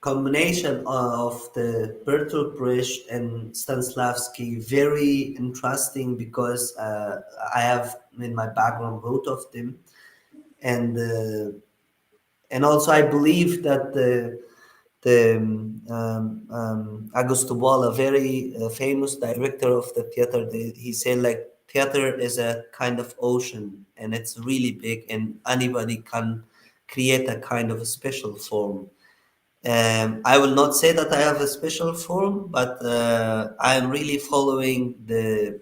combination of the Bertolt Brecht and Stanislavski very interesting because I have in my background both of them, and also I believe that the Augusto Boal, a very famous director of the theater, he said like theater is a kind of ocean and it's really big and anybody can create a kind of a special form. I will not say that I have a special form, but I am really following the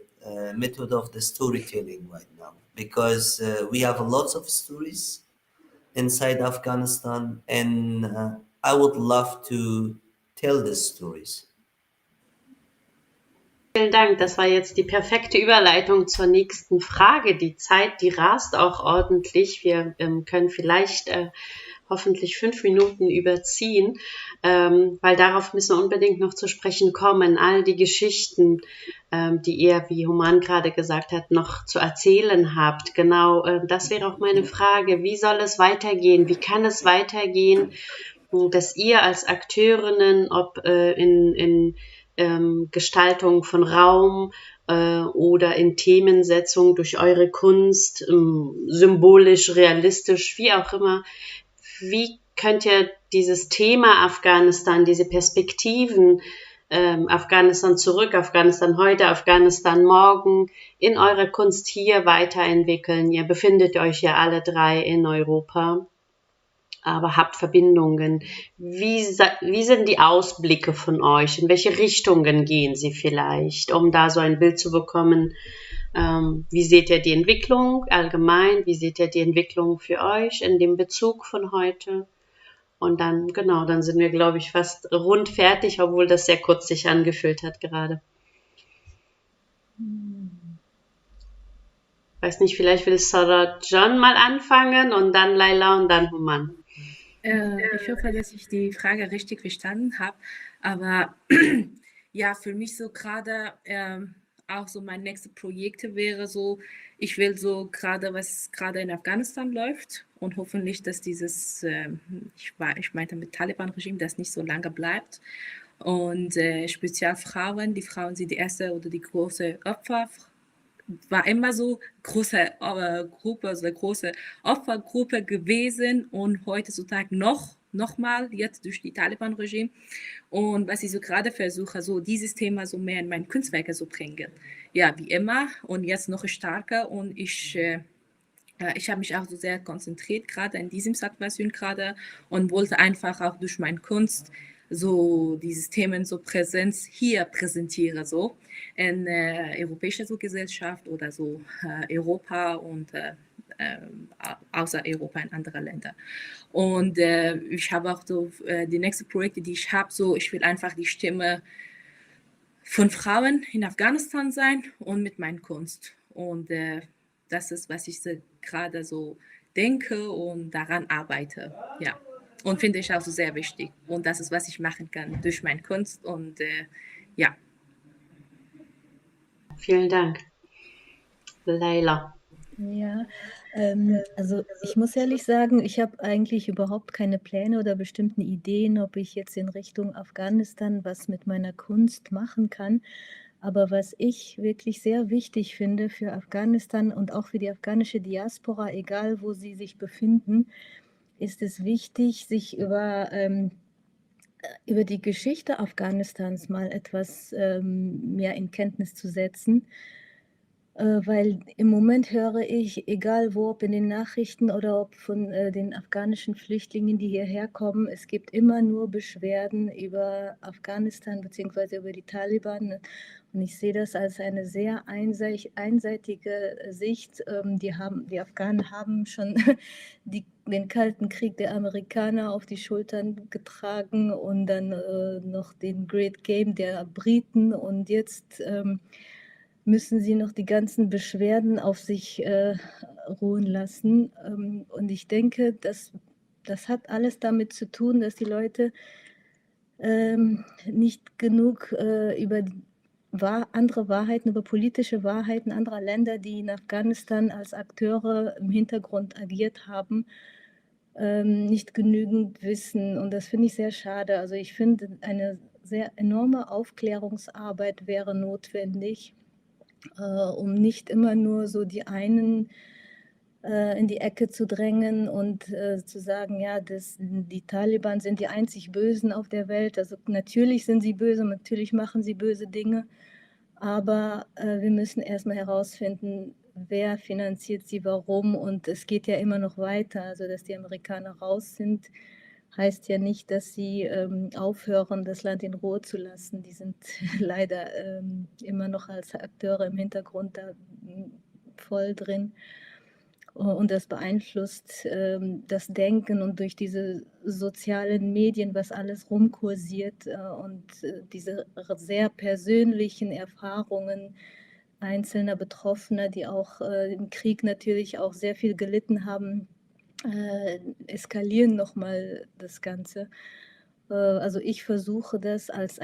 method of the storytelling right now because we have lots of stories inside Afghanistan, and I would love to tell these stories.
Vielen Dank. Das war jetzt die perfekte Überleitung zur nächsten Frage. Die Zeit, die rast auch ordentlich. Wir können vielleicht hoffentlich 5 Minuten überziehen, weil darauf müssen wir unbedingt noch zu sprechen kommen. All die Geschichten, die ihr, wie Human gerade gesagt hat, noch zu erzählen habt. Genau, das wäre auch meine Frage. Wie soll es weitergehen? Wie kann es weitergehen, dass ihr als Akteurinnen, ob in Gestaltung von Raum oder in Themensetzung durch eure Kunst, symbolisch, realistisch, wie auch immer, wie könnt ihr dieses Thema Afghanistan, diese Perspektiven, Afghanistan zurück, Afghanistan heute, Afghanistan morgen, in eurer Kunst hier weiterentwickeln? Ihr befindet euch ja alle 3 in Europa, aber habt Verbindungen. Wie sind die Ausblicke von euch? In welche Richtungen gehen sie vielleicht, um da so ein Bild zu bekommen? Wie seht ihr die Entwicklung allgemein? Wie seht ihr die Entwicklung für euch in dem Bezug von heute? Und dann, genau, dann sind wir, glaube ich, fast rund fertig, obwohl das sehr kurz sich angefühlt hat gerade. Weiß nicht, vielleicht will Sarah John mal anfangen und dann Laila und dann Human.
Ich hoffe, dass ich die Frage richtig verstanden habe. Aber ja, für mich so gerade auch so mein nächstes Projekt wäre so, ich will so gerade, was gerade in Afghanistan läuft und hoffentlich, dass dieses, ich meinte mit Taliban-Regime, das nicht so lange bleibt. Und speziell Frauen, die Frauen sind die erste oder die große Opfer, war immer so große Gruppe, also eine große Opfergruppe gewesen und heutzutage nochmal jetzt durch die Taliban-Regime. Und was ich so gerade versuche, so dieses Thema so mehr in meine Kunstwerke zu bringen. Ja, wie immer und jetzt noch stärker und ich habe mich auch so sehr konzentriert gerade in diesem Situation gerade und wollte einfach auch durch meine Kunst so dieses Themen so Präsenz hier präsentiere so in europäischer so Gesellschaft oder so Europa und außer Europa in andere Länder. Und ich habe auch so die nächsten Projekte, die ich habe, so ich will einfach die Stimme von Frauen in Afghanistan sein und mit meiner Kunst. Und das ist, was ich so gerade so denke und daran arbeite. Ja. Und finde ich auch so sehr wichtig. Und das ist, was ich machen kann durch meine Kunst. Und ja.
Vielen Dank. Laila.
Ja, also ich muss ehrlich sagen, ich habe eigentlich überhaupt keine Pläne oder bestimmten Ideen, ob ich jetzt in Richtung Afghanistan was mit meiner Kunst machen kann. Aber was ich wirklich sehr wichtig finde für Afghanistan und auch für die afghanische Diaspora, egal wo sie sich befinden, ist es wichtig, sich über die Geschichte Afghanistans mal etwas mehr in Kenntnis zu setzen. Weil im Moment höre ich, egal wo, ob in den Nachrichten oder ob von den afghanischen Flüchtlingen, die hierher kommen, es gibt immer nur Beschwerden über Afghanistan bzw. über die Taliban. Und ich sehe das als eine sehr einseitige Sicht. Die Afghanen haben schon den Kalten Krieg der Amerikaner auf die Schultern getragen und dann noch den Great Game der Briten und jetzt müssen sie noch die ganzen Beschwerden auf sich ruhen lassen. Und ich denke, das hat alles damit zu tun, dass die Leute nicht genug über andere Wahrheiten, über politische Wahrheiten anderer Länder, die in Afghanistan als Akteure im Hintergrund agiert haben, nicht genügend wissen und das finde ich sehr schade. Also ich finde, eine sehr enorme Aufklärungsarbeit wäre notwendig, um nicht immer nur so die einen in die Ecke zu drängen und zu sagen, ja, die Taliban sind die einzig Bösen auf der Welt. Also natürlich sind sie böse, natürlich machen sie böse Dinge, aber wir müssen erstmal herausfinden, wer finanziert sie, warum, und es geht ja immer noch weiter. Also dass die Amerikaner raus sind, heißt ja nicht, dass sie aufhören, das Land in Ruhe zu lassen. Die sind leider immer noch als Akteure im Hintergrund da voll drin. Und das beeinflusst das Denken und durch diese sozialen Medien, was alles rumkursiert und diese sehr persönlichen Erfahrungen einzelner Betroffener, die auch im Krieg natürlich auch sehr viel gelitten haben, eskalieren nochmal das Ganze. Also ich versuche das als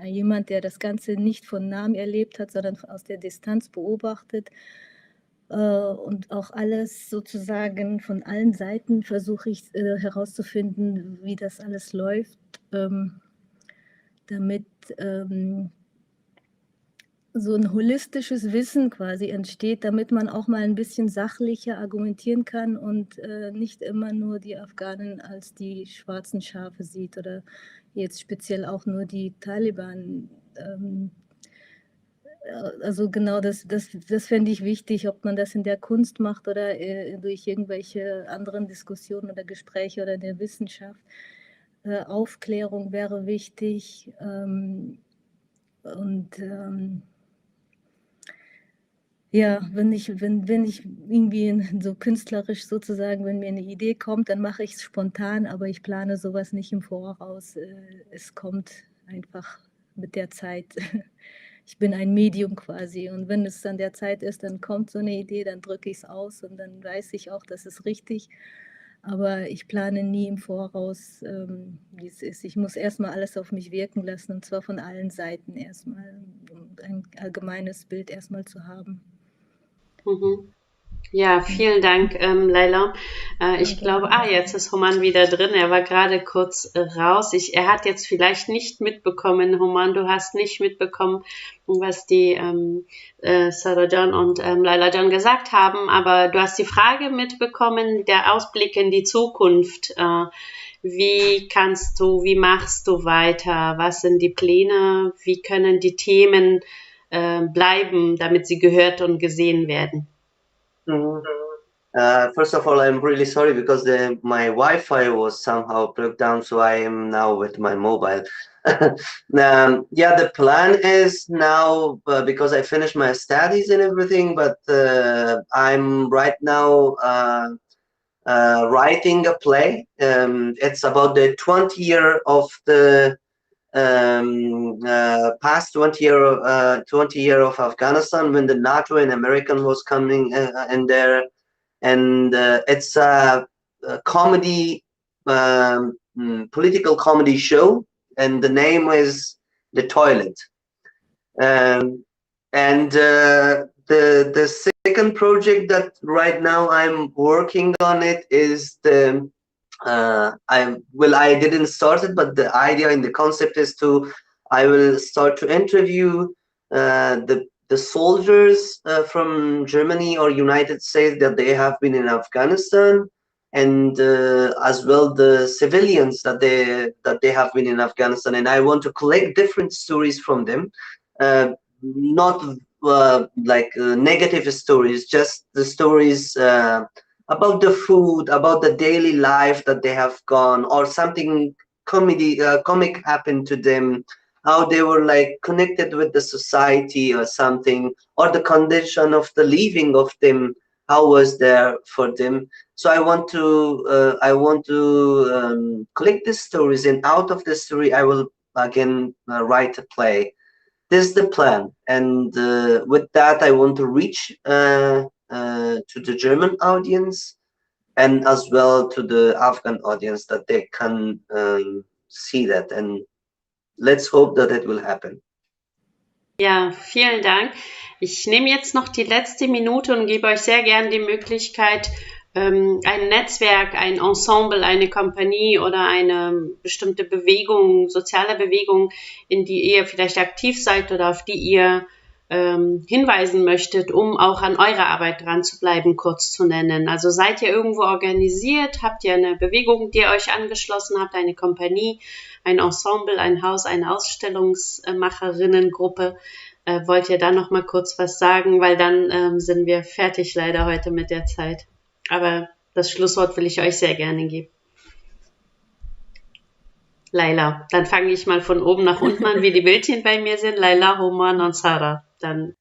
jemand, der das Ganze nicht von Namen erlebt hat, sondern aus der Distanz beobachtet, und auch alles sozusagen von allen Seiten versuche ich herauszufinden, wie das alles läuft, damit so ein holistisches Wissen quasi entsteht, damit man auch mal ein bisschen sachlicher argumentieren kann und nicht immer nur die Afghanen als die schwarzen Schafe sieht oder jetzt speziell auch nur die Taliban. Also genau, das fände ich wichtig, ob man das in der Kunst macht oder durch irgendwelche anderen Diskussionen oder Gespräche oder in der Wissenschaft. Aufklärung wäre wichtig und ja, wenn ich irgendwie so künstlerisch sozusagen, wenn mir eine Idee kommt, dann mache ich es spontan, aber ich plane sowas nicht im Voraus. Es kommt einfach mit der Zeit. Ich bin ein Medium quasi und wenn es an der Zeit ist, dann kommt so eine Idee, dann drücke ich es aus und dann weiß ich auch, das ist richtig. Aber ich plane nie im Voraus, wie es ist. Ich muss erstmal alles auf mich wirken lassen und zwar von allen Seiten erstmal, um ein allgemeines Bild erstmal zu haben.
Mhm. Ja, vielen Dank, Laila. Ich glaube, jetzt ist Homan wieder drin. Er war gerade kurz raus. Er hat jetzt vielleicht nicht mitbekommen, Homan, du hast nicht mitbekommen, was die Sarajan und Laila gesagt haben, aber du hast die Frage mitbekommen, der Ausblick in die Zukunft. Wie machst du weiter? Was sind die Pläne? Wie können die Themen bleiben, damit sie gehört und gesehen werden?
First of all, I'm really sorry because my Wi-Fi was somehow broke down, so I am now with my mobile. Yeah, the plan is now because I finished my studies and everything, but I'm right now writing a play. It's about the 20 year of the past 20 year of Afghanistan when the NATO and American was coming in there. And it's a comedy, political comedy show, and the name is The Toilet. And the second project that right now I'm working on it is I didn't start it, but the idea and the concept is I will start to interview the soldiers from Germany or United States that they have been in Afghanistan, and as well the civilians that they have been in Afghanistan. And I want to collect different stories from them, not like negative stories, just the stories about the food, about the daily life that they have gone, or something comic happened to them, how they were like connected with the society or something, or the condition of the living of them, how was there for them. So I want to collect these stories, and out of the story I will again write a play. This is the plan, and with that I want to reach to the German audience and as well to the Afghan audience, that they can see that, and let's hope that it will happen.
Ja, vielen Dank. Ich nehme jetzt noch die letzte Minute und gebe euch sehr gern die Möglichkeit, ein Netzwerk, ein Ensemble, eine Kompanie oder eine bestimmte Bewegung, soziale Bewegung, in die ihr vielleicht aktiv seid oder auf die ihr hinweisen möchtet, um auch an eurer Arbeit dran zu bleiben, kurz zu nennen. Also seid ihr irgendwo organisiert? Habt ihr eine Bewegung, die ihr euch angeschlossen habt, eine Kompanie, ein Ensemble, ein Haus, eine Ausstellungsmacherinnengruppe? Wollt ihr da noch mal kurz was sagen? Weil dann sind wir fertig leider heute mit der Zeit. Aber das Schlusswort will ich euch sehr gerne geben. Laila, dann fange ich mal von oben nach unten an, wie die Bildchen bei mir sind. Laila, Homan und Sarah. Dann.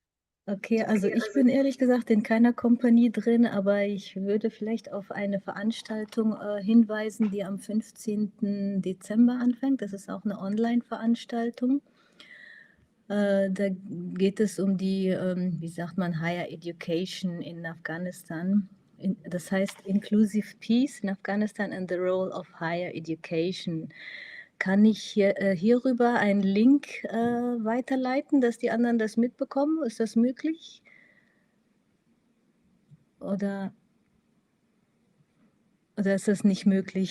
Okay, also ich bin ehrlich gesagt in keiner Kompanie drin, aber ich würde vielleicht auf eine Veranstaltung hinweisen, die am 15. Dezember anfängt. Das ist auch eine Online-Veranstaltung. Da geht es um die, wie sagt man, Higher Education in Afghanistan. Das heißt Inclusive Peace in Afghanistan and the Role of Higher Education. Kann ich hierüber einen Link weiterleiten, dass die anderen das mitbekommen? Ist das möglich? Oder ist das nicht möglich?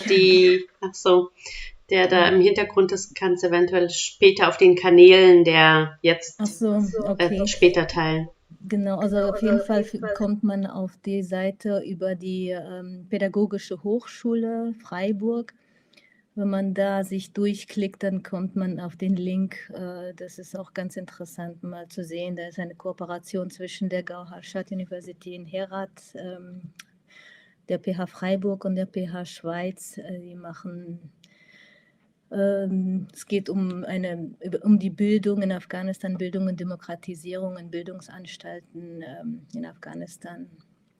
Der da im Hintergrund ist, kann es eventuell später auf den Kanälen der jetzt
okay.
Später teilen.
Genau, also auf jeden Fall kommt man auf die Seite über die Pädagogische Hochschule Freiburg. Wenn man da sich durchklickt, dann kommt man auf den Link. Das ist auch ganz interessant mal zu sehen. Da ist eine Kooperation zwischen der Gauharschat-Universität in Herat, der PH Freiburg und der PH Schweiz. Die machen, es geht um die Bildung in Afghanistan, Bildung und Demokratisierung in Bildungsanstalten in Afghanistan.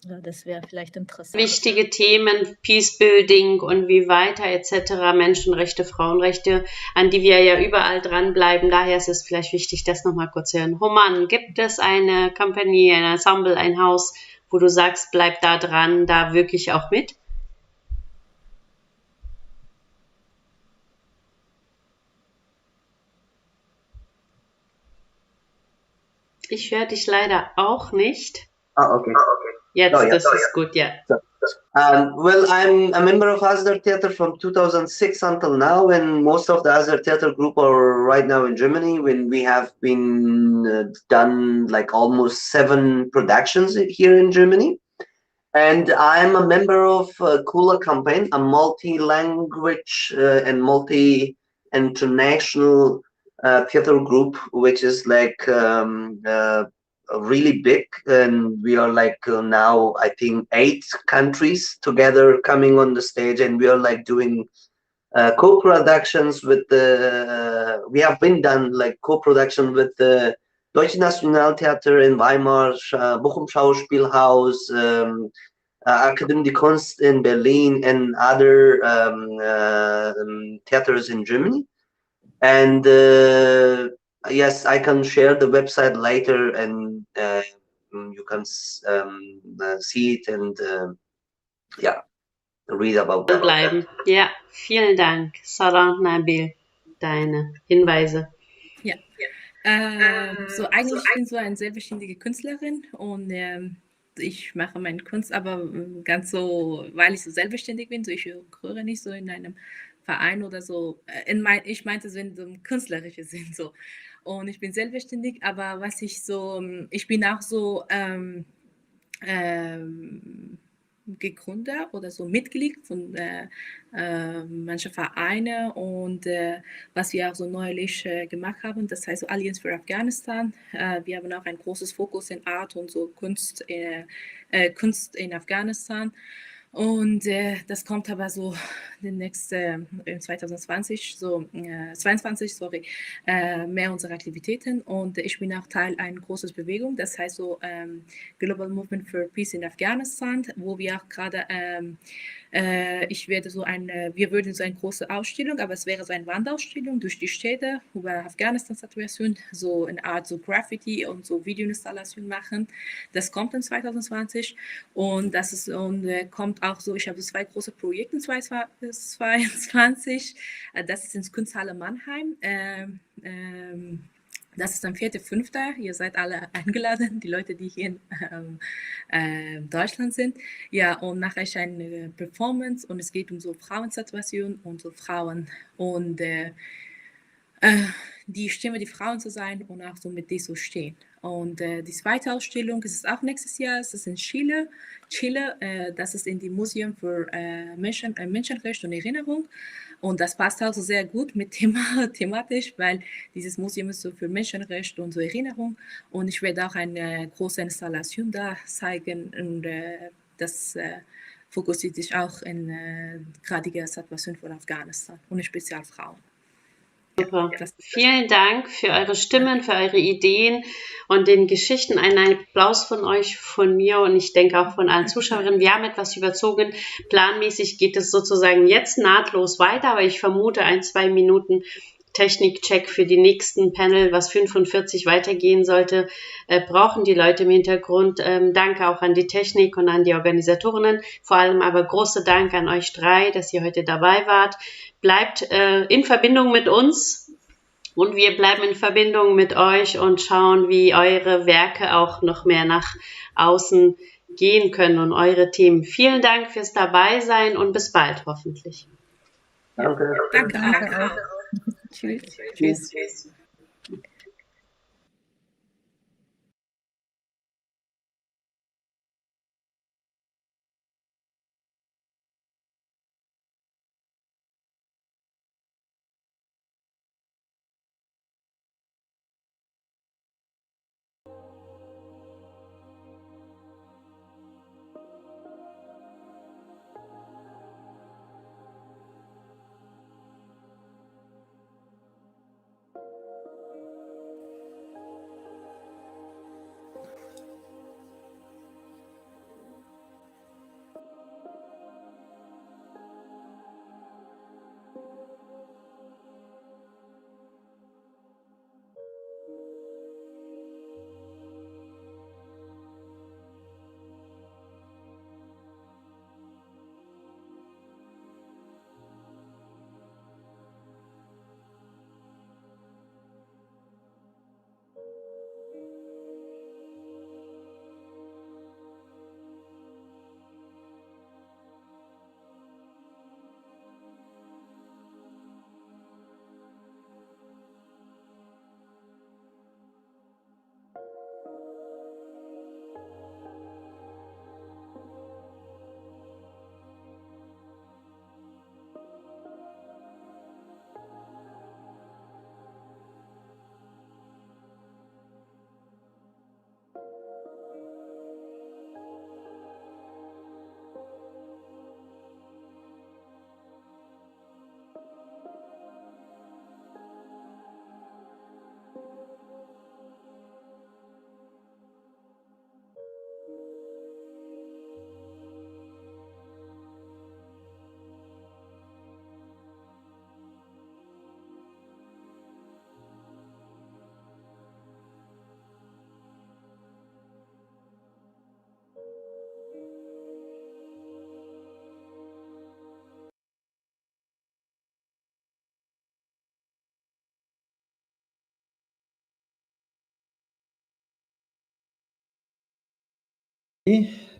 Ja, das wäre vielleicht interessant.
Wichtige Themen, Peacebuilding und wie weiter etc., Menschenrechte, Frauenrechte, an die wir ja überall dranbleiben. Daher ist es vielleicht wichtig, das nochmal kurz zu hören. Homan, gibt es eine Company, ein Ensemble, ein Haus, wo du sagst, bleib da dran, da wirklich auch mit? Ich höre dich leider auch nicht.
Okay.
Jetzt, das ist gut, ja.
Well, I'm a member of Azar Theater from 2006 until now, and most of the Azar Theater group are right now in Germany. When we have been done like almost 7 productions here in Germany, and I'm a member of Kula Campaign, a multi-language and multi-international theater group, which is like really big, and we are like now I think 8 countries together coming on the stage, and we are like doing co-productions with the we have been done like co-production with the Deutsche Nationaltheater in Weimar, Bochum Schauspielhaus, Akademie der Kunst in Berlin, and other theaters in Germany. And yes, I can share the website later, and you can see it and read about that.
Bleiben. Ja, vielen Dank. Sarah, Nabil, deine Hinweise.
Ja, so eigentlich ich bin so eine selbstständige Künstlerin und ich mache meine Kunst, aber ganz so, weil ich so selbstständig bin, so ich gehöre nicht so in einem Verein oder so. Ich meinte so in so einem künstlerischen Sinn so. Und ich bin selbstständig, aber was ich so, ich bin auch so gegründet oder so Mitglied von manchen Vereinen und was wir auch so neulich gemacht haben, das heißt so Alliance for Afghanistan. Wir haben auch ein großes Fokus in Art und so Kunst in Afghanistan. Und das kommt aber so in 2020, so 22, sorry, mehr unserer Aktivitäten. Und ich bin auch Teil einer großen Bewegung, das heißt so Global Movement for Peace in Afghanistan, wo wir auch gerade, wir würden so eine große Ausstellung, aber es wäre so eine Wandausstellung durch die Städte über Afghanistan-Situation, so eine Art so Graffiti und so Videoinstallation machen. Das kommt in 2020 und das ist kommt auch so, ich habe 2 große Projekte in 2022. Das ist ins Kunsthalle Mannheim. Das ist am 4.5. Ihr seid alle eingeladen, die Leute, die hier in Deutschland sind. Ja, und nachher ist eine Performance und es geht um so Frauensituationen und so Frauen und die Stimme der Frauen zu sein und auch so mit denen so stehen. Und die zweite Ausstellung ist auch nächstes Jahr, es ist in Chile. Das ist in die Museum für Menschenrecht und Erinnerung. Und das passt also sehr gut mit thematisch, weil dieses Museum ist so für Menschenrecht und so Erinnerung. Und ich werde auch eine große Installation da zeigen. Und das fokussiert sich auch in gerade die Situation von Afghanistan und speziell Frauen.
Super. Vielen Dank für eure Stimmen, für eure Ideen und den Geschichten. Einen Applaus von euch, von mir und ich denke auch von allen Zuschauerinnen. Wir haben etwas überzogen. Planmäßig geht es sozusagen jetzt nahtlos weiter, aber ich vermute 1-2 Minuten Technikcheck für die nächsten Panel, was 45 weitergehen sollte, brauchen die Leute im Hintergrund. Danke auch an die Technik und an die Organisatorinnen. Vor allem aber große Dank an euch 3, dass ihr heute dabei wart. Bleibt in Verbindung mit uns und wir bleiben in Verbindung mit euch und schauen, wie eure Werke auch noch mehr nach außen gehen können und eure Themen. Vielen Dank fürs Dabeisein und bis bald hoffentlich.
Danke.
Danke auch. Tschüss. Tschüss.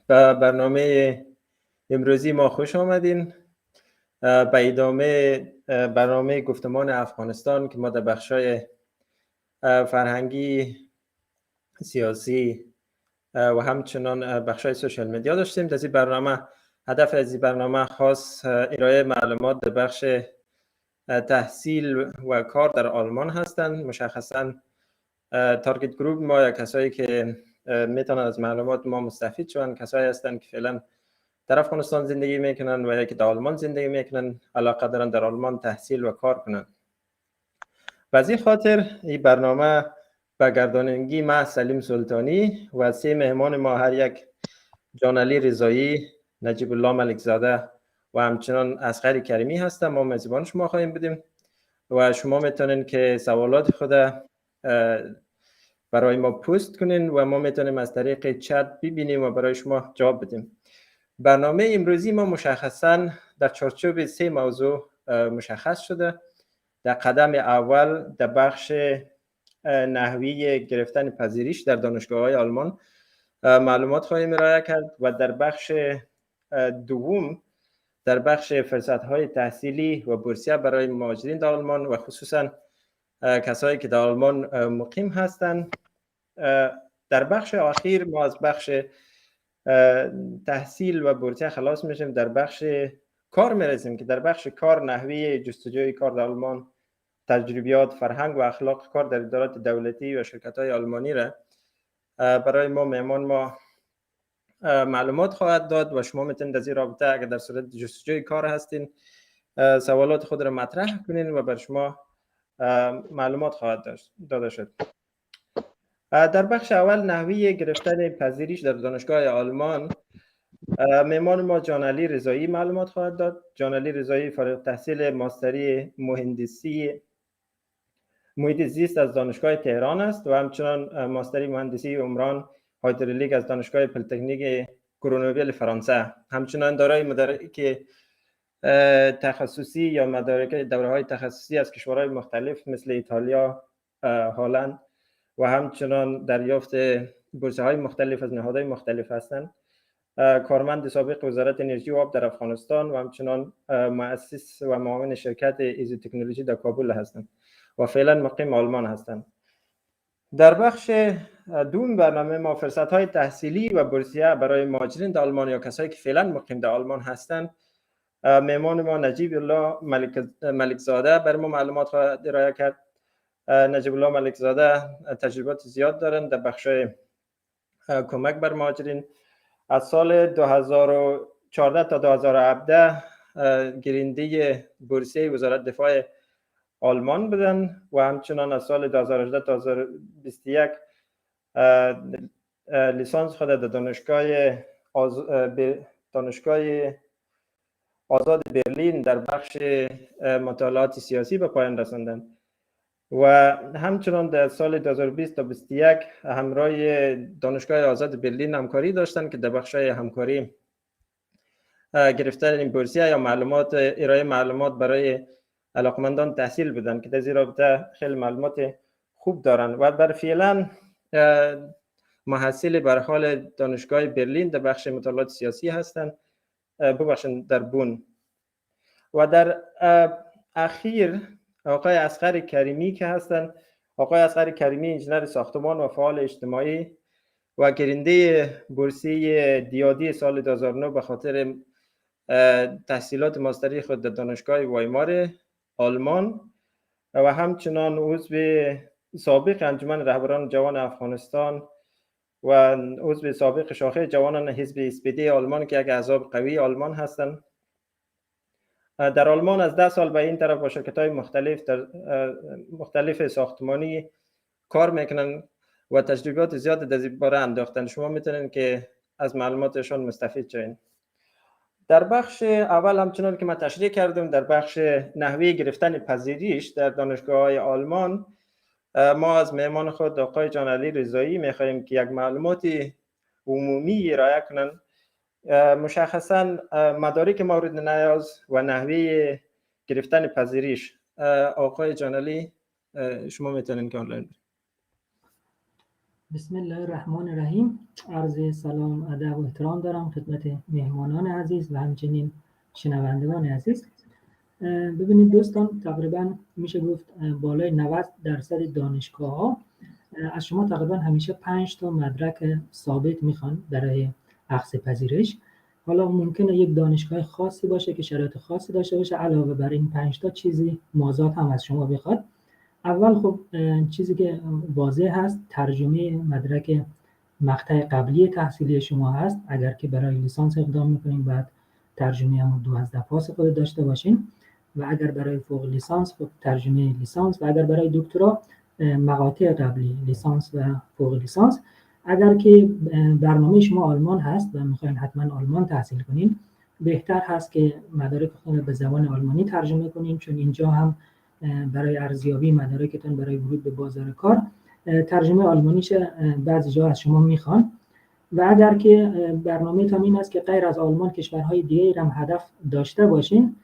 به برنامه امروزی ما خوش آمدین. به ادامه برنامه گفتمان افغانستان که ما در بخشای فرهنگی، سیاسی و همچنان بخشای سوشال مدیا داشتیم. در این برنامه هدف از این برنامه خاص ارائه معلومات در بخش تحصیل و کار در آلمان هستند. مشخصاً تارگت گروپ ما یا کسایی که میتونن از معلومات ما مستفید شوند کسایی هستند که فعلا در افغانستان زندگی میکنن و یا که در آلمان زندگی میکنن، علاقه دارن در آلمان تحصیل و کار کنن. و از این خاطر این برنامه به گردانندگی ما سلیم سلطانی و 3 مهمان ما، هر یک جانعلی رضایی، نجیب الله ملکزاده و همچنان اصغر کریمی هستن. ما میزبان شما خواهیم بودیم و شما میتونین که سوالات خود برای ما پست کنین و ما میتونیم از طریق چت ببینیم و برای شما جواب بدیم. برنامه امروزی ما مشخصاً در چارچوب 3 موضوع مشخص شده. در قدم اول در بخش نحوی گرفتن پذیرش در دانشگاه‌های آلمان معلومات خواهیم ارائه کرد و در بخش دوم در بخش فرصت‌های تحصیلی و بورسیه برای مهاجرین در آلمان و خصوصا کسایی که در آلمان مقیم هستند. در بخش آخر ما از بخش تحصیل و بورسیه خلاص میشیم، در بخش کار میرسیم که در بخش کار نحوه جستجوی کار در آلمان، تجربیات، فرهنگ و اخلاق کار در ادارات دولتی و شرکت‌های آلمانی را برای ما مهمان ما معلومات خواهد داد و شما میتونید از این رابطه اگر در صورت جستجوی کار هستین سوالات خود را مطرح کنین و بر شما معلومات خواهد داده شد. در بخش اول نحوه گرفتن پذیرش در دانشگاه آلمان، مهمان ما جان علی رضایی معلومات خواهد داد. جان علی رضایی فارغ التحصیل ماستری مهندسی محیط زیست از دانشگاه تهران است و همچنان ماستری مهندسی عمران هایدرولیک از دانشگاه پلیتکنیک گرونویل فرانسه. همچنان دارای مدارک تخصصی یا مدارک دوره‌های تخصصی از کشورهای مختلف مثل ایتالیا، هلند و همچنان دریافت بورس‌های مختلف از نهادهای مختلف هستند. کارمند سابق وزارت انرژی و آب در افغانستان و همچنان مؤسس و معاون شرکت ایزو تکنولوژی در کابل هستند و فعلا مقیم آلمان هستند. در بخش دوم برنامه ما فرصت‌های تحصیلی و بورسیه برای مهاجرین در آلمان یا کسایی که فعلا مقیم در آلمان هستند. مهمان ما نجیب الله ملکزاده بر ما معلومات خواهد ارائه کرد. نجیب الله ملکزاده تجربات زیاد دارند در بخش‌های کمک بر مهاجرین. از سال 2014 تا 2017 گیرنده بورسیه وزارت دفاع آلمان بودن و همچنان از سال 2018 تا 2021 لیسانس خود در دانشگاه آزاد برلین در بخش مطالعات سیاسی به پایان رساندند و همچنان در سال 2020 تا 2021 همراه دانشگاه آزاد برلین همکاری داشتند که در بخش‌های همکاری گرفتن بورسیه یا ارائه معلومات برای علاقمندان تحصیل بودند که در این رابطه خیلی معلومات خوب دارند و بر فعلا محصل بر حال دانشگاه برلین در بخش مطالعات سیاسی هستند، در بون. و در اخیر آقای اصغر کریمی که هستند. آقای اصغر کریمی انجینر ساختمان و فعال اجتماعی و گیرنده بورسیه دیادی سال 2009 به خاطر تحصیلات ماستری خود در دانشگاه وایمار آلمان و همچنان عضو سابق انجمن رهبران جوان افغانستان و عضو سابق شاخه جوانان حزب اسپیدی آلمان که یک احزاب قوی آلمان هستند. در آلمان از 10 سال به این طرف با شرکت‌های مختلف ساختمانی کار میکنن و تجربیات زیاد در این باره انداختن. شما میتونید که از معلوماتشون مستفید شوین. در بخش اول همچنان که من تشریح کردم در بخش نحوه گرفتن پذیرش در دانشگاه‌های آلمان ما از مهمان خود آقای جان علی رضایی میخواهیم که یک معلومات عمومی ارائه کنند، مشخصا مدارک مورد نیاز و نحوه گرفتن پذیرش. آقای جان علی شما میتونید که آنلاین.
بسم الله الرحمن الرحیم. عرض سلام ادب و احترام دارم خدمت مهمانان عزیز و همچنین شنوندگان عزیز. ببینید دوستان، تقریبا میشه گفت بالای 90% دانشگاه‌ها از شما تقریبا همیشه 5 تا مدرک ثابت میخوان برای اخذ پذیرش. حالا ممکنه یک دانشگاه خاصی باشه که شرایط خاصی داشته باشه، علاوه بر این 5 تا چیزی مازاد هم از شما بخواد. اول خب چیزی که واضح هست ترجمه مدرک مقطع قبلی تحصیلی شما هست. اگر که برای لیسانس اقدام میکنین بعد ترجمه هم 12 پاس خود داشته باشین و اگر برای فوق لیسانس خب ترجمه لیسانس و اگر برای دکترا مقاطع قبلی لیسانس و فوق لیسانس. اگر که برنامه شما آلمان هست و میخواین حتما آلمان تحصیل کنین، بهتر هست که مدارک خود به زبان آلمانی ترجمه کنین، چون اینجا هم برای ارزیابی مدارکتون برای ورود به بازار کار ترجمه آلمانیش بعضی جا از شما میخوان. و اگر که برنامه‌تان این است که غیر از آلمان کشورهای دیگه هم هدف داشته باشین،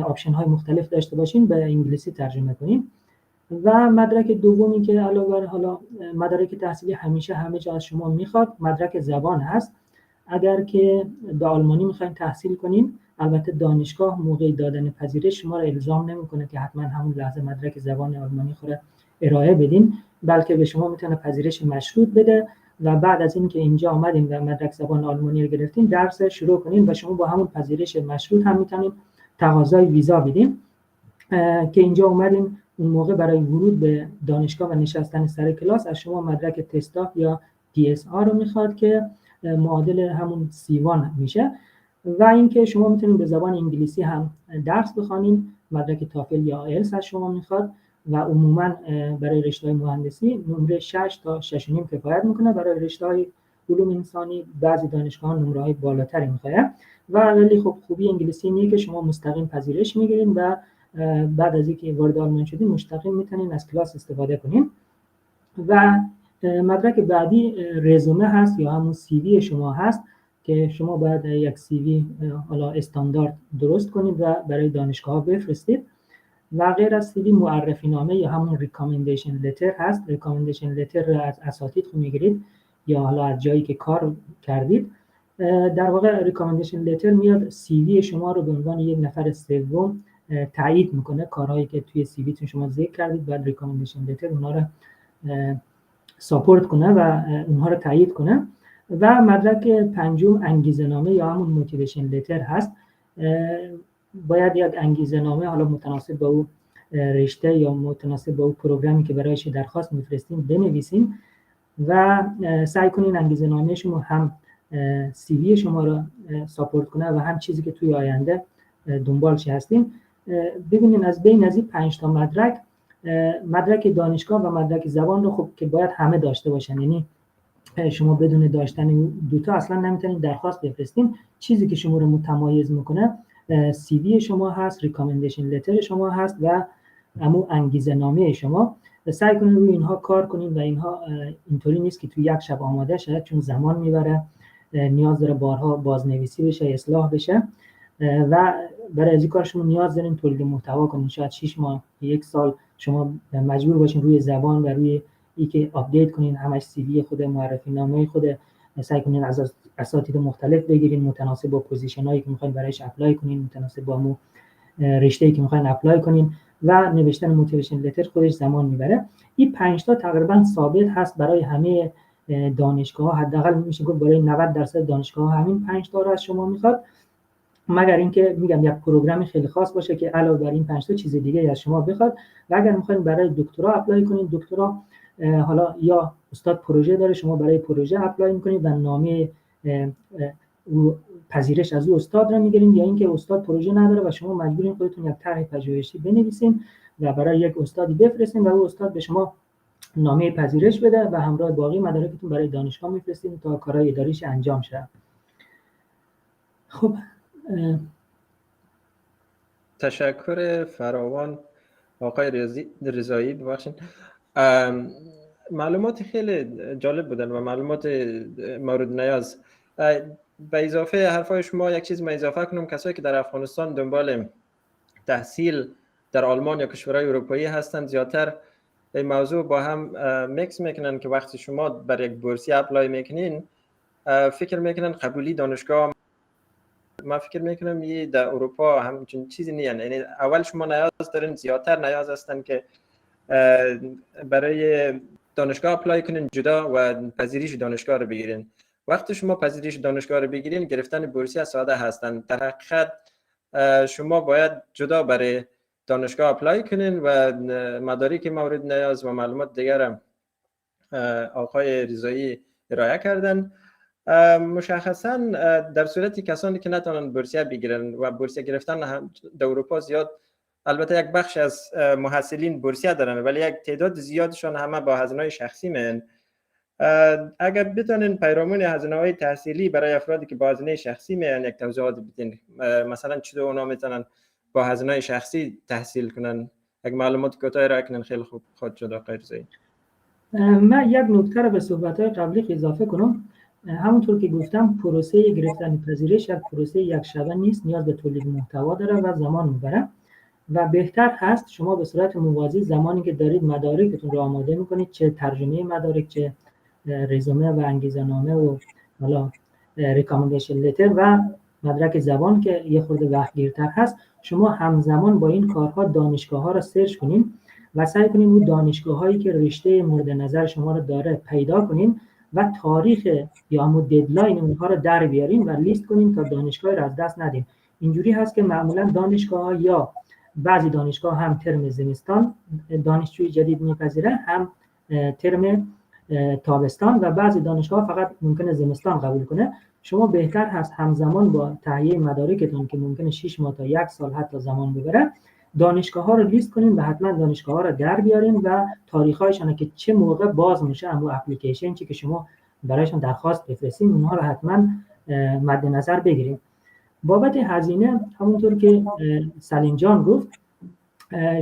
آپشن های مختلف داشته باشین، به انگلیسی ترجمه کنین. و مدرک دومی که علاوه بر حالا مدارک تحصیلی همیشه همه جا از شما میخواد مدرک زبان هست. اگر که به آلمانی میخواین تحصیل کنین، البته دانشگاه موقع دادن پذیرش شما را الزام نمیکنه که حتما همون لحظه مدرک زبان آلمانی خود ارائه بدین، بلکه به شما میتونه پذیرش مشروط بده و بعد از اینکه اینجا آمدین و مدرک زبان آلمانی رو گرفتین درس شروع کنین و شما با همون پذیرش مشروط هم میتونین تقاضای ویزا بدین که اینجا اومدین. اون موقع برای ورود به دانشگاه و نشستن سر کلاس از شما مدرک تستاف یا DSR رو میخواد که معادل همون C1 میشه و اینکه شما میتونید به زبان انگلیسی هم درس بخوانید. مدرک تافل یا آیلتس از شما میخواد و عموما برای رشته‌های مهندسی نمره 6 تا 6.5 کفایت میکنه. برای رشته‌های علوم انسانی بعضی دانشگاه‌ها نمره‌های بالاتری میخواد و ولی خب خوبی انگلیسی اینه که شما مستقیم پذیرش میگیرین و بعد از اینکه وارد آلمان شدین مستقیم میتونین از کلاس استفاده کنین. و مدرک بعدی رزومه هست یا همون CV شما هست که شما باید یک CV حالا استاندارد درست کنید و برای دانشگاه بفرستید و غیر از CV معرفی نامه یا همون ریکامندیشن لتر هست. ریکامندیشن لتر رو از اساتید میگیرید یا حالا از جایی که کار کردید. در واقع ریکامندیشن لتر میاد CV شما رو به عنوان یک نفر سوم تایید میکنه، کارهایی که توی CV تون شما ذکر کردید بعد ریکامندیشن لتر اونها رو ساپورت کنه و اونها رو تایید کنه. و مدرک پنجم انگیزه نامه یا همون موتیویشن لتر هست. باید یک انگیزه نامه حالا متناسب با اون رشته یا متناسب با اون پروگرامی که برایش درخواست میفرستین بنویسین و سعی کنین انگیزه نامه شما هم CV شما رو ساپورت کنه و هم چیزی که توی آینده دنبالش هستین. ببینین از بین از این 5 تا مدرک دانشگاه و مدرک زبان رو خب که باید همه داشته باشن، یعنی شما بدون داشتن دوتا اصلا نمیتونید درخواست بفرستین. چیزی که شما رو متمایز میکنه CV شما هست، ریکامندیشن لتر شما هست و همون انگیزه نامه شما. سعی کنید روی اینها کار کنید و اینها اینطوری نیست که توی یک شب آماده شه، چون زمان میبره، نیاز داره بارها بازنویسی بشه، اصلاح بشه و برای از این کار شما نیاز دارین تولید محتوا کنین. شاید 6 ماه 1 سال شما مجبور باشین روی زبان و روی اینکه آپدیت کنین همش CV خود، معرفی نامه خود، سعی کنین از اساتید مختلف بگیرین متناسب با پوزیشنایی که میخواین برایش اپلای کنین، متناسب با مو رشته‌ای که میخواین اپلای کنین و نوشتن موتیویشن لتر خودش زمان میبره. این 5 تا تقریبا ثابت هست برای همه دانشگاه‌ها، حداقل میشه گفت برای 90% دانشگاه‌ها همین 5 تا رو از شما میخواد، مگر اینکه میگم یک پروگرام خیلی خاص باشه که علاوه بر این 5 تا چیز دیگه از شما بخواد. و اگر میخواین برای دکترا اپلای کنین، دکترا حالا یا استاد پروژه داره، شما برای پروژه اپلای میکنید و نامه پذیرش از او استاد رو میگیرین، یا اینکه استاد پروژه نداره و شما مجبورین خودتون یک طرح پژوهشی بنویسین و برای یک استادی بفرستین و او استاد به شما نامه پذیرش بده و همراه باقی مدارکتون برای دانشگاه میفرستین تا کارهای اداریش انجام شه. خب
تشکر فراوان آقای رضایی. ببخشید معلومات خیلی جالب بودن و معلومات مورد نیاز. به اضافه حرفای شما یک چیز من اضافه کنم، کسایی که در افغانستان دنبال تحصیل در آلمان یا کشورهای اروپایی هستند زیادتر این موضوع با هم میکس میکنن که وقتی شما برای یک بورسیه اپلای میکنین فکر میکنن قبولی دانشگاه، من فکر میکنم یه در اروپا همچین چیزی نیست. یعنی اول شما نیاز دارین، زیادتر نیاز هستن که برای دانشگاه اپلای کنین جدا و پذیرش دانشگاه رو بگیرین. وقتی شما پذیرش دانشگاه رو بگیرین گرفتن بورسیه ساده هستن. در حقیقت شما باید جدا برای دانشگاه اپلای کنین و مدارک مورد نیاز و معلومات دیگر آقای رضایی ارائه کردن. مشخصا در صورتی کسانی که نتونن بورسیه بگیرن و بورسیه گرفتن در اروپا زیاد، البته یک بخش از محصلین بورسیه دارن ولی یک تعداد زیادشان همه با هزینه‌های شخصی من. اگر بتونین پیرامون هزینه‌های تحصیلی برای افرادی که با هزینه شخصی میان یک توضیحات بدین، مثلا چطور اونا میتونن با هزینه شخصی تحصیل کنن، یک معلومات کوتاه را کنن خیلی خوب خود شد آقای رضایی.
من یک نکته رو به صحبت‌های قبلی اضافه کنم. همونطور که گفتم پروسه گرفتن پذیرش یک پروسه یک شبه نیست، نیاز به تولید محتوا داره و زمان میبره و بهتر هست شما به صورت موازی زمانی که دارید مدارکتون رو آماده میکنید، چه ترجمه مدارک، چه رزومه و انگیزه‌نامه و حالا ریکامندیشن لتر و مدرک زبان که یه خورده وقتگیرتر هست، شما همزمان با این کارها دانشگاه‌ها رو سرچ کنین و سعی کنین اون دانشگاه‌هایی که رشته مورد نظر شما رو داره پیدا کنین و تاریخ یا همون ددلاین اونها رو در بیارین و لیست کنین تا دانشگاه رو از دست ندین. اینجوری هست که معمولا دانشگاه‌ها یا بعضی دانشگاه هم ترم زمستان دانشجوی جدید میپذیره، هم ترم تابستان، و بعضی دانشگاه فقط ممکنه زمستان قبول کنه. شما بهتر هست همزمان با تهیه مدارکتون که ممکنه 6 ماه تا 1 سال حتی زمان ببره، دانشگاه‌ها رو لیست کنین و حتما دانشگاه‌ها رو در بیارین و تاریخ‌هایشون که چه موقع باز میشه، همون اپلیکیشن چی که شما برایشون درخواست بفرستین اونها رو حتما مد نظر بگیرید. بابت هزینه همونطور که سلیم جان گفت،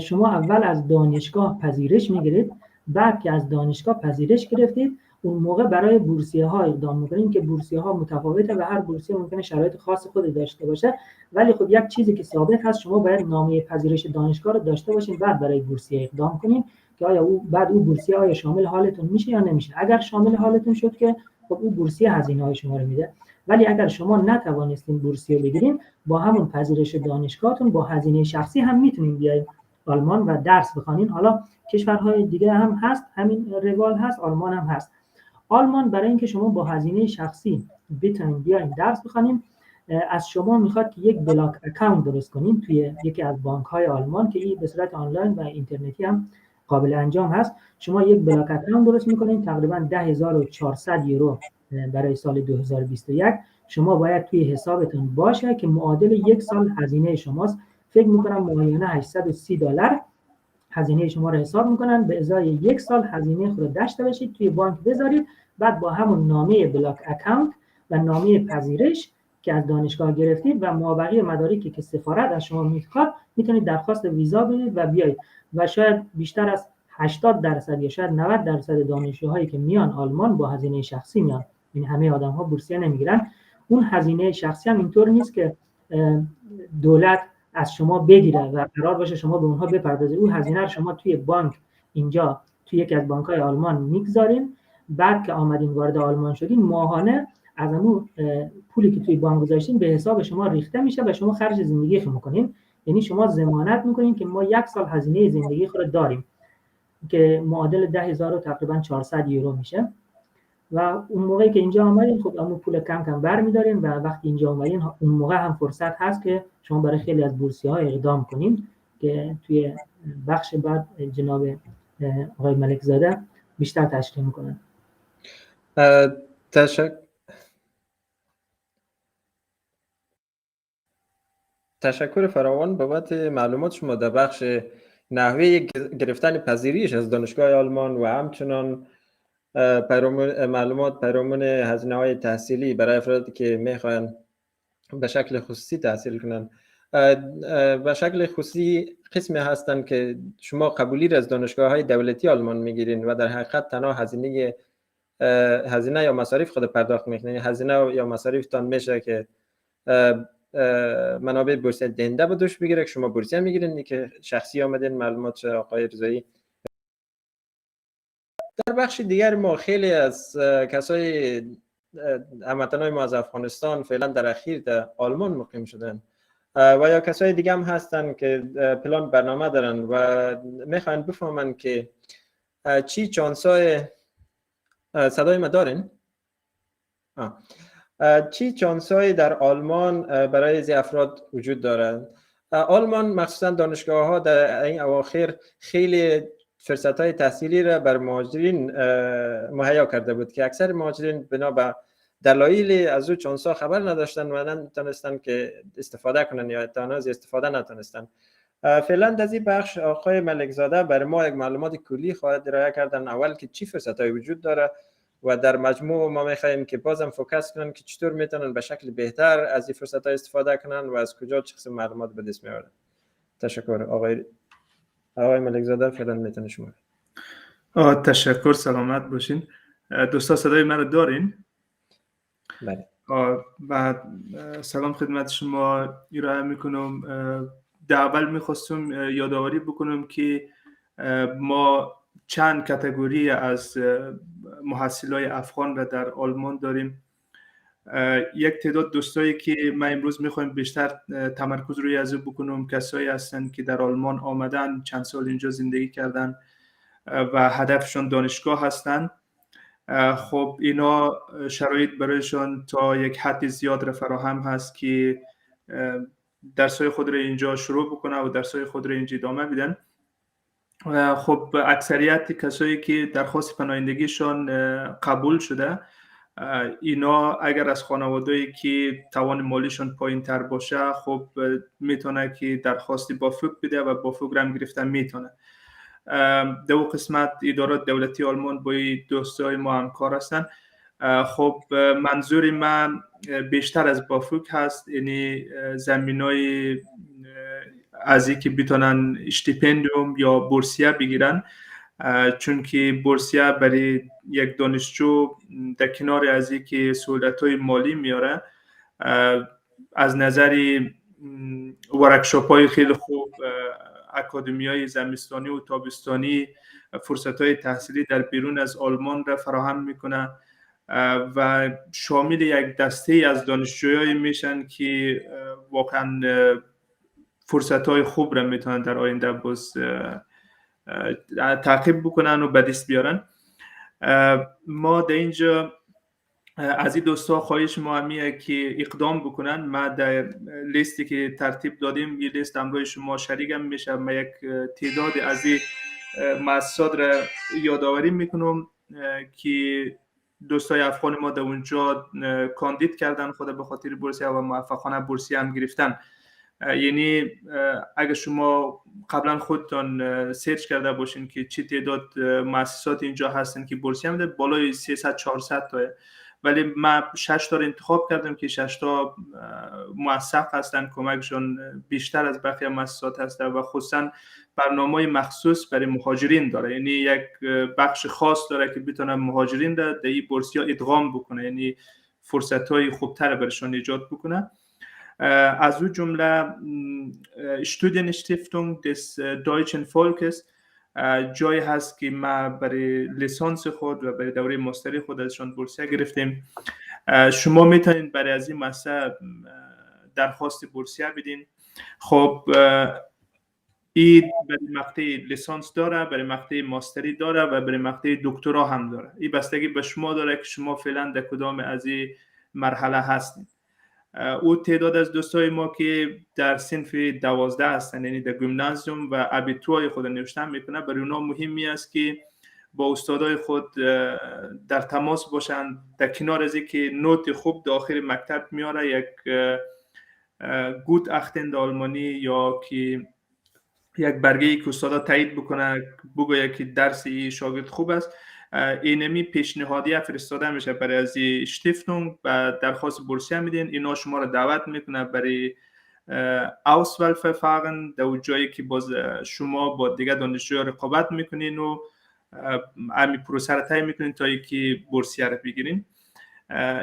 شما اول از دانشگاه پذیرش میگیرید، بعد که از دانشگاه پذیرش گرفتید اون موقع برای بورسیه ها اقدام میکنید که بورسیه ها متفاوته و هر بورسیه ممکنه شرایط خاص خودی داشته باشه، ولی خب یک چیزی که ثابت هست شما باید نامه پذیرش دانشگاه رو داشته باشین بعد برای بورسیه اقدام کنید که آیا بعد اون بورسیه آیا شامل حالتون میشه یا نمیشه. اگر شامل حالتون شد که خب اون بورسیه هزینه های شما رو میده، ولی اگر شما نتوانستین بورسیه بگیرین با همون پذیرش دانشگاهتون با هزینه شخصی هم میتونین بیاید آلمان و درس بخوانین. حالا کشورهای دیگه هم هست همین روال هست، آلمان هم هست. آلمان برای اینکه شما با هزینه شخصی بتونین بیاین درس بخوانین از شما میخواد که یک بلاک اکانت درست کنین توی یکی از بانک‌های آلمان که این به صورت آنلاین و اینترنتی هم قابل انجام هست. شما یک بلاک اکانت درست میکنین تقریبا 10400 یورو برای سال 2021 شما باید توی حسابتون باشه که معادل 1 سال هزینه شماست. فکر میکنم ماهیانه $830 هزینه شما رو حساب میکنن، به ازای 1 سال هزینه خود داشته باشید توی بانک بذارید، بعد با همون نامه بلاک اکانت و نامه پذیرش که از دانشگاه گرفتید و مابقی مدارکی که سفارت از شما میخواد میتونید درخواست ویزا بدید و بیایید. و شاید بیشتر از 80% یا شاید 90% دانشجوهایی که میان آلمان با هزینه شخصی میان، این همه آدم ها بورسیه نمیگیرن. اون هزینه شخصی هم اینطور نیست که دولت از شما بگیره و قرار باشه شما به اونها بپردازید. اون هزینه رو شما توی بانک اینجا توی یکی از بانک‌های آلمان میگذارین، بعد که آمدین وارد آلمان شدین ماهانه از اون پولی که توی بانک گذاشتین به حساب شما ریخته میشه و شما خرج زندگی خود میکنین. یعنی شما ضمانت میکنین که ما 1 سال هزینه زندگی خود داریم که معادل 10,000 تقریبا 400 یورو میشه. و اون موقعی که اینجا آمدین خب اون پول کم کم برمی‌دارین و وقتی اینجا اومدین اون موقع هم فرصت هست که شما برای خیلی از بورسیه‌ها اقدام کنین که توی بخش بعد جناب آقای ملک زاده بیشتر تشریح میکنن.
تشکر فراوان بابت معلومات شما در بخش نحوه گرفتن پذیرش از دانشگاه آلمان و همچنان معلومات پیرامون هزینه‌های تحصیلی برای افرادی که میخواین به شکل خصوصی تحصیل کنن. به شکل خصوصی قسمی هستن که شما قبولی را از دانشگاه‌های دولتی آلمان میگیرین و در حقیقت تنها هزینه یا مصارف خود پرداخت میکنین. هزینه یا مصارفتان میشه که منابع بورسیه دهنده به دوش بگیره که شما بورسیه میگیرین که شخصی آمدین معلومات آقای رضایی. در بخش دیگر ما خیلی از کسای هموطنان ما از افغانستان فعلا در اخیر در آلمان مقیم شدن و یا کسای دیگه هم هستن که پلان برنامه دارن و میخوان بفهمن که چی چانسای صدای ما دارین؟ چی چانسای در آلمان برای از افراد وجود دارد؟ آلمان مخصوصا دانشگاه ها در این اواخر خیلی فرصت های تحصیلی را بر مهاجرین مهیا کرده بود که اکثر مهاجرین بنا به دلایل از او چانسا خبر نداشتن و نتونستن که استفاده کنن یا تنها استفاده نتونستن. فعلا در این بخش آقای ملک زاده برای ما یک معلومات کلی خواهد ارائه کردن. اول که چی فرصت های وجود داره و در مجموع ما میخوایم که بازم فوکس کنن که چطور میتونن به شکل بهتر از این فرصت ها استفاده کنن و از کجا چه قسم معلومات به دست میارن. تشکر آقای ملک زاده، فعلا میتونه شما.
تشکر، سلامت باشین. دوستا صدای من رو دارین؟
بله.
بعد سلام خدمت شما ارائه میکنم در اول میخواستم یادآوری بکنم که ما چند کاتگوری از محصلای افغان را در آلمان داریم. یک تعداد دوستایی که من امروز میخوایم بیشتر تمرکز روی از بکنم کسایی هستند که در آلمان آمدن، چند سال اینجا زندگی کردن و هدفشون دانشگاه هستند. خب اینا شرایط برایشان تا یک حد زیاد را فراهم هست که درسای خود را اینجا شروع بکنه و درسای خود را اینجا ادامه بدن. خب اکثریت کسایی که درخواست پناهندگیشان قبول شده، اینا اگر از خانواده‌ای که توان مالیشون پایین تر باشه، خب میتونه که درخواستی بافوق بده و بافوق را هم گرفتن میتونه. دو قسمت ادارات دولتی آلمان با دوستای ما همکار هستن. خب منظور من بیشتر از بافوق هست، یعنی زمینای از اینکه بتونن استیپندیوم یا بورسیه بگیرن، چون که بورسیه برای یک دانشجو در کنار از اینکه سهولت‌های مالی میاره، از نظر ورکشاپ‌های خیلی خوب، اکادمیای زمستانی و تابستانی، فرصت‌های تحصیلی در بیرون از آلمان را فراهم میکنه و شامل یک دسته از دانشجویایی میشن که واقعا فرصت‌های خوب را میتونن در آینده باز تعقیب بکنن و به دست بیارن. ما در اینجا از این دوستا خواهش ما همیه که اقدام بکنن. ما در لیستی که ترتیب دادیم، یه لیست همراه شما شریکم میشه. ما یک تعداد از این مؤسسات را یادآوری میکنم که دوستای افغان ما در اونجا کاندید کردن خود به خاطر بورسیه و موفقانه بورسیه هم گرفتن. یعنی اگر شما قبلا خودتان سرچ کرده باشین که چه تعداد مؤسسات اینجا هستن که بورسیه میده، بالای 300 400 تاه، ولی من 6 تا انتخاب کردم که 6 تا موثق هستن، کمکشون بیشتر از بقیه مؤسسات هست و خصوصا برنامه‌های مخصوص برای مهاجرین داره. یعنی یک بخش خاص داره که بتونه مهاجرین را در این بورسیا ادغام بکنه، یعنی فرصت‌های خوبتر برشون ایجاد بکنه. از او جمله Studienstiftung des deutschen Volkes جایی هست که ما برای لیسانس خود و برای دوره ماستری خود ازشان بورسیه گرفتیم. شما میتونید برای از این مسئله درخواست بورسیه بدین. خب این برای مقطع لیسانس داره، برای مقطع ماستری داره و برای مقطع دکترا هم داره. این بستگی به شما داره که شما فعلا در کدام از این مرحله هستید. او تعداد از دوستای ما که در صنف 12 هستن، یعنی در گیمنازیوم و ابیتوهای خود نوشتن میکنه، برای اونا مهمی است که با استادای خود در تماس باشن. در کنار از اینکه نوت خوب داخل مکتب میاره، یک گود اختند آلمانی یا که یک برگه که استادا تایید بکنه بگویه که درس شاگرد خوب است، اینمی پیشنهادیه فرستاده میشه برای از شتیفتونگ و درخواست بورسیه میدین. اینا شما رو دعوت میکنه برای Auswahlverfahren، در جایی که باز شما با دیگه دانشجوها رقابت میکنین و امی پروسه رو طی میکنین تا اینکه بورسیه رو بگیرین.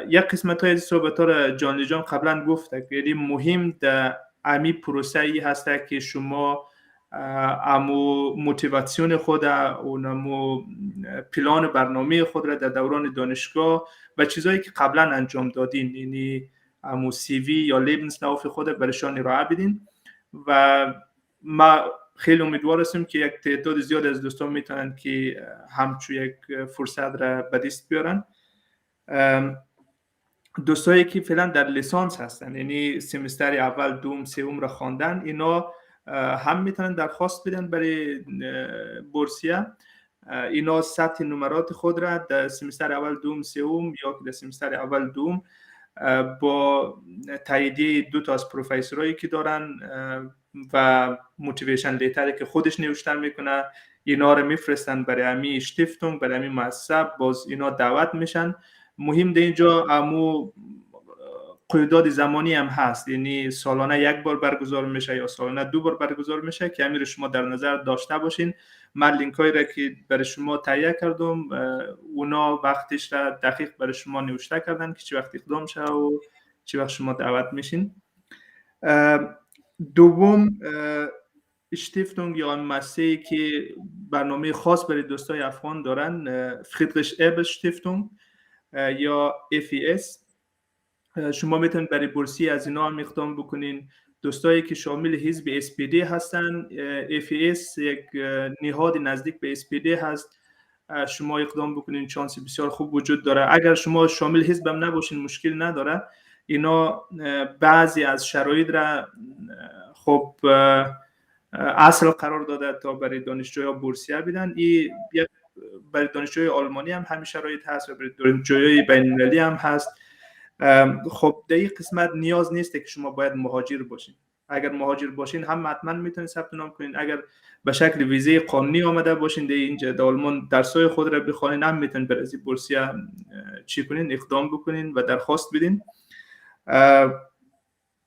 یک قسمت های صحبت ها رو جان قبلا گفته که مهم در امی پروسه ای هسته که شما امو موتیواسیون خود و امو پلان برنامه خود را در دوران دانشگاه و چیزایی که قبلا انجام دادین، یعنی امو سی وی یا لیبنسلاف خود برشان ارائه بدین. و ما خیلی امیدوار هستیم که یک تعداد زیاد از دوستان میتونن که همچو یک فرصت را به دست بیارن. دوستایی که فعلا در لیسانس هستن، یعنی سمستر اول دوم سوم را خواندن، اینا هم میتونن درخواست بدن برای بورسیه. اینا سطح نمرات خود را در سمستر اول دوم سوم یا در سمستر اول دوم با تاییدیه 2 تا از پروفسورایی که دارن و موتیویشن لیتری که خودش نوشتن میکنه، اینا رو میفرستن برای امی شتیفتونگ، برای امی مؤسسه، باز اینا دعوت میشن. مهم در اینجا امو قیودات زمانی هم هست، یعنی سالانه 1 بار برگزار میشه یا سالانه 2 بار برگزار میشه که امیر شما در نظر داشته باشین. من لینک هایی را که برای شما تهیه کردم، اونا وقتش را دقیق برای شما نوشته کردن که چه وقت اقدام شه و چه وقت شما دعوت میشین. دوم اشتیفتونگ یا مؤسسه‌ای که برنامه خاص برای دوستای افغان دارن، فریدریش ابل شتیفتونگ یا FES. شما میتونید برای بورسیه از اینا هم اقدام بکنین. دوستایی که شامل حزب SPD هستن، FES یک نهاد نزدیک به SPD هست، شما اقدام بکنین، چانس بسیار خوب وجود داره. اگر شما شامل حزب هم نباشین مشکل نداره، اینا بعضی از شرایط را خب اصل قرار داده تا برای دانشجویا بورسیه بدن. این برای دانشجوی آلمانی هم همین شرایط هست و برای دانشجوی بین‌المللی هم هست. خب در این قسمت نیاز نیست که شما باید مهاجر باشین. اگر مهاجر باشین هم حتما میتونید ثبت نام کنین. اگر به شکل ویزه قانونی آمده باشین در اینجا در آلمان درسای خود را بخوانین، هم میتونید برای بورسیه چی کنین، اقدام بکنین و درخواست بدین.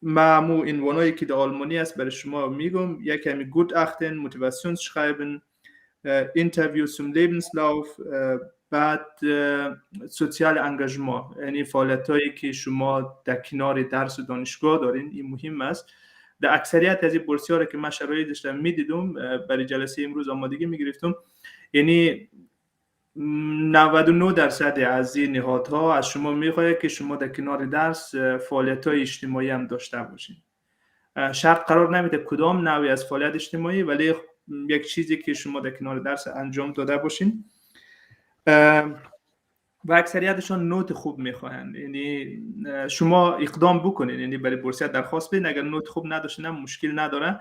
مو عنوانایی که در آلمانی است برای شما میگم. یک کمی Gutachten, Motivationsschreiben, Interview zum Lebenslauf، بعد سوسیال انگاژما، یعنی فعالیتایی که شما در کنار درس و دانشگاه دارین. این مهم است. در اکثریت از این بورسی‌ها که من شرایطش را میدیدم برای جلسه امروز آمادگی میگرفتم، یعنی 99% از این نهادها از شما میخواهد که شما در کنار درس فعالیت‌های اجتماعی هم داشته باشین. شرط قرار نمیده کدام نوعی از فعالیت اجتماعی، ولی یک چیزی که شما در کنار درس انجام داده باشین. و اکثریتشان نوت خوب میخواهند، یعنی شما اقدام بکنین، یعنی برای بورسیه درخواست بدین. اگر نوت خوب نداشتین هم مشکل نداره،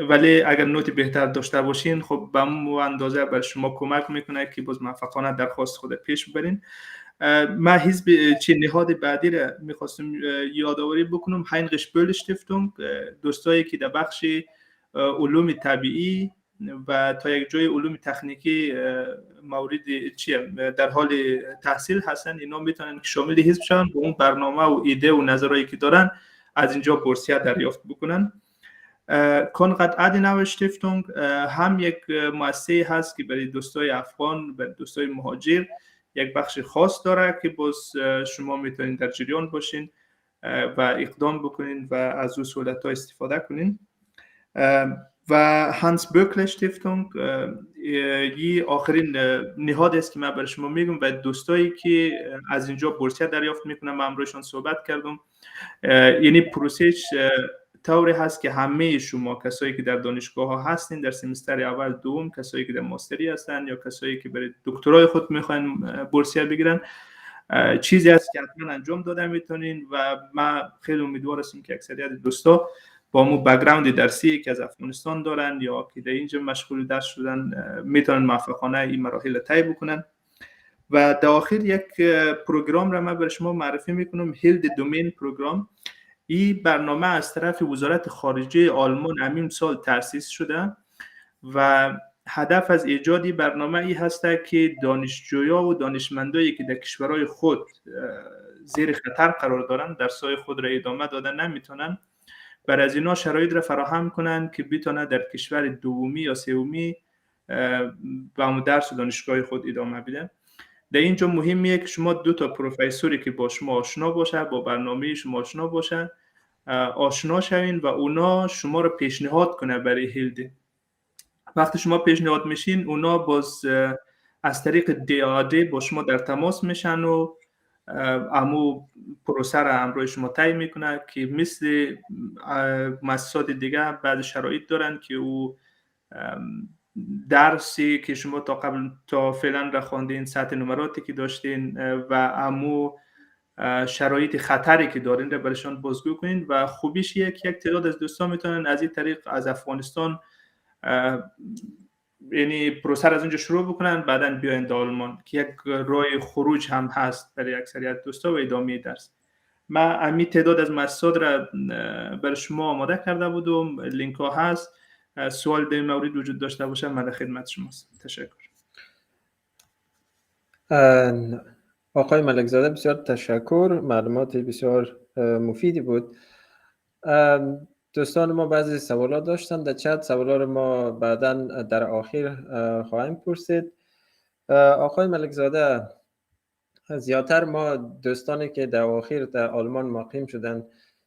ولی اگر نوت بهتر داشته باشین خب به اون اندازه برای شما کمک میکنه که باز موفقانه درخواست خود پیش ببرین. من حزب نهاد بعدی را میخواستم یادآوری بکنم، هاینریش بول شتیفتونگ. دوستایی که در بخش علوم طبیعی و تا یک جای علوم تکنیکی مورد در حال تحصیل هستن، اینا میتونن که شامل حزب شون و اون برنامه و ایده و نظرهایی که دارن از اینجا بورسیه دریافت بکنن. کنراد آدناور شتیفتونگ هم یک مؤسسه هست که برای دوستای افغان، برای دوستای مهاجر یک بخش خاص داره که باز شما میتونین در جریان باشین و اقدام بکنین و از اون سهولت‌ها استفاده کنین. و هانس بوکله شتیفتونگ یه آخرین نهاد است که من برای شما میگم و دوستایی که از اینجا بورسیه دریافت میکنن من امروزشان صحبت کردم. یعنی پروسش طوری هست که همه شما کسایی که در دانشگاه ها هستین، در سمستر اول دوم، کسایی که در ماستری هستن یا کسایی که برای دکترای خود میخواین بورسیه بگیرن، چیزی است که حتما انجام داده میتونین و من خیلی امیدوار هستم که اکثریت دوستا با مو بک‌گراند درسی که از افغانستان دارن یا که در اینجا مشغول درس شدن میتونن موفقانه این مراحل طی بکنن. و در آخر یک پروگرام را من برای شما معرفی میکنم، هیلد دومین پروگرام. این برنامه از طرف وزارت خارجه آلمان همین سال تأسیس شده و هدف از ایجاد این برنامه ای هسته که دانشجویا و دانشمندایی که در کشورهای خود زیر خطر قرار دارن، درسای خود را ادامه دادن نمیتونن، برای از اینا شرایط را فراهم کنن که بتونه در کشور دومی یا سومی با درس و دانشگاه خود ادامه بده. در اینجا مهمیه که شما 2 پروفسوری که با شما آشنا باشه، با برنامه شما آشنا باشه، آشنا شوین و اونا شما رو پیشنهاد کنه برای هیلد. وقتی شما پیشنهاد میشین، اونا باز از طریق دیاده با شما در تماس میشن و امو پروسه را همراه شما طی میکنه که مثل مؤسسات دیگه بعضی شرایط دارن که او درسی که شما تا فعلا را خواندین، سطح نمراتی که داشتین و امو شرایط خطری که دارین را برشان بازگو کنین و خوبیش یک تعداد از دوستان میتونن از این طریق از افغانستان یعنی پروسه از اونجا شروع بکنن، بعداً بیاین در آلمان که یک راه خروج هم هست برای اکثریت دوستا و ادامه درس. من امی تعداد از مؤسسات را برای شما آماده کرده بودم، لینک ها هست. سوال در این مورد وجود داشته باشه من در خدمت شماست. تشکر.
آقای ملکزاده بسیار تشکر، معلومات بسیار مفیدی بود. دوستان ما بعضی سوالات داشتن در چت، سوالا رو ما بعداً در آخر خواهیم پرسید. آقای ملکزاده، زیادتر ما دوستانی که در آخر در آلمان مقیم شدن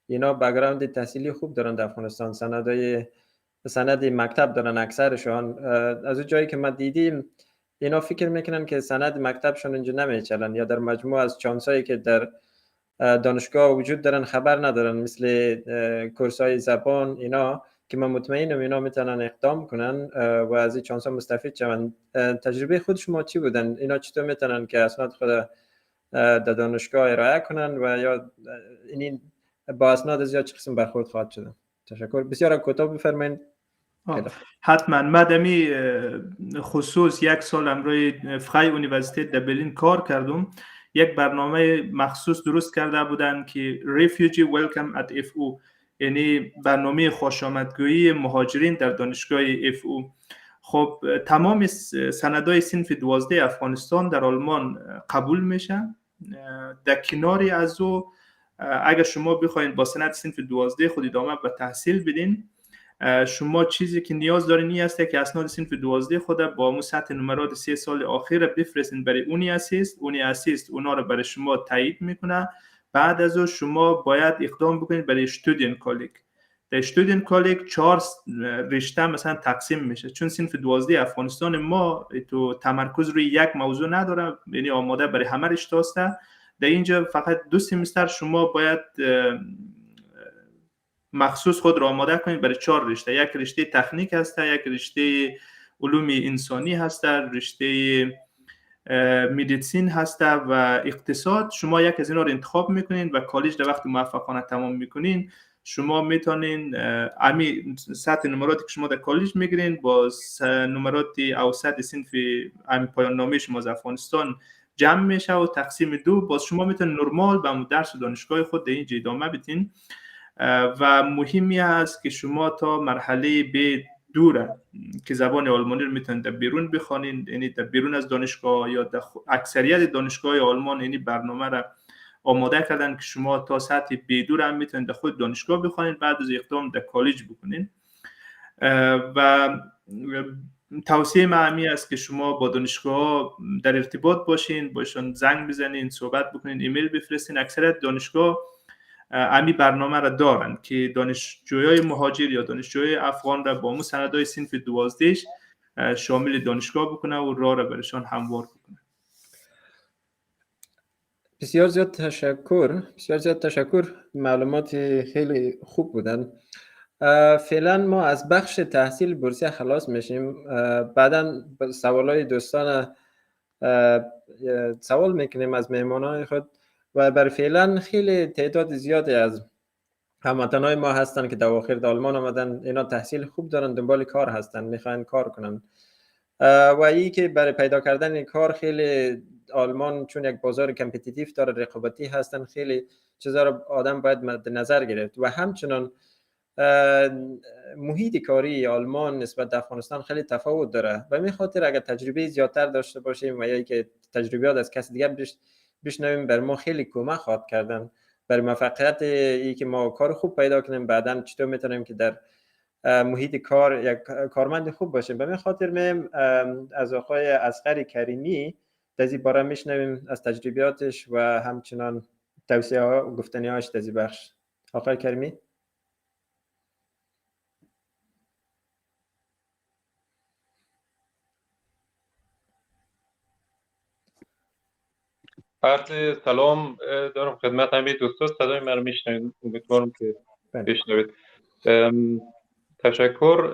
اینا بک‌گراند تحصیلی خوب دارن در افغانستان، سند مکتب دارن اکثرشان. از اون جایی که ما دیدیم اینا فکر میکنن که سند مکتبشون اینجا نمیچلن، یا در مجموع از چانسایی که در دانشگاه وجود دارن خبر ندارن، مثل کورسای زبان اینا که من مطمئنم اینا میتونن اقدام کنن و از این چانس ها مستفید شون. تجربه خود شما چی بودن؟ اینا چطور میتونن که اسناد خود در دانشگاه ارائه کنن و یا این با اسناد از یا چه قسم برخورد خواهد شدن؟ تشکر. بسیار کوتاه بفرمایید.
حتما. من دمی خصوص 1 سال امروی فخای اونیورسیته در برلین کار کردم. یک برنامه مخصوص درست کرده بودن که Refugee Welcome at FU، یعنی برنامه خوشامدگویی مهاجرین در دانشگاه FU. خب تمام سندهای صنف 12 افغانستان در آلمان قبول میشن. در کناری از او اگر شما بخواید با سند صنف 12 خود ادامه به تحصیل بدین، شما چیزی که نیاز دارین این است که اسناد صنف 12 خود با مو سطح نمرات 3 سال اخیر بفرستین برای اونی اسیست اونا رو برای شما تایید میکنه. بعد از اون شما باید اقدام بکنید برای استودنت کالیگ. در استودنت کالیگ 4 رشته مثلا تقسیم میشه، چون صنف 12 افغانستان ما تو تمرکز روی یک موضوع نداره، یعنی آماده برای همه رشته است. در اینجا فقط 2 سمستر شما باید مخصوص خود را آماده کنید برای 4 رشته. یک رشته تکنیک هست، یک رشته علوم انسانی هست، رشته مدیسین هست و اقتصاد. شما یک از اینا رو انتخاب میکنین و کالج در وقت موفقانه تمام میکنین شما میتونین امی سطح نمراتی که شما در کالج میگیرین با نمرات اوسط صنف پایان نامه شما از افغانستان جمع میشه و تقسیم 2، باز شما میتونین نرمال به درس دانشگاه خود در اینجا ادامه بدین. و مهمی است که شما تا مرحله به دوره که زبان آلمانی رو میتونید در بیرون بخوانید، یعنی در بیرون از دانشگاه یا در اکثریت دانشگاه آلمان یعنی برنامه را آماده کردن که شما تا سطح به دوره هم میتونید در خود دانشگاه بخوانید، بعد از اقدام در کالج بکنید. و توصیه من است که شما با دانشگاه در ارتباط باشین، باشون زنگ بزنین، صحبت بکنین، ایمیل بفرستین. اکثریت دانشگاه امی برنامه را دارن که دانشجویای مهاجر یا دانشجویای افغان را با سندهای صنف 12 شامل دانشگاه بکنه و راه را برشان هموار بکنه.
بسیار زیاد تشکر. معلومات خیلی خوب بودن. فعلا ما از بخش تحصیل بورسیه خلاص میشیم. بعدا سوالای دوستان سوال میکنیم از مهمانان خود و بر فعلا خیلی تعداد زیادی از هموطنهای ما هستن که در اواخر آلمان آمدن. اینا تحصیل خوب دارن، دنبال کار هستن، میخواین کار کنن و این که برای پیدا کردن کار خیلی آلمان چون یک بازار کمپیتیتیو داره، رقابتی هستن، خیلی چیزا رو آدم باید مد نظر گرفت. و همچنان محیط کاری آلمان نسبت به افغانستان خیلی تفاوت داره و می خاطر اگر تجربه زیادتر داشته باشیم و یا که تجربیات از کسی دیگه بشنویم بر ما خیلی کمک خواهد کردن برای موفقیت ای که ما کار خوب پیدا کنیم، بعداً چطور میتونیم که در محیط کار یک کارمند خوب باشیم. به این خاطر میم از آقای اصغر کریمی در این باره میشنویم از تجربیاتش و همچنان توصیه ها و گفتنی هاش در این بخش. آقای کریمی.
عرض سلام دارم خدمت همه دوستان. صدای من رو میشنوید؟ امیدوارم که بشنوید. تشکر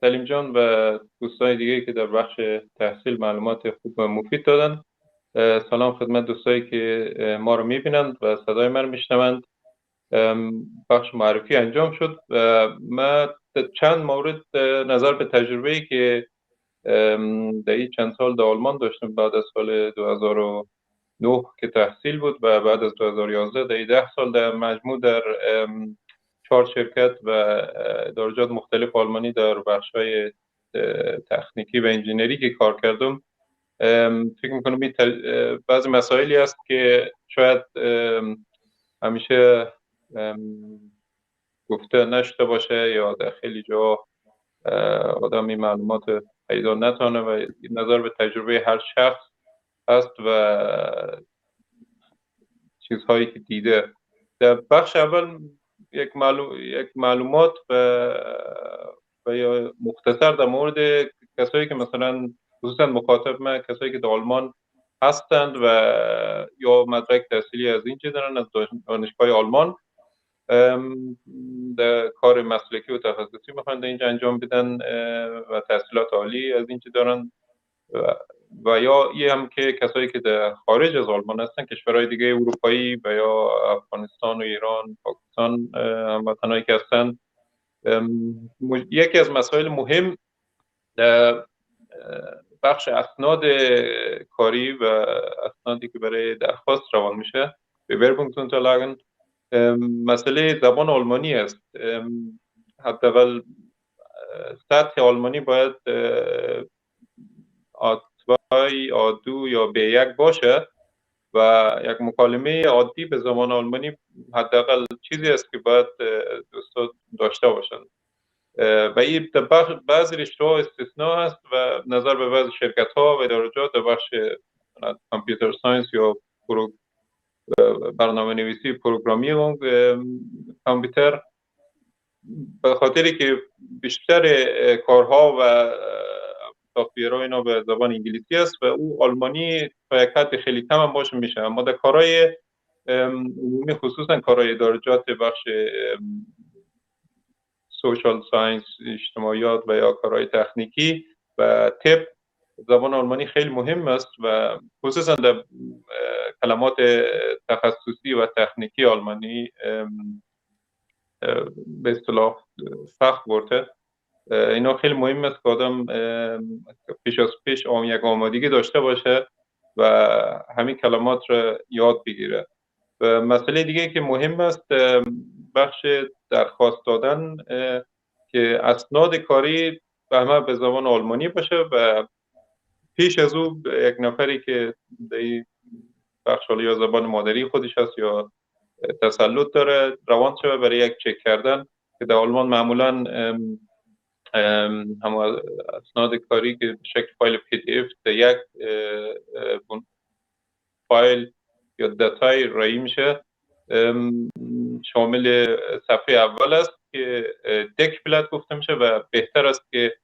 سلیم جان و دوستان دیگه که در بخش تحصیل معلومات خوب و مفید دادن. سلام خدمت دوستایی که ما رو میبینند و صدای من رو میشنوند. بخش معرفی انجام شد و من چند مورد نظر به تجربه‌ای که در این چند سال در آلمان داشتم بعد از سال 2009 که تحصیل بود و بعد از 2011 در 10 سال در مجموع در 4 شرکت و درجات مختلف آلمانی در بخش‌های تکنیکی و انجینری که کار کردم، فکر می‌کنم بعضی مسائلی است که شاید همیشه گفته نشده باشه یا در خیلی جا آدم این معلومات پیدا نتونه و نظر به تجربه هر شخص هست و چیزهایی که دیده. در بخش اول یک معلومات و یا مختصر در مورد کسایی که مثلا خصوصا مخاطب من کسایی که در آلمان هستند و یا مدرک تحصیلی از اینجا دارن از دانشگاه آلمان در کار مسلکی و تخصصی میخوان اینجا انجام بدن و تحصیلات عالی از اینجا دارن و یا یه هم که کسایی که در خارج از آلمان هستن کشورهای دیگه اروپایی و یا افغانستان و ایران پاکستان هموطنایی که هستن یکی از مسائل مهم در بخش اسناد کاری و اسنادی که برای درخواست روان میشه Bewerbungsunterlagen مسئله زبان آلمانی است. حداقل سطح آلمانی باید A2 یا B1 باشه و یک مکالمه عادی به زبان آلمانی حداقل چیزی است که باید دوستان داشته باشند و این بعضی رشته‌ها استثناء است و نظر به بعضی شرکت‌ها و ادارجات در بخش کامپیوتر ساینس یا برنامه نویسی پروگرامیرونگ کامپیوتر به خاطری که بیشتر کارها و سافت‌ویرها اینا به زبان انگلیسی است و او آلمانی تا یک حد خیلی کم هم باشه میشه، اما در کارهای عمومی خصوصا کارهای ادارجات بخش سوشال ساینس اجتماعیات و یا کارهای تکنیکی و طب زبان آلمانی خیلی مهم است و خصوصا در کلمات تخصصی و تکنیکی آلمانی به اصطلاح سخت برده. اینا خیلی مهم است که آدم پیش از پیش یک آمادگی داشته باشه و همین کلمات را یاد بگیره. و مسئله دیگه که مهم است بخش درخواست دادن که اسناد کاری همه به زبان آلمانی باشه و پیش از او یک نفری که در بخش یا زبان مادری خودش هست یا تسلط داره روان شده برای یک چک کردن که در آلمان معمولا هم اسناد کاری که به شکل فایل PDF در یک فایل یا داتای رایی میشه شامل صفحه اول است که دک بلد گفته میشه و بهتر است که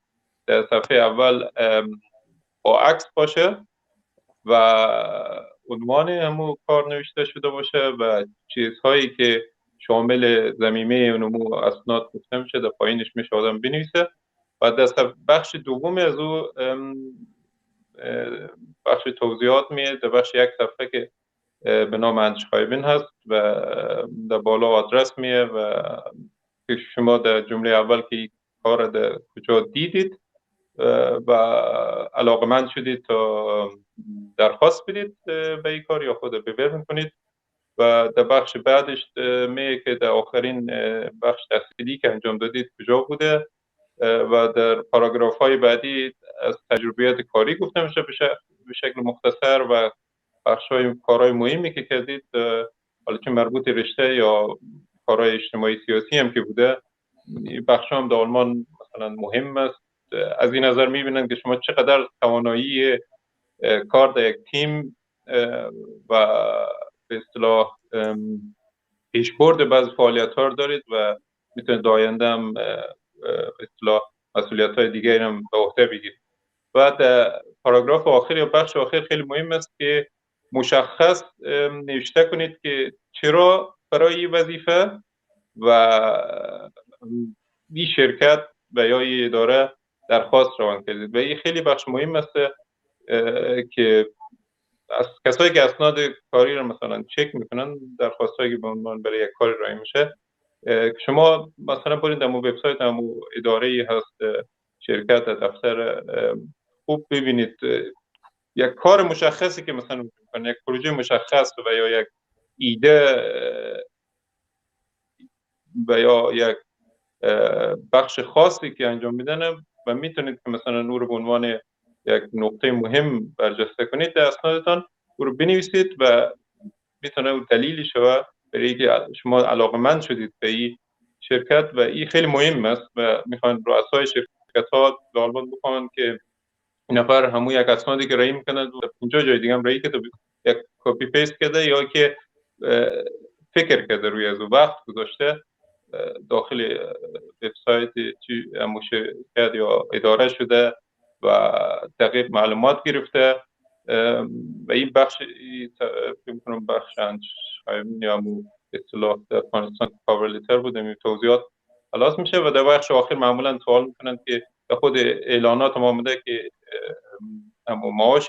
در صفحه اول با عکس باشه و عنوان همون کار نوشته شده باشه و چیزهایی که شامل ضمیمه اونمو اسناد گفته میشه در پایینش میشه آدم بنویسه و در بخش دوم از او بخش توضیحات میاد در بخش یک صفحه که به نام انشخایبین هست و در بالا آدرس میه و که شما در جمله اول که کار در کجا دیدید و علاقمند شدید تا درخواست بدید به این کار یا خود ببرم کنید و در بخش بعدش میگه که در آخرین بخش تحصیلی که انجام دادید کجا بوده و در پاراگراف های بعدی از تجربیات کاری گفته میشه به شکل مختصر و بخش های کارهای مهمی که کردید حالا چه مربوط رشته یا کارهای اجتماعی سیاسی هم که بوده بخش هم در آلمان مثلا مهم است. از این نظر میبینن که شما چقدر توانایی کار در یک تیم و به اصطلاح پیشبرد بعض فعالیت ها دارید و میتونید در آینده هم به اصطلاح مسئولیت های دیگه هم به عهده بگیرید. و در پاراگراف آخر یا بخش آخر خیلی مهم است که مشخص نوشته کنید که چرا برای این وظیفه و این شرکت و یا این اداره درخواست روان کردید و این خیلی بخش مهم است که از کسایی که اسناد کاری رو مثلا چک میکنن درخواستایی که به عنوان برای یک کاری رای میشه شما مثلا برید در وبسایت هم اداره هست شرکت دفتر خوب ببینید یک کار مشخصی که مثلا میکنن یک پروژه مشخص و یا یک ایده و یا یک بخش خاصی که انجام میدن و میتونید که مثلا او رو به عنوان یک نقطه مهم برجسته کنید در اسنادتان او رو بنویسید و میتونه اون دلیلی شوه برای اینکه شما علاقمند شدید به این شرکت و این خیلی مهم است و میخوان رؤسای شرکت ها در آلمان بفهمن که این نفر همون یک اسنادی که رایی میکنه و 50 جای دیگه هم رایی کرده یک کپی پیست کرده یا که فکر کرده روی از وقت گذاشته داخل وبسایت شرکت یا اداره شده و دقیق معلومات گرفته و این بخش فکر کنم بخش یا اصطلاح در افغانستان کاور لیتر بود، این توضیحات خلاص میشه و در بخش آخر معمولا سوال میکنند که در خود اعلانات ما آمده که معاش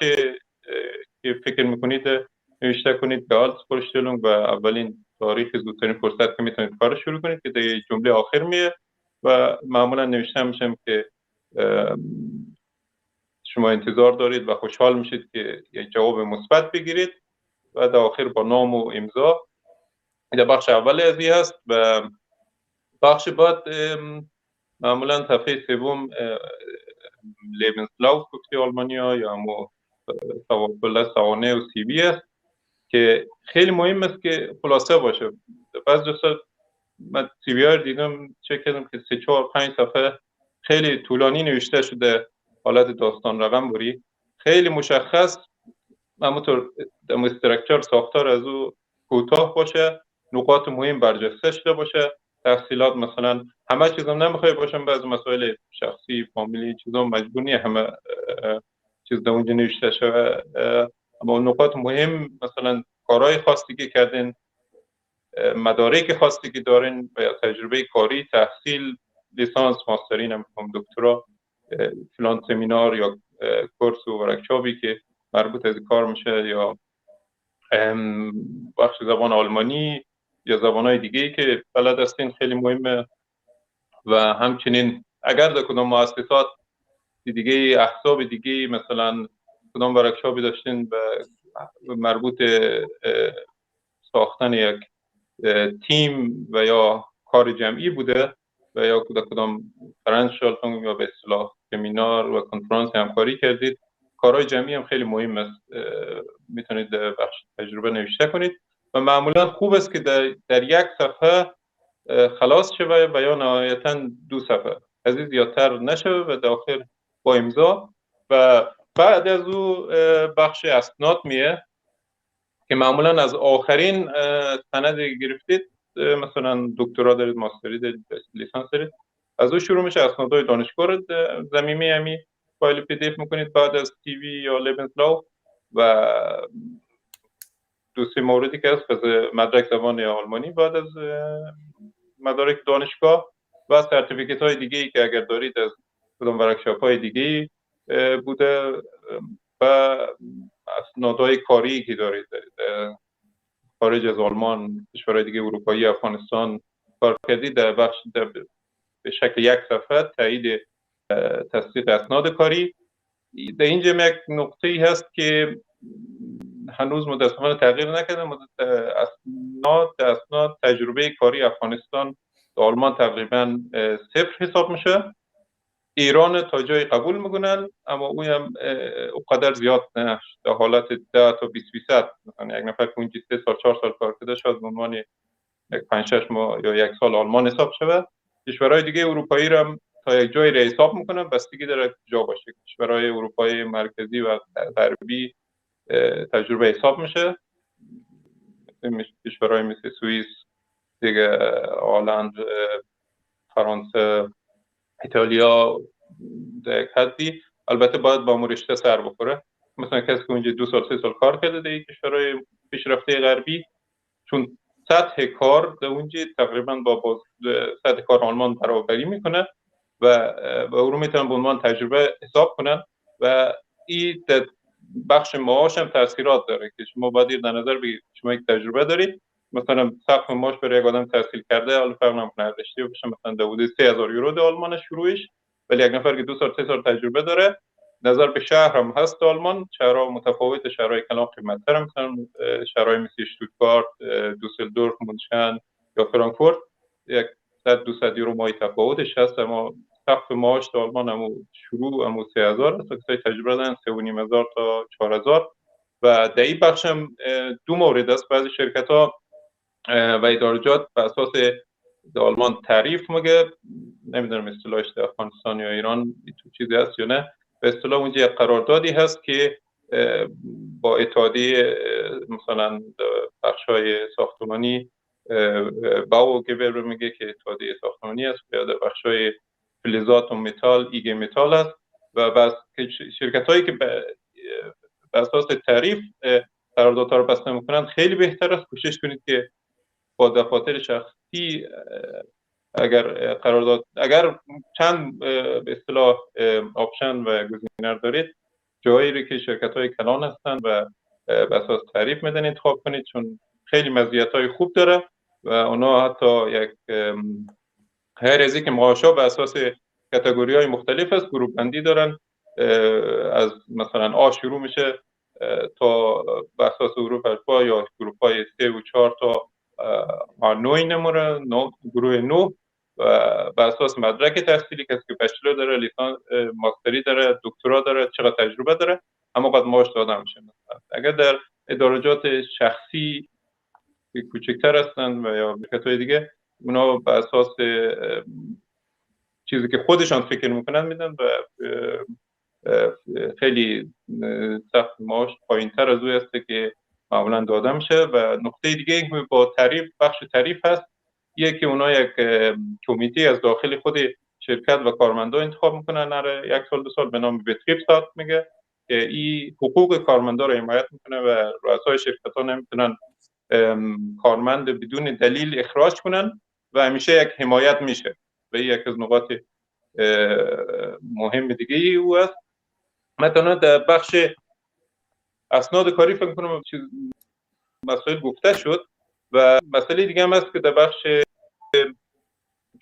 که فکر میکنید نوشته کنید به آل سپورشتلونگ و اولین تاریخ زودترین فرصت که میتونید کار شروع کنید که در جمله آخر میه و معمولا نوشته میشم که شما انتظار دارید و خوشحال میشید که یک جواب مثبت بگیرید و در آخر با نام و امضا. در بخش اول از این هست و بخش بعد معمولا صفحه سوم لیبنسلاوف گفته آلمانیا یا همو سوانه و سی وی است که خیلی مهم است که خلاصه باشه. بعض دوستا من سی وی ها دیدم چک کردم که 3 4 5 صفحه خیلی طولانی نوشته شده، حالت داستان رقم بری خیلی مشخص، همونطور استراکچر ساختار از او کوتاه باشه، نقاط مهم برجسته شده باشه، تفصیلات مثلا همه چیزم نمیخوای باشم، بعضی مسائل شخصی فامیلی چیزا مجبور نیه همه چیز در اونجا نوشته شده، اما نقاط مهم مثلا کارهای خاصی که کردین، مدارک خاصی که دارین و یا تجربه کاری، تحصیل، لیسانس، ماسترین، هم دکترا، فلان سمینار یا کورس و ورکشاپی که مربوط از کار میشه یا بخش زبان آلمانی یا زبانهای دیگه که بلد هستین خیلی مهمه و همچنین اگر در کدام مؤسسات دیگه احساب دیگه مثلا کدام ورکشاپی داشتین مربوط ساختن یک تیم و یا کار جمعی بوده و یا کدام فرانسیال یا به اصطلاح سمینار و کنفرانس همکاری کردید، کارهای جمعی هم خیلی مهم است، میتونید بخش تجربه نوشته کنید و معمولا خوب است که در یک صفحه خلاص شوه و یا نهایتا 2 صفحه از این زیادتر نشوه و داخل با امضا و بعد از او بخش اسناد میه که معمولا از آخرین سند گرفتید، مثلا دکترا دارید، ماستری دارید، لیسانس دارید، از او شروع میشه اسنادهای دانشگاه رو ضمیمی همی فایل پی دی اف میکنید بعد از تی وی یا لیبنسلاوف و 2-3 موردی که هست مدرک زبان آلمانی بعد از مدارک دانشگاه و سرتیفیکت های دیگه ای که اگر دارید از کدام ورکشاپ های دیگه بوده و اسنادهای کاری که دارید خارج از آلمان، کشورهای دیگه اروپایی، افغانستان کار کردید در بخش به شکل یک صفحه تایید تصدیق اسناد کاری. در اینجا یک نقطه‌ای هست که هنوز متاسفانه تغییر نکرده، اسناد تجربه کاری افغانستان در آلمان تقریبا 0 حساب میشه. ایران تا جای قبول میکنن اما اون هم اونقدر زیاد نه، در حالت 10 تا 20%، مثلا یک نفر که اونجا 3 سال 4 سال کار کرده شاید به عنوان 5-6 ماه یا 1 سال آلمان حساب شده. کشورهای دیگه اروپایی رو هم تا یک جایی را حساب میکنن، بستگی داره کجا باشه. کشورهای اروپایی مرکزی و غربی تجربه حساب میشه، کشورهای مثل سوئیس دیگه، هلند، فرانسه، ایتالیا در یک حدی البته باید با رشته سر بخوره. مثلا کسی که اونجا 2 سال 3 سال کار کرده در کشورهای پیشرفته غربی، چون سطح کار در اونجا تقریبا با سطح کار آلمان برابری میکنه و اون میتونن به عنوان تجربه حساب کنن و این بخش معاش هم تاثیرات داره که شما باید در نظر بگیرید شما یک تجربه دارید، مثلا سقف معاش برای یک آدم تحصیل کرده حالا فرق نمیکنه رشته بشه مثلا در حدود 3000 یورو در آلمان شروعش، ولی یک نفر که 2 سال 3 سال تجربه داره نظر به شهر هم هست آلمان، شهرها متفاوت، شهرهای کلان قیمت‌تر، مثلا شهرهای مثل اشتوتگارت، دوسلدورف، مونشن یا فرانکفورت 100-200 یورو ماهی تفاوتش هست، اما سقف معاش در آلمان هم شروع هم 3000 است، کسای تجربه دارن 3500 تا 4000 و در این بخش هم 2 مورد است. بعضی شرکت‌ها و ادارجات به اساس در آلمان تعریف میگه، نمیدونم اصطلاحش در افغانستان یا ایران تو چیزی هست یا نه، به اصطلاح اونجا یک قراردادی هست که با اتحادیه مثلا بخش‌های ساختمانی باو گبر میگه که اتحادیه ساختمانی است یا در بخشای فلزات و متال ایگ متال است و بس شرکت هایی که به اساس تعریف قراردادها رو بسته میکنند خیلی بهتر است کوشش کنید که با دفاتر شخصی اگر چند به اصطلاح آپشن و گزینه دارید جایی رو که شرکت های کلان هستند و به اساس تعریف میدن انتخاب کنید چون خیلی مزیت های خوب داره و اونا حتی یک هر از که معاشا به اساس کاتگوری های مختلف است گروپ بندی دارن از مثلا آ شروع میشه تا به اساس حروف الفا یا گروپ های 3 و 4 تا A9 نموره گروه 9 و به اساس مدرک تحصیلی کسی که بچلر داره لیسانس ماستری داره دکترا داره چقدر تجربه داره اما قد معاش داده میشه. اگر در ادارجات شخصی کوچکتر هستن و یا شرکت‌های دیگه اونا به اساس چیزی که خودشان فکر میکنن میدن و خیلی سخت معاش پایینتر از اوی هسته که معمولا داده میشه و نقطه دیگه که با تعریف بخش تعریف هست یکی اونا یک کمیته از داخل خود شرکت و کارمندا انتخاب میکنن هر یک سال 2 سال به نام بتریپسات میگه که این حقوق کارمندا رو حمایت میکنه و رؤسای شرکت ها نمیتونن کارمند بدون دلیل اخراج کنن و همیشه یک حمایت میشه و یک از نقاط مهم دیگه ای او است. مثلا در بخش اسناد کاری فکر کنم مسائل گفته شد و مسئله دیگه هم هست که در بخش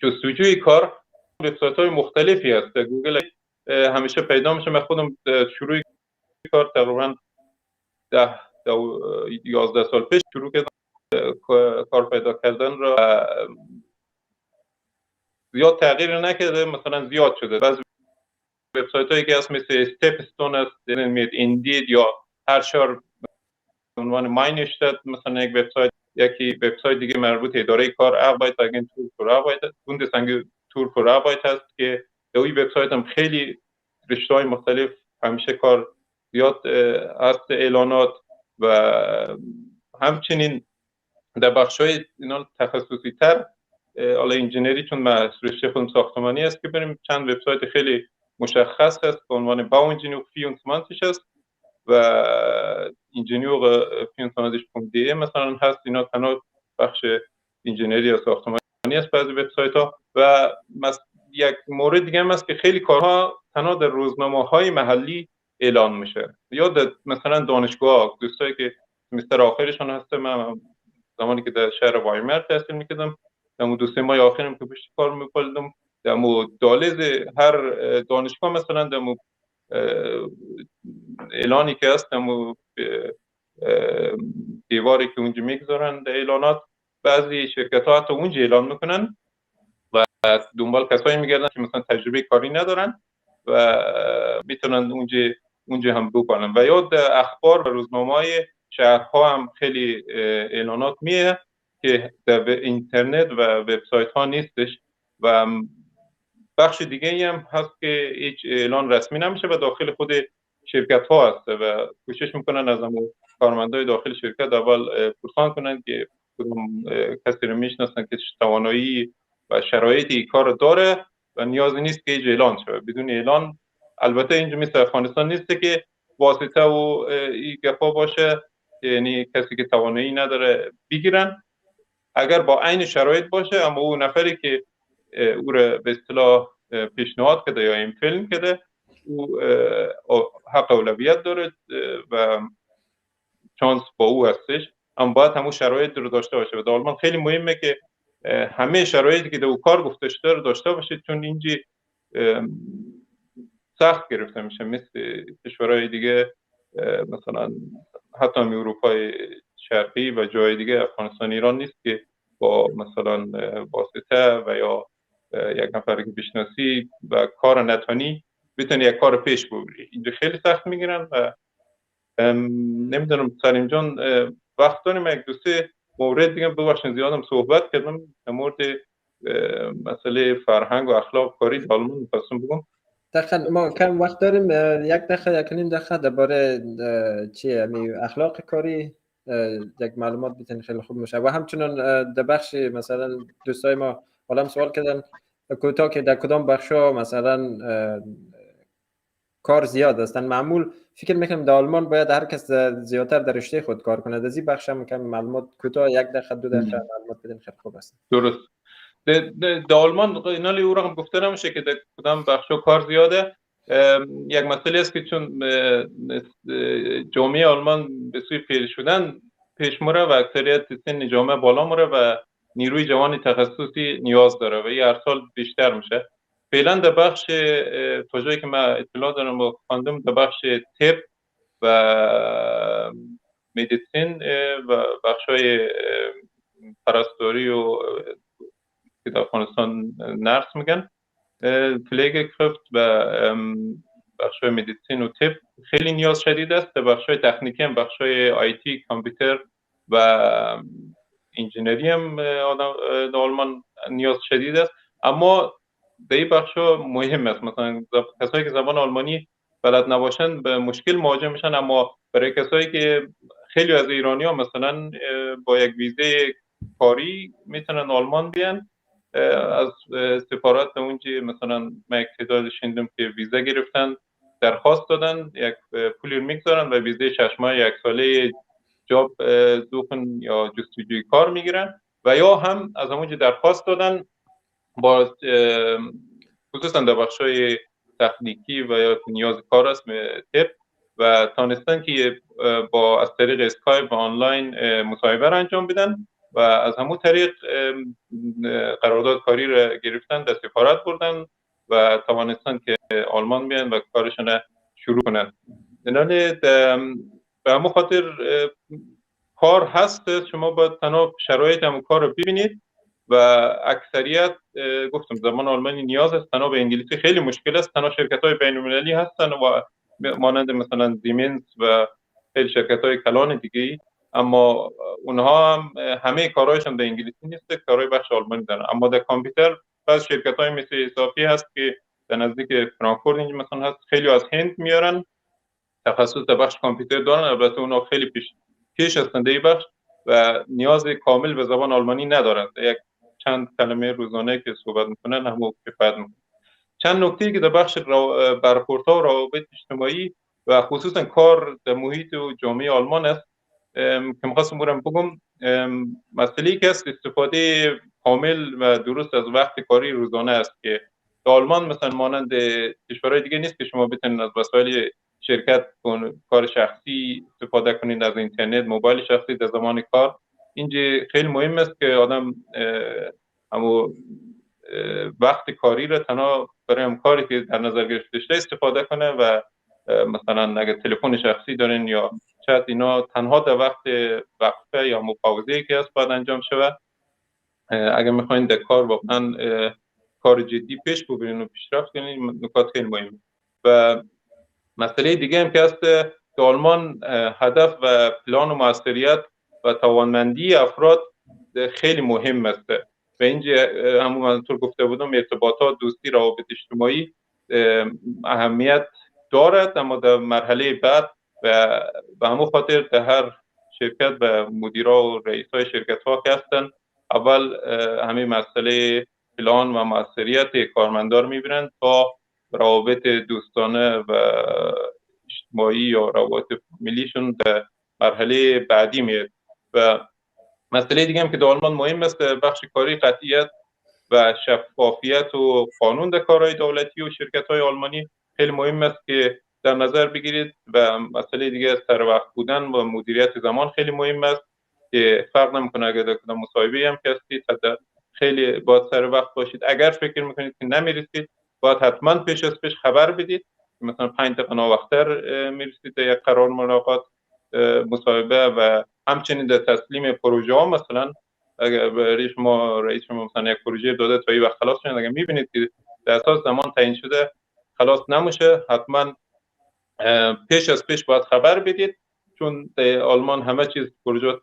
جستجوی کار وبسایت‌های مختلفی هست. در گوگل همیشه پیدا میشه. من خودم شروع کار تقریبا 11 سال پیش شروع کردم کار پیدا کردن را زیاد تغییر نکرده، مثلا زیاد شده. بعضی وبسایت‌هایی که هست مثل استپستون است، ایندید یا هر شهر عنوان ماینشتات مثلا یک وبسایت، یکی وبسایت دیگه مربوط اداره کار Arbeit Agentur für Arbeit Bundesagentur für Arbeit هست که در این وبسایت هم خیلی رشته‌های مختلف همیشه کار زیاد هست، اعلانات و همچنین در بخش‌های اینا تخصصی تر حالا انجینری چون من رشته خودم ساختمانی است که بریم چند وبسایت خیلی مشخص هست به عنوان باوینجینیور 24 است و انجینیور 24.de مثلا هست. اینا تنها بخش انجینری یا ساختمانی است بعضی وبسایت‌ها. و یک مورد دیگه هم هست که خیلی کارها تنها در روزنامه‌های محلی اعلان میشه یا مثلا دانشگاه. دوستایی که سمستر آخرشون هست، من زمانی که در شهر وایمر تحصیل میکردم در 2-3 ماه آخرم که پشت کار می‌کردم در دالز هر دانشگاه مثلا در اعلانی که هست در دیواری که اونجا میگذارن در اعلانات بعضی شرکت‌ها حتی اونجا اعلان میکنن و دنبال کسایی میگردن که مثلا تجربه کاری ندارن و میتونن اونجا هم بکنن. و یا در اخبار و روزنامه‌های شهرها هم خیلی اعلانات میه که در اینترنت و وبسایت ها نیستش و بخش دیگه هم هست که هیچ اعلان رسمی نمیشه و داخل خود شرکت ها هست و کوشش میکنن از همون کارمندای داخل شرکت اول پرسان کنن که کدوم کسی رو میشناسن که توانایی و شرایطی کار داره و نیازی نیست که هیچ اعلان شه. بدون اعلان البته اینجا مثل افغانستان نیست که واسطه و این گپا باشه، یعنی کسی که توانایی نداره بگیرن اگر با عین شرایط باشه، اما اون نفری که او رو به اصطلاح پیشنهاد کرده یا این فیلم کرده او حق اولویت داره و چانس با او هستش، اما باید همون شرایط رو داشته باشه. و در آلمان خیلی مهمه که همه شرایطی که در او کار گفته شده رو داشته باشه چون اینجا سخت گرفته میشه مثل کشورهای دیگه مثلا حتی اروپای شرقی و جای دیگه افغانستان ایران نیست که با مثلا واسطه و یا یک نفر که بشناسی و کار نتانی بتونی یک کار پیش ببری. اینجا خیلی سخت میگیرن و نمیدونم سلیم جان وقت داریم یک 2-3 مورد دیگه ببخشید زیادم صحبت کردم در مورد مسئله فرهنگ و اخلاق کاری در آلمان می‌خواستم بگم.
دقیقاً ما کم وقت داریم، 1 دقیقه 1.5 دقیقه درباره چیه اخلاق کاری یک معلومات بتین خیلی خوب میشه. و همچنان در بخش مثلا دوستای ما حالا سوال کردن کوتاه که در کدام بخشا مثلا کار زیاد هستن. معمول فکر میکنم در آلمان باید هر کس زیادتر در رشته خود کار کنه. در این بخش هم کم معلومات کوتاه 1 دقیقه 2 دقیقه معلومات بدین خیلی خوب است.
درست. در آلمان اینا او رقم گفته نمیشه که در کدام بخشا کار زیاده. یک مسئله است که چون جامعه آلمان به سوی پیر شدن پیش میره و اکثریت سن جامعه بالا میره و نیروی جوان تخصصی نیاز داره و این هر سال بیشتر میشه. فعلا در بخش تا جایی که من اطلاع دارم و خواندم در بخش طب و مدیسین و بخشای پرستاری و که در افغانستان نرس میگن پلیگکرفت و بخشای مدیسین و طب خیلی نیاز شدید است. بخشای تکنیکی هم بخشای آیتی کامپیوتر و انجینری هم در آلمان نیاز شدید است. اما در این بخشا مهم است. مثلا کسایی که زبان آلمانی بلد نباشن به مشکل مواجه میشن، اما برای کسایی که خیلی از ایرانی ها مثلا با یک ویزه کاری میتونن آلمان بیان، از سفارت اونجا مثلا من یک تعداد شنیدم که ویزه گرفتن، درخواست دادن، یک پولی میگذارن و ویزه 6 ماه 1 ساله جاب دوخن یا جستجوی کار میگیرن، و یا هم از اونجا درخواست دادن با خصوصا در بخشای تکنیکی و یا نیاز کار است طب و تانستن که با از طریق اسکایپ و آنلاین مصاحبه را انجام بدن و از همون طریق قرارداد کاری را گرفتن، در سفارت بردن و توانستن که آلمان بیان و کارشون شروع کنن. به همون خاطر کار هست، شما باید تنها شرایط همون کار رو ببینید و اکثریت گفتم زبان آلمانی نیاز است. تنها به انگلیسی خیلی مشکل است. تنها شرکت‌های بین‌المللی هستن و مانند مثلا زیمنس و خیلی شرکت‌های کلان دیگه، اما اونها هم همه کارهایشون به انگلیسی نیست، کارهای بخش آلمانی دارن. اما در کامپیوتر بعض شرکت‌های مثل اضافی هست که در نزدیک فرانکفورت اینجا مثلا هست، خیلی از هند میارن، تخصص در بخش کامپیوتر دارن. البته اونها خیلی پیش هستن در این بخش و نیاز کامل به زبان آلمانی ندارند. یک چند کلمه روزانه که صحبت میکنن همون کفایت میکنه. چند نکته که در بخش برخوردها و روابط اجتماعی و خصوصا کار در محیط و جامعه آلمان است که می‌خواستم بگم. مسئله که است استفاده کامل و درست از وقت کاری روزانه است که در آلمان مثلا مانند کشورهای دیگه نیست که شما بتونید از وسایل شرکت کار شخصی استفاده کنید، از اینترنت، موبایل شخصی در زمان کار. اینجا خیلی مهم است که آدم وقت کاری را تنها برای هم کاری که در نظر گرفته شده استفاده کنه و مثلا اگر تلفن شخصی دارین یا چت، اینا تنها در وقت وقفه یا مپاوزه‌ای که هست باید انجام شود. اگر میخواین در کار واقعا کار جدی پیش ببرین و پیشرفت کنین، نکات خیلی مهمه. و مسئله دیگه هم که هست در آلمان هدف و پلان و موثریت و توانمندی افراد خیلی مهم است و اینجا همون منظور گفته بودم ارتباطات، دوستی، روابط اجتماعی اهمیت دارد، اما در مرحله بعد و به همون خاطر در هر شرکت و مدیرا و رئیسای شرکت ها که هستن اول همه مسئله پلان و موثریت کارمندار میبینن تا روابط دوستانه و اجتماعی یا روابط فامیلیشون در مرحله بعدی میاد. و مسئله دیگه هم که در آلمان مهم است بخش کاری قطعیت و شفافیت و قانون در کارهای دولتی و شرکت‌های آلمانی خیلی مهم است که در نظر بگیرید. و مسئله دیگه سر وقت بودن و مدیریت زمان خیلی مهم است که فرق نمی‌کنه اگر در کدام مصاحبه هم که هستید، خیلی باید سر وقت باشید. اگر فکر می‌کنید که نمی‌رسید باید حتما پیش از پیش خبر بدید، مثلا 5 دقیقه ناوقت‌تر می‌رسید در یک قرار ملاقات مصاحبه. و همچنین در تسلیم پروژه ها مثلا اگر رئیس شما مثلا یک پروژه داده تا این وقت خلاص شد، اگر می‌بینید که در اساس زمان تعیین شده خلاص نمیشه، حتما پیش از پیش باید خبر بدید، چون در آلمان همه چیز پروژه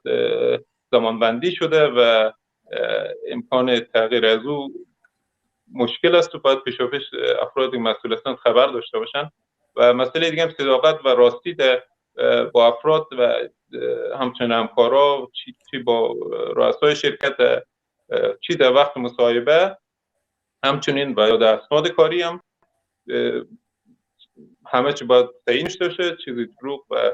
زمان بندی شده و امکان تغییر از او مشکل است و باید پیش و پیش افرادی مسئول هستند خبر داشته باشند. و مسئله دیگه هم صداقت و راستی با افراد و همچنین همکارا چی با رؤسای شرکت، چی در وقت مصاحبه، همچنین با یاد اسناد کاری هم همه چی باید تعیینش داشته، چیزی دروغ و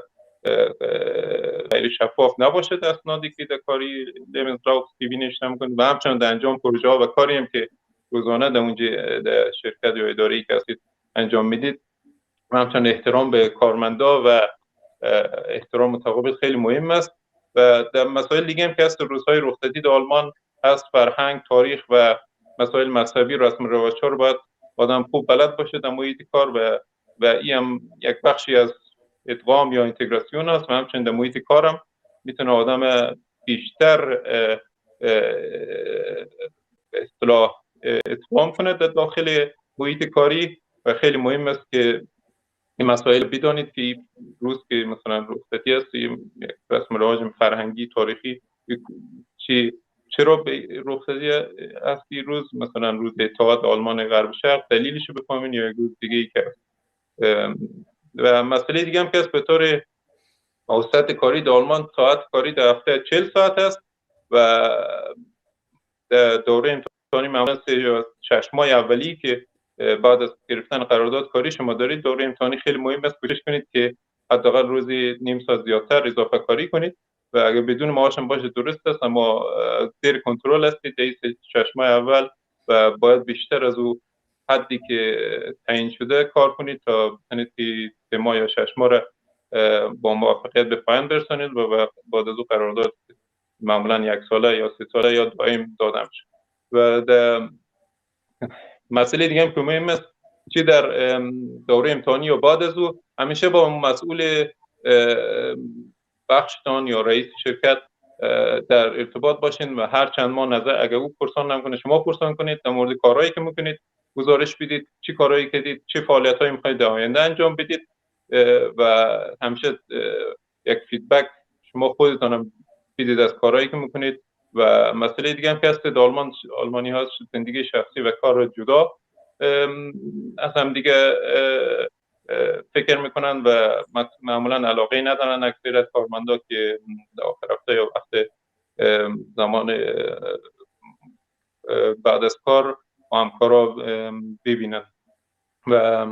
غیر شفاف نباشه در اسنادی که در کاری لیمنتراکس بینش نمیکنه و همچنین در انجام پروژه ها و کاری هم که روزانه در اونجا در شرکت یا اداره‌ای که هستید انجام میدید و همچنین احترام به کارمندا و احترام متقابل خیلی مهم است. و در مسائل دیگه هم که هست روزهای رخصتی در آلمان هست، فرهنگ، تاریخ و مسائل مذهبی، رسم و رواج‌ها رو باید آدم خوب بلد باشه در محیط کار و این هم یک بخشی از ادغام یا اینتگراسیون است و همچنین در محیط کارم میتونه آدم بیشتر اصطلاح ادغام کنه در داخل محیط کاری و خیلی مهم است که این مسائل بدانید که روز که مثلا رخصتی است، یک رسم و رواج فرهنگی تاریخی چرا به رخصتی است روز، مثلا روز اتحاد آلمان غرب شرق، دلیلش رو بفهمین یا یک روز دیگه ای که و مسئله دیگه هم که است به طور اوسط کاری در آلمان ساعت کاری در هفته 40 ساعت است و در دوره امتحانی معمولا 3 یا 6 ماه اولی که بعد از گرفتن قرارداد کاری شما دارید، دوره امتحانی خیلی مهم است کوشش کنید که حداقل روزی نیم ساعت زیادتر اضافه کاری کنید و اگر بدون معاش هم باشه درست است، اما زیر کنترل هستید در 6 ماه اول و باید بیشتر از او حدی که تعیین شده کار کنید تا بتونید که 3 ماه یا 6 ماه را با موفقیت به پایان برسانید و بعد از او قرارداد معمولا 1 ساله یا 3 ساله یا دائم داده میشه. و مسئله دیگه هم که مهم است چی در دوره امتحانی و بعد از او همیشه با مسئول بخشتان یا رئیس شرکت در ارتباط باشین و هر چند ماه نظر اگر او پرسان نمیکنه شما پرسان کنید در مورد کارهایی که میکنید، گزارش بدید چی کارهایی کردید، چه فعالیتایی میخواید در آینده انجام بدید و همیشه یک فیدبک شما خودتان هم بدید از کارهایی که میکنید. و مسئله دیگه هم که هست در آلمانی ها زندگی شخصی و کار را جدا از هم دیگه فکر میکنن و معمولا علاقه ندارن اکثریت کارمندا که در آخر هفته یا وقت زمان بعد از کار با همکارا ببینن. و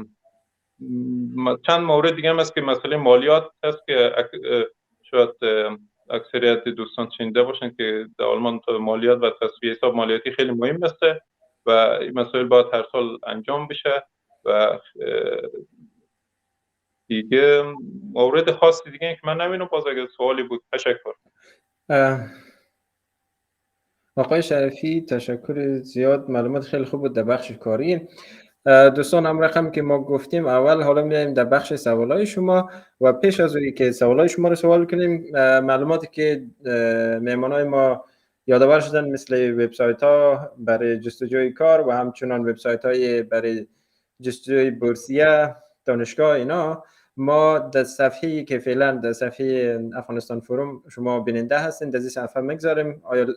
چند مورد دیگه هم هست که مسئله مالیات هست که شاید اکثریت دوستان شنیده باشن که در آلمان مالیات و تصفیه حساب مالیاتی خیلی مهم است و این مسائل باید هر سال انجام بشه. و دیگه مورد خاصی دیگه که من نمیدونم، باز اگر سوالی بود. تشکر.
آقای شریفی تشکر زیاد، معلومات خیلی خوب بود در بخش کاری. دوستان هم رقم که ما گفتیم اول، حالا میایم در بخش سوالای شما و پیش از اینکه که سوالای شما رو سوال کنیم، معلوماتی که مهمانای ما یادآور شدن مثل وبسایت ها برای جستجوی کار و همچنان وبسایت های برای جستجوی بورسیه دانشگاه اینا، ما در صفحه‌ای که فعلا در صفحه افغانستان فوروم شما بیننده هستین در این صفحه میگذاریم، آیا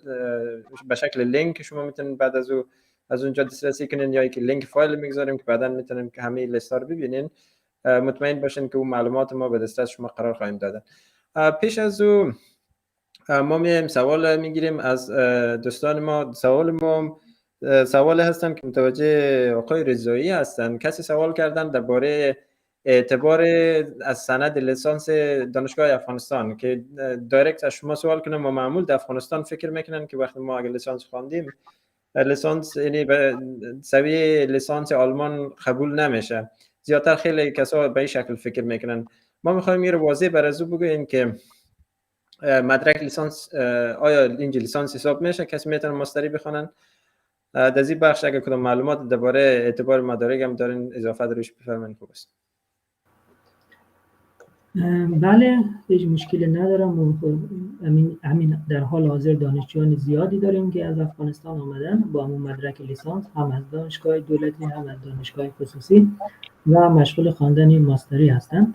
به شکل لینک شما میتونید بعد از اونجا دسترسی کنین یا که لینک فایل میگذاریم که بعدا میتونیم که همه لیست ها رو ببینین. مطمئن باشین که اون معلومات ما به دسترس شما قرار خواهیم دادن. پیش از او ما میایم سوال میگیریم از دوستان ما. سوال هستن که متوجه آقای رضایی هستن. کسی سوال کردن درباره اعتبار از سند لیسانس دانشگاه افغانستان که دایرکت از شما سوال کنم. ما معمول در افغانستان فکر میکنن که وقتی ما اگه لیسانس خواندیم، لیسانس یعنی سویه لیسانس آلمان قبول نمیشه. زیادتر خیلی کسا به این شکل فکر میکنن. ما میخوایم این رو واضح بر از او بگوییم که مدرک لیسانس آیا اینجا لیسانس حساب میشه، کسی میتونه ماستری بخونن. در این بخش اگر کدام معلومات درباره اعتبار مدارک هم دارین اضافه داریش بفرمایید خوب است.
بله، هیچ مشکلی ندارم. همین در حال حاضر دانشجویان زیادی داریم که از افغانستان آمدن با همون مدرک لیسانس، هم از دانشگاه دولتی هم از دانشگاه خصوصی و مشغول خواندن ماستری هستند.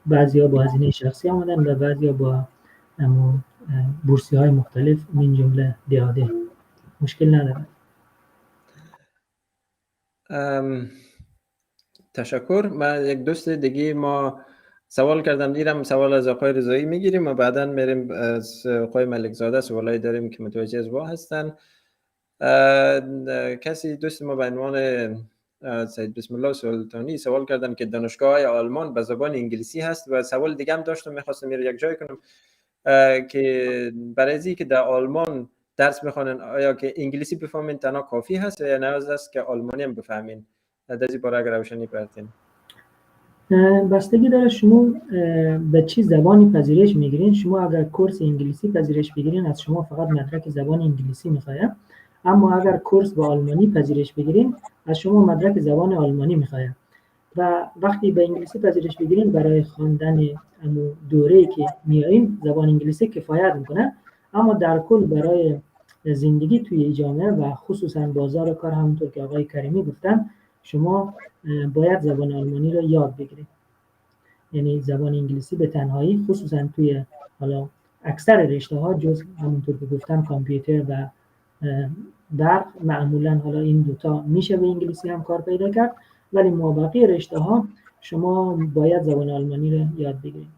بعضیا با هزینه شخصی آمدن و بعضیا با بورسیه‌های مختلف من جمله دهاده. مشکل ندارم.
تشکر. من یک دوست دیگه ما سوال کردم، دیدم سوال از آقای رضایی میگیریم و بعدا میریم از آقای ملکزاده سوالایی داریم که متوجه از با هستن. کسی دوست ما به عنوان سید بسم الله سلطانی سوال کردن که دانشگاه آلمان به زبان انگلیسی هست و سوال دیگه هم داشتم میخواستم میره یک جای کنم که برای ازی که در آلمان درس بخوانن آیا که انگلیسی بفهمین تنها کافی هست یا نیاز است که آلمانی هم بفهمین؟ در این باره اگر روشنی بردین.
بستگی داره شما به چی زبانی پذیرش میگیرین. شما اگر کورس انگلیسی پذیرش بگیرین از شما فقط مدرک زبان انگلیسی میخواد، اما اگر کورس با آلمانی پذیرش بگیرین از شما مدرک زبان آلمانی میخواد و وقتی به انگلیسی پذیرش بگیرین برای خواندن دوره‌ای که میایین زبان انگلیسی کفایت میکنه، اما در کل برای زندگی توی جامعه و خصوصا بازار کار همونطور که آقای کریمی گفتن شما باید زبان آلمانی رو یاد بگیرید. یعنی زبان انگلیسی به تنهایی خصوصا توی حالا اکثر رشته ها جز همونطور که گفتم کامپیوتر و برق معمولا حالا این دوتا میشه به انگلیسی هم کار پیدا کرد، ولی مابقی رشته ها شما باید زبان آلمانی رو یاد بگیرید.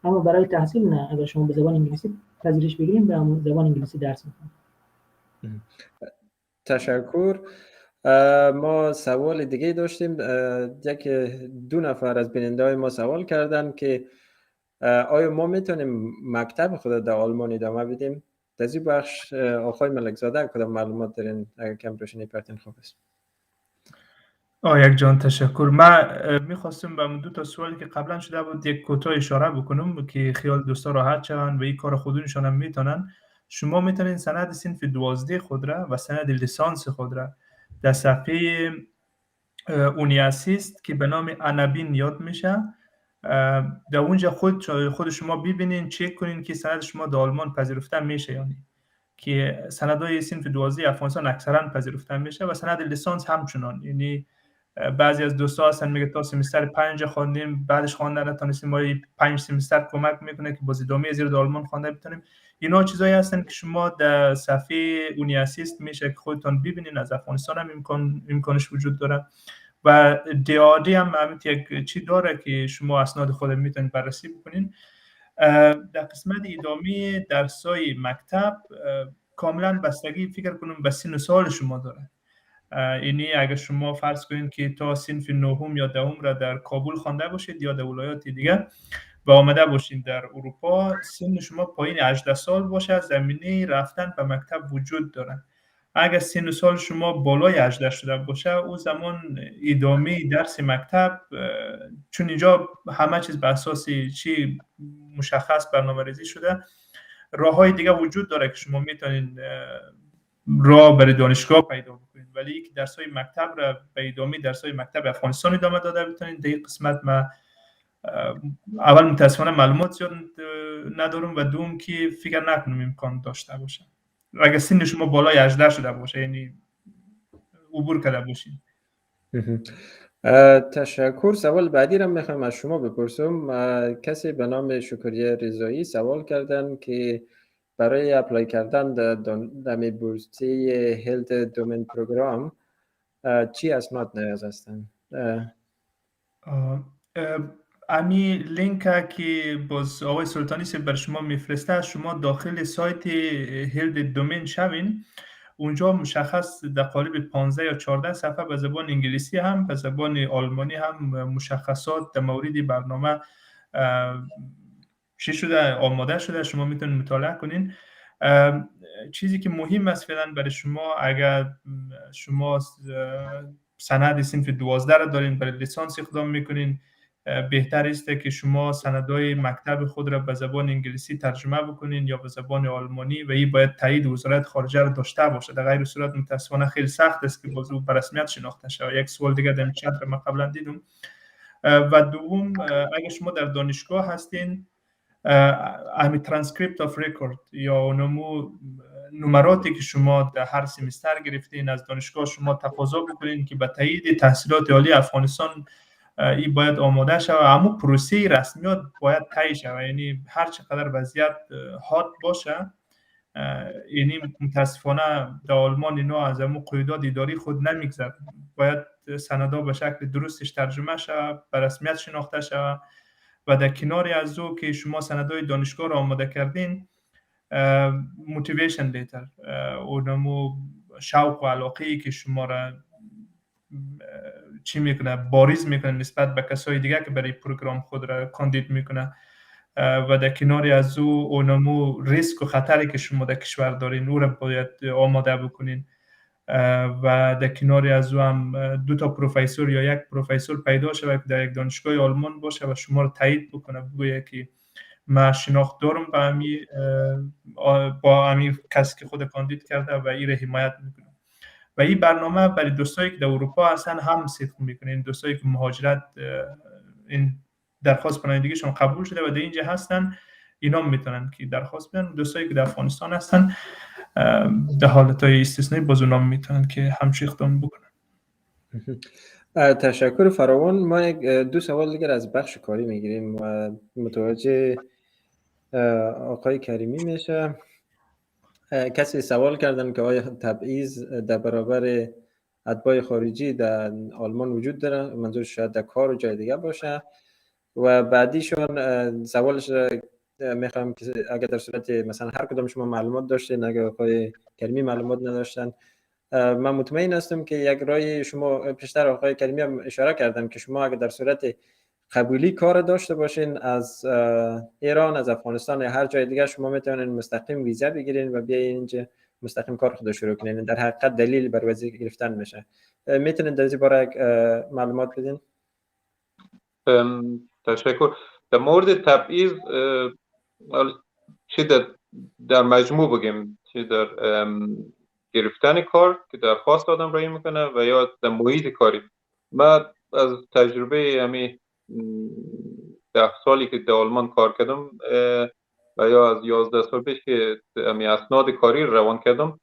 اما برای تحصیل نه، اگر شما به زبان انگلیسی پذیرش بگیرید به زبان انگلیسی درس میکنید.
تشکر. ما سوال دیگه داشتیم. دو نفر از بیننده ما سوال کردن که آیا ما میتونیم مکتب خود در آلمان ادامه بدیم؟ در این بخش آقای ملکزاده کدام معلومات دارین اگر کم روشنی پرتین خوب است؟
یک جان تشکر. من میخواستم به دو تا سوالی که قبلا شده بود یک کوتاه اشاره بکنم که خیال دوستا راحت شون و این کار خودشون هم میتونن. شما میتونین سند صنف 12 خود را و سند لیسانس خود را در صفحه اونیاسیست که به نام انابین یاد میشه در اونجا خود شما ببینین، چک کنین که سند شما در آلمان پذیرفته میشه یا نه، که سندهای صنف 12 افغانستان اکثرا پذیرفته میشه و سند لیسانس همچنان. یعنی بعضی از دوستا هستن میگه تا سمستر 5 خواندیم بعدش خواندن نتونستیم، ما 5 سمستر کمک میکنه که باز ادامه زیر در آلمان خوانده بتونیم. اینا چیزایی هستن که شما در صفحه اونیاسیست میشه که خودتون ببینین. از افغانستان هم امکانش وجود داره و دیادی هم یک چی داره که شما اسناد خود میتونید بررسی بکنین. در قسمت ادامه درسای مکتب کاملا بستگی فکر کنم به سن و سال شما داره. اینی اگر شما فرض کنید که تا صنف نهم یا دهم را در کابل خوانده باشید یا در ولایات دیگه و آمده باشید در اروپا، سن شما پایین 18 سال باشه، زمینه رفتن به مکتب وجود داره. اگر سن و سال شما بالای 18 شده باشه، او زمان ادامه درس مکتب، چون اینجا همه چیز به اساس چی مشخص برنامه‌ریزی شده، راه‌های دیگه وجود داره که شما میتونید راه برای دانشگاه پیدا بکنید، ولی که درس‌های مکتب را به ادامه درس‌های مکتب افغانستان ادامه داده بتونید. در این قسمت ما اول متاسفانه معلومات زیاد ندارم و دوم که فکر نکنم امکان داشته باشه اگر سن شما بالای 18 شده باشه، یعنی عبور کرده باشید.
تشکر. سوال بعدی را میخوام از شما بپرسم. کسی به نام شکریه رضایی سوال کردن که برای اپلای کردن در بورسیه هلت دومین پروگرام چی اسناد نیاز هستند؟
امی لینک که باز آقای سلطانی سے بر شما میفرسته، شما داخل سایت هلت دومین شوین، اونجا مشخص در قالب 15 یا 14 صفحه به زبان انگلیسی هم به زبان آلمانی هم مشخصات در مورد برنامه چی شده، آماده شده، شما میتونید مطالعه کنین. چیزی که مهم است فعلا برای شما، اگر شما سند صنف 12 را دارین برای لیسانس اقدام میکنین، بهتر است که شما سندهای مکتب خود را به زبان انگلیسی ترجمه بکنین یا به زبان آلمانی و این باید تایید وزارت خارجه را داشته باشه. در غیر صورت متاسفانه خیلی سخت است که باز او به رسمیت شناخته شود. یک سوال دیگه در چت را من قبلا دیدم. و دوم، اگر شما در دانشگاه هستین، امی ترانسکریپت آف ریکورد یا نمراتی که شما در هر سمستر گرفتین از دانشگاه شما تقاضا بکنین که به تایید تحصیلات عالی افغانستان این باید آماده شود. اما پروسه رسمیات باید طی شود، یعنی هر چقدر وضعیت حاد باشه، یعنی متاسفانه در آلمان اینا از امو قیودات اداری خود نمیگذرد. باید سندها به شکل درستش ترجمه شود، به رسمیت شناخته شود و در کنار از او که شما سندهای دانشگاه را آماده کردین، موتیویشن لیتر، اونمو شوق و علاقه ای که شما را چی میکنه، باریز میکنه نسبت به کسای دیگه که برای پروگرام خود را کاندید میکنه، و در کنار از او اونمو ریسک و خطری که شما در کشور دارین او را باید آماده بکنین، و در کنار از او هم 2 تا پروفسور یا 1 پروفسور پیدا شود که در یک دانشگاه آلمان باشه و شما را تایید بکنه، بگویه که من شناخت دارم با همین کسی که خود کاندید کرده و این را حمایت میکنم. و این برنامه برای دوستایی که در اروپا هستن هم صدق میکنه. این دوستایی که مهاجرت، این درخواست پناهندگیشون قبول شده و در اینجا هستن، اینا میتونن که درخواست بدن. دوستایی که در افغانستان هستن در حالتهای استثنایی باز اونا میتونن که همچه اقدام بکنن.
تشکر فراوان. ما 2 سوال دیگر از بخش کاری میگیریم و متوجه آقای کریمی میشه. کسی سوال کردن که آیا تبعیض در برابر اتباع خارجی در آلمان وجود داره؟ منظور شاید در کار و جای دیگه باشه. و بعدیشون سوالش میخوام که اگر در صورت مثلا هر کدام شما معلومات داشتین، اگر آقای کریمی معلومات نداشتن، من مطمئن هستم که یک رای شما پیشتر آقای کریمی هم اشاره کردن که شما اگر در صورت قبولی کار داشته باشین از ایران، از افغانستان یا هر جای دیگه، شما میتونین مستقیم ویزا بگیرین و بیاین اینجا مستقیم کار خود شروع کنین. در حقیقت دلیل بر ویزا گرفتن میشه. میتونین در این باره معلومات بدین؟
تشکر. در مورد تبعیض چه در مجموع بگیم، چه در گرفتن کار که درخواست آدم رای میکنه و یا در محیط کاری. من از تجربه همی 10 سالی که در آلمان کار کردم و یا از 11 سال پیش که همی اسناد کاری روان کردم،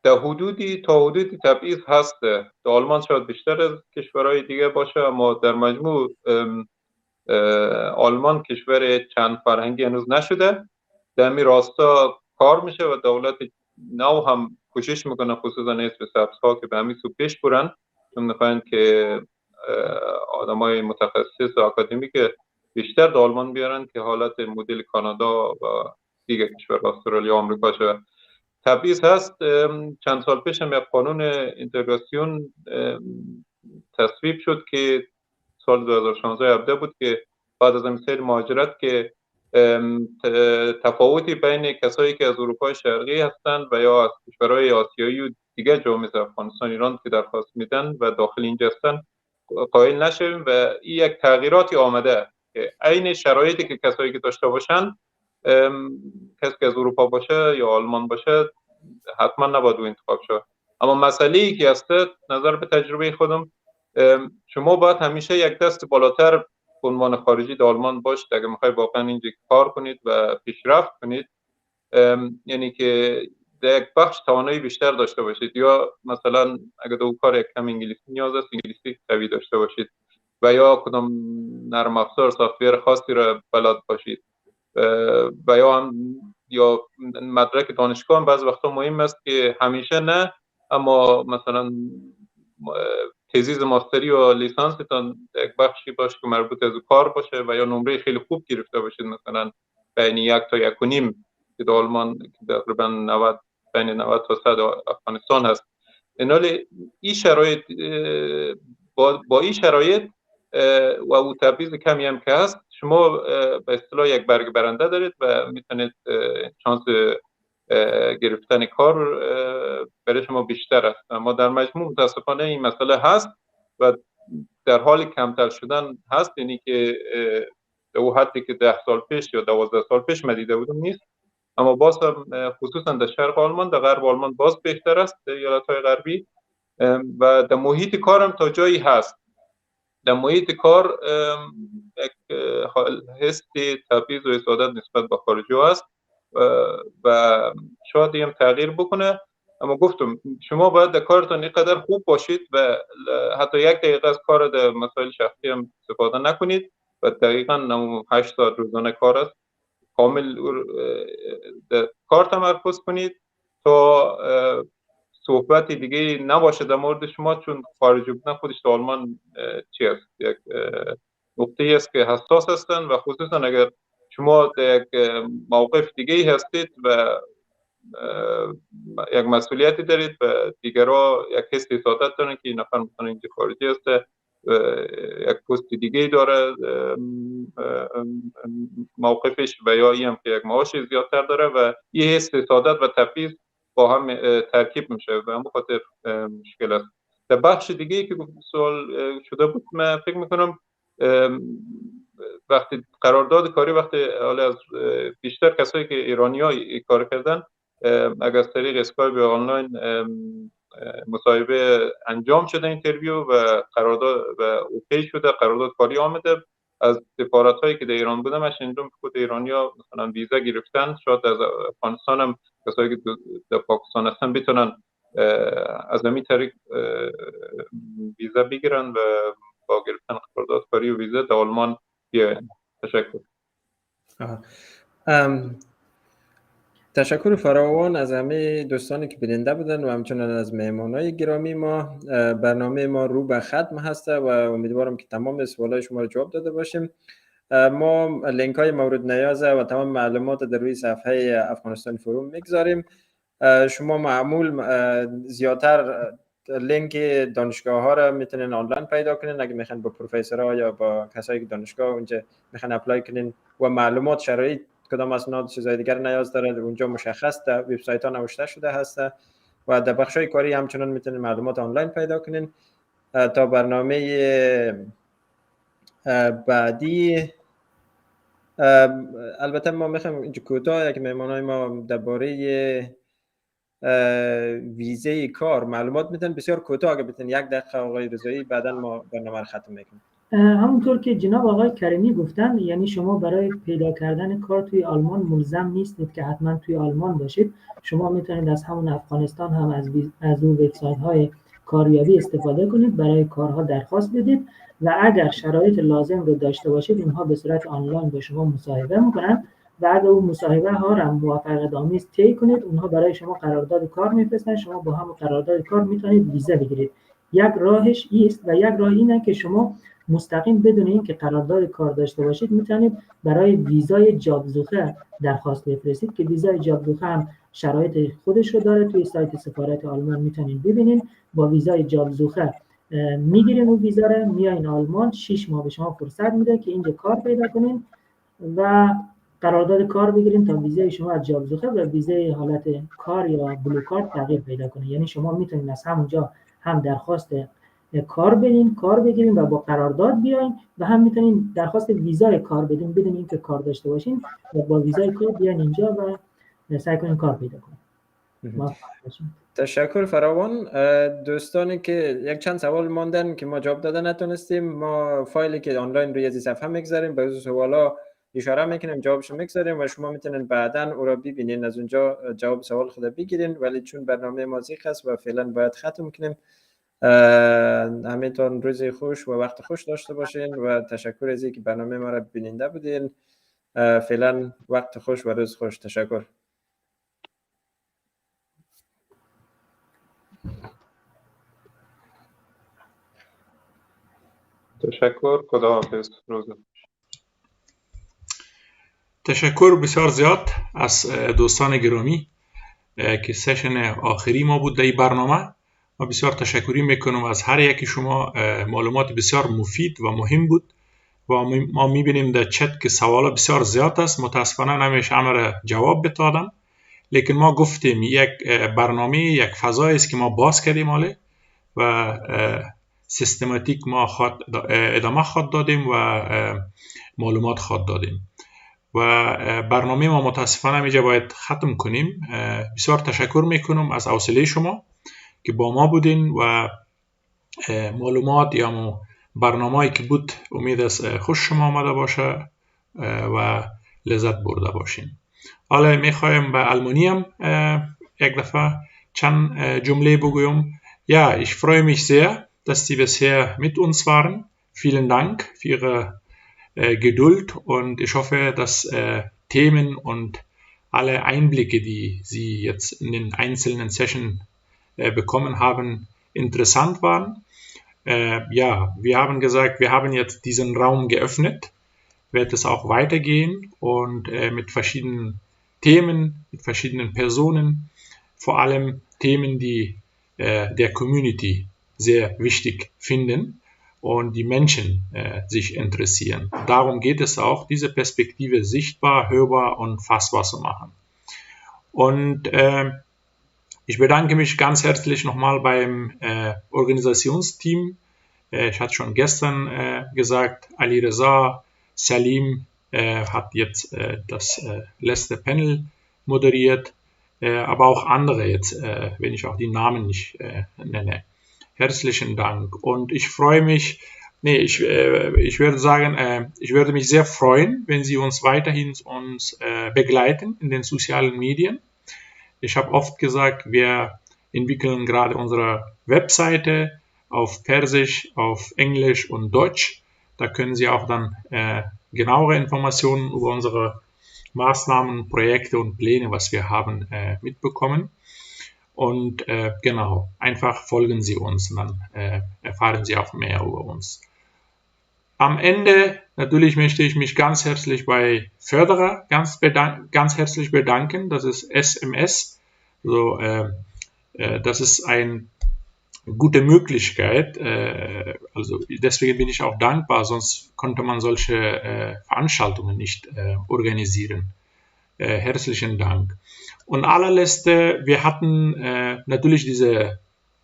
در حدودی تا حدودی تبعیض هست. در آلمان شاید بیشتر از کشورهای دیگه باشه، اما در مجموع آلمان کشور چند فرهنگی هنوز نشده. در می راستا کار میشه و دولت نو هم کوشش میکنه، خصوصا حزب سبزها که به همین سو پیش برن، چون میخواین که آدمای متخصص و آکادمیک بیشتر در آلمان بیارن که حالت مدل کانادا و دیگر کشور استرالیا و آمریکا شده. تبعیض هست. چند سال پیش هم یک قانون اینتگراسیون تصویب شد که سال 2016 ابدا بود که بعد از این سری مهاجرت که تفاوتی بین کسایی که از اروپای شرقی هستند و یا از کشورهای آسیایی و دیگر جامعه مثل افغانستان، ایران که درخواست میدن و داخل اینجا هستن قائل نشویم و این یک تغییراتی آمده که عین شرایطی که کسایی که داشته باشن، کسی که از اروپا باشه یا آلمان باشه حتما نباید او انتخاب شد. اما مسئله ای که هست، نظر به تجربه خودم، شما باید همیشه یک دست بالاتر به عنوان خارجی در آلمان باشید اگر میخواید واقعا اینجا کار کنید و پیشرفت کنید. یعنی که در یک بخش توانایی بیشتر داشته باشید، یا مثلا اگر دو کار یک کم انگلیسی نیاز است، انگلیسی قوی داشته باشید و یا کدام نرم افزار سافت‌ور خاصی را بلد باشید و یا هم یا مدرک دانشگاه هم بعض وقتا مهم است که همیشه نه، اما مثلا تزیز ماستری و لیسانستان یک بخشی باشه که مربوط از کار باشه و یا نمره خیلی خوب گرفته باشید، مثلا بین 1 تا 1.5 که در آلمان تقریبا 90 بین 90 تا 100 افغانستان هست. این شرایط با این شرایط و او تبعیض کمی هم که هست، شما به اصطلاح یک برگ برنده دارید و میتونید شانس گرفتن کار برای شما بیشتر است. اما در مجموع متاسفانه این مسئله هست و در حال کمتر شدن هست. یعنی که در او حدی که 10 سال پیش یا 12 سال پیش من دیده بودم نیست، اما باز خصوصا در شرق آلمان، در غرب آلمان باز بهتر است، در ایالت‌های غربی. و در محیط کارم تا جایی هست. در محیط کار یک حس تبعیض و حسادت نسبت به خارجی هست و شاید هم تغییر بکنه. اما گفتم شما باید در کارتان اینقدر خوب باشید و حتی 1 دقیقه از کار در مسائل شخصی هم استفاده نکنید و دقیقاً 8 ساعت روزانه کار است، کامل در کار تمرکز کنید تا صحبت دیگه نباشه در مورد شما، چون خارجی بودن خودش در آلمان چی است، یک نقطه است که حساس هستند و خصوصا اگر شما در یک موقف دیگه هستید و یک مسئولیتی دارید و دیگرها یک حس حسادت دارن که این نفر مثلا اینجا خارجی است، یک پست دیگه داره موقفش و یا این هم که یک معاش زیادتر داره و یه حس حسادت و تبعیض با هم ترکیب میشه و هم بخاطر مشکل است. در بخش دیگه که سوال شده بود من فکر میکنم وقتی قرارداد کاری وقتی از بیشتر کسایی که ایرانی ها کار کردن اگر از طریق اسکایپ یا آنلاین مصاحبه انجام شده اینترویو و قرارداد و اوکی شده، قرارداد کاری آمده، از سفارت هایی که در ایران بودم انجام خود ایرانی ها مثلا ویزا گرفتن، شاید از افغانستان هم کسایی که در پاکستان هستن بتونن از همین طریق ویزا بگیرن و با گرفتن قرارداد کاری و ویزا در آلمان بیاین. تشکر.
تشکر فراوان از همه دوستانی که بیننده بودن و همچنان از مهمانای گرامی ما. برنامه ما رو به ختم هسته و امیدوارم که تمام سوالای شما رو جواب داده باشیم. ما لینک های مورد نیاز و تمام معلومات در روی صفحه افغانستان فروم میگذاریم. شما معمول زیادتر لینک دانشگاه ها را میتونین آنلاین پیدا کنین اگه میخواین با پروفسورها یا با کسایی که دانشگاه اونجا میخواین اپلای کنین و معلومات شرایط کدام اسناد چیزای دیگر نیاز داره اونجا مشخص در وبسایت ها نوشته شده هست و در بخشای کاری همچنان میتونین معلومات آنلاین پیدا کنین. تا برنامه بعدی البته ما میخوایم اینجا کوتاه که مهمانای ما درباره ویزه کار معلومات میدن، بسیار کوتاه اگه بتونین 1 دقیقه آقای رضایی، بعدا ما برنامه رو ختم میکنیم.
همونطور که جناب آقای کریمی گفتن، یعنی شما برای پیدا کردن کار توی آلمان ملزم نیستید که حتما توی آلمان باشید. شما میتونید از همون افغانستان هم از اون وبسایت های کاریابی استفاده کنید، برای کارها درخواست بدید و اگر شرایط لازم رو داشته باشید اونها به صورت آنلاین با شما مصاحبه میکنن و اگر اون مصاحبه ها رو موفقیت آمیز طی کنید اونها برای شما قرارداد کار میفرستن، شما با هم قرارداد کار میتونید ویزا بگیرید. یک راهش است و یک راه اینه که شما مستقیم بدون اینکه قرارداد کار داشته باشید میتونید برای ویزای جابزوخه درخواست بفرستید که ویزای جابزوخه هم شرایط خودش رو داره، توی سایت سفارت آلمان میتونید ببینید. با ویزای جابزوخه میگیرین اون ویزا رو، میایین آلمان، 6 ماه به شما فرصت میده که اینجا کار پیدا کنین و قرارداد کار بگیرین تا ویزای شما از جابزوخه و ویزای حالت کار یا بلو کارت تغییر پیدا کنه. یعنی شما میتونید از همونجا هم درخواست کار بدین، کار بگیرین و با قرارداد بیاین و هم میتونین درخواست ویزای کار بدین بدون اینکه کار داشته باشین و با ویزای کار بیاین اینجا و سعی کنین کار پیدا کنین.
تشکر فراوان. دوستانی که یک چند سوال ماندن که ما جواب داده نتونستیم، ما فایلی که آنلاین روی صفحه میگذاریم، به این سوالا اشاره میکنیم، جوابشو میگذاریم و شما میتونین بعداً او را ببینین، از اونجا جواب سوال خود بگیرین. ولی چون برنامه ما زیق است و فعلا باید ختم کنیم، همینطور روز خوش و وقت خوش داشته باشین و تشکر از اینکه برنامه ما را بیننده بودین. فعلا وقت خوش و روز خوش. تشکر.
تشکر. خداحافظ. روز
تشکر بسیار زیاد از دوستان گرامی که سشن آخری ما بود در این برنامه. ما بسیار تشکری میکنم از هر یکی شما. معلومات بسیار مفید و مهم بود و ما میبینیم در چت که سوال بسیار زیاد است. متاسفانه نمیشه همه را جواب بدادم، لیکن ما گفتیم یک برنامه، یک فضایی است که ما باز کردیم حاله و سیستماتیک ما ادامه خواهد دادیم و معلومات خواهد دادیم و برنامه ما متاسفانه میجا باید ختم کنیم. بسیار تشکر میکنم از حوصله شما که با ما بودین و معلومات یا برنامه‌ای که بود امید است خوش شما آمده باشه و لذت برده باشین. حالا میخوایم به آلمانی یک دفعه چند جمله بگویم. Ja, ich freue mich sehr, dass Sie bisher mit uns waren. Vielen Dank für Ihre Geduld und ich hoffe, dass Themen und alle Einblicke, die Sie jetzt in den einzelnen Sessions bekommen haben, interessant waren. ja, wir haben gesagt, wir haben jetzt diesen Raum geöffnet, wird es auch weitergehen und mit verschiedenen Themen, mit verschiedenen Personen, vor allem Themen, die der Community sehr wichtig finden und die Menschen sich interessieren. Darum geht es auch, diese Perspektive sichtbar, hörbar und fassbar zu machen. Und ich bedanke mich ganz herzlich nochmal beim Organisationsteam. Ich hatte schon gestern gesagt, Ali Reza, Salim hat jetzt das letzte Panel moderiert, aber auch andere jetzt, wenn ich auch die Namen nicht nenne. Herzlichen Dank. Und ich freue mich, ich würde sagen, ich würde mich sehr freuen, wenn Sie uns weiterhin begleiten in den sozialen Medien. Ich habe oft gesagt, wir entwickeln gerade unsere Webseite auf Persisch, auf Englisch und Deutsch. Da können Sie auch dann genauere Informationen über unsere Maßnahmen, Projekte und Pläne, was wir haben, mitbekommen. Und genau, einfach folgen Sie uns, dann erfahren Sie auch mehr über uns. Am Ende natürlich möchte ich mich ganz herzlich bei Förderer ganz herzlich bedanken. Das ist SMS. So, das ist eine gute Möglichkeit. Also deswegen bin ich auch dankbar. Sonst konnte man solche Veranstaltungen nicht organisieren. Herzlichen Dank. Und allerletzte, wir hatten natürlich diese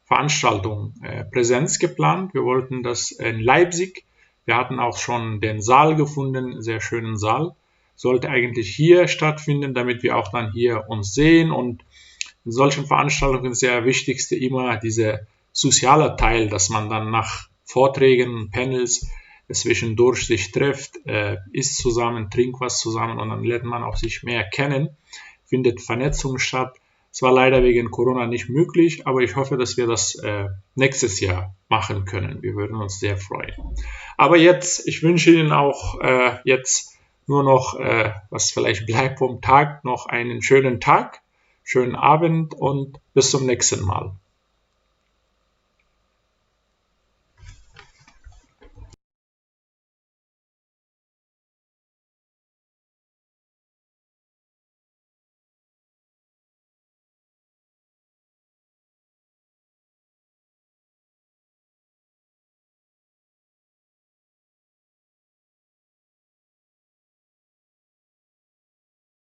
Veranstaltung Präsenz geplant. Wir wollten das in Leipzig. Wir hatten auch schon den Saal gefunden, sehr schönen Saal. Sollte eigentlich hier stattfinden, damit wir auch dann hier uns sehen. Und in solchen Veranstaltungen ist der wichtigste immer dieser soziale Teil, dass man dann nach Vorträgen, Panels zwischendurch sich trifft, isst zusammen, trinkt was zusammen und dann lernt man auch sich mehr kennen, findet Vernetzung statt. Es war leider wegen Corona nicht möglich, aber ich hoffe, dass wir das nächstes Jahr machen können. Wir würden uns sehr freuen. Aber jetzt, ich wünsche Ihnen auch jetzt nur noch, was vielleicht bleibt vom Tag, noch einen schönen Tag, schönen Abend und bis zum nächsten Mal.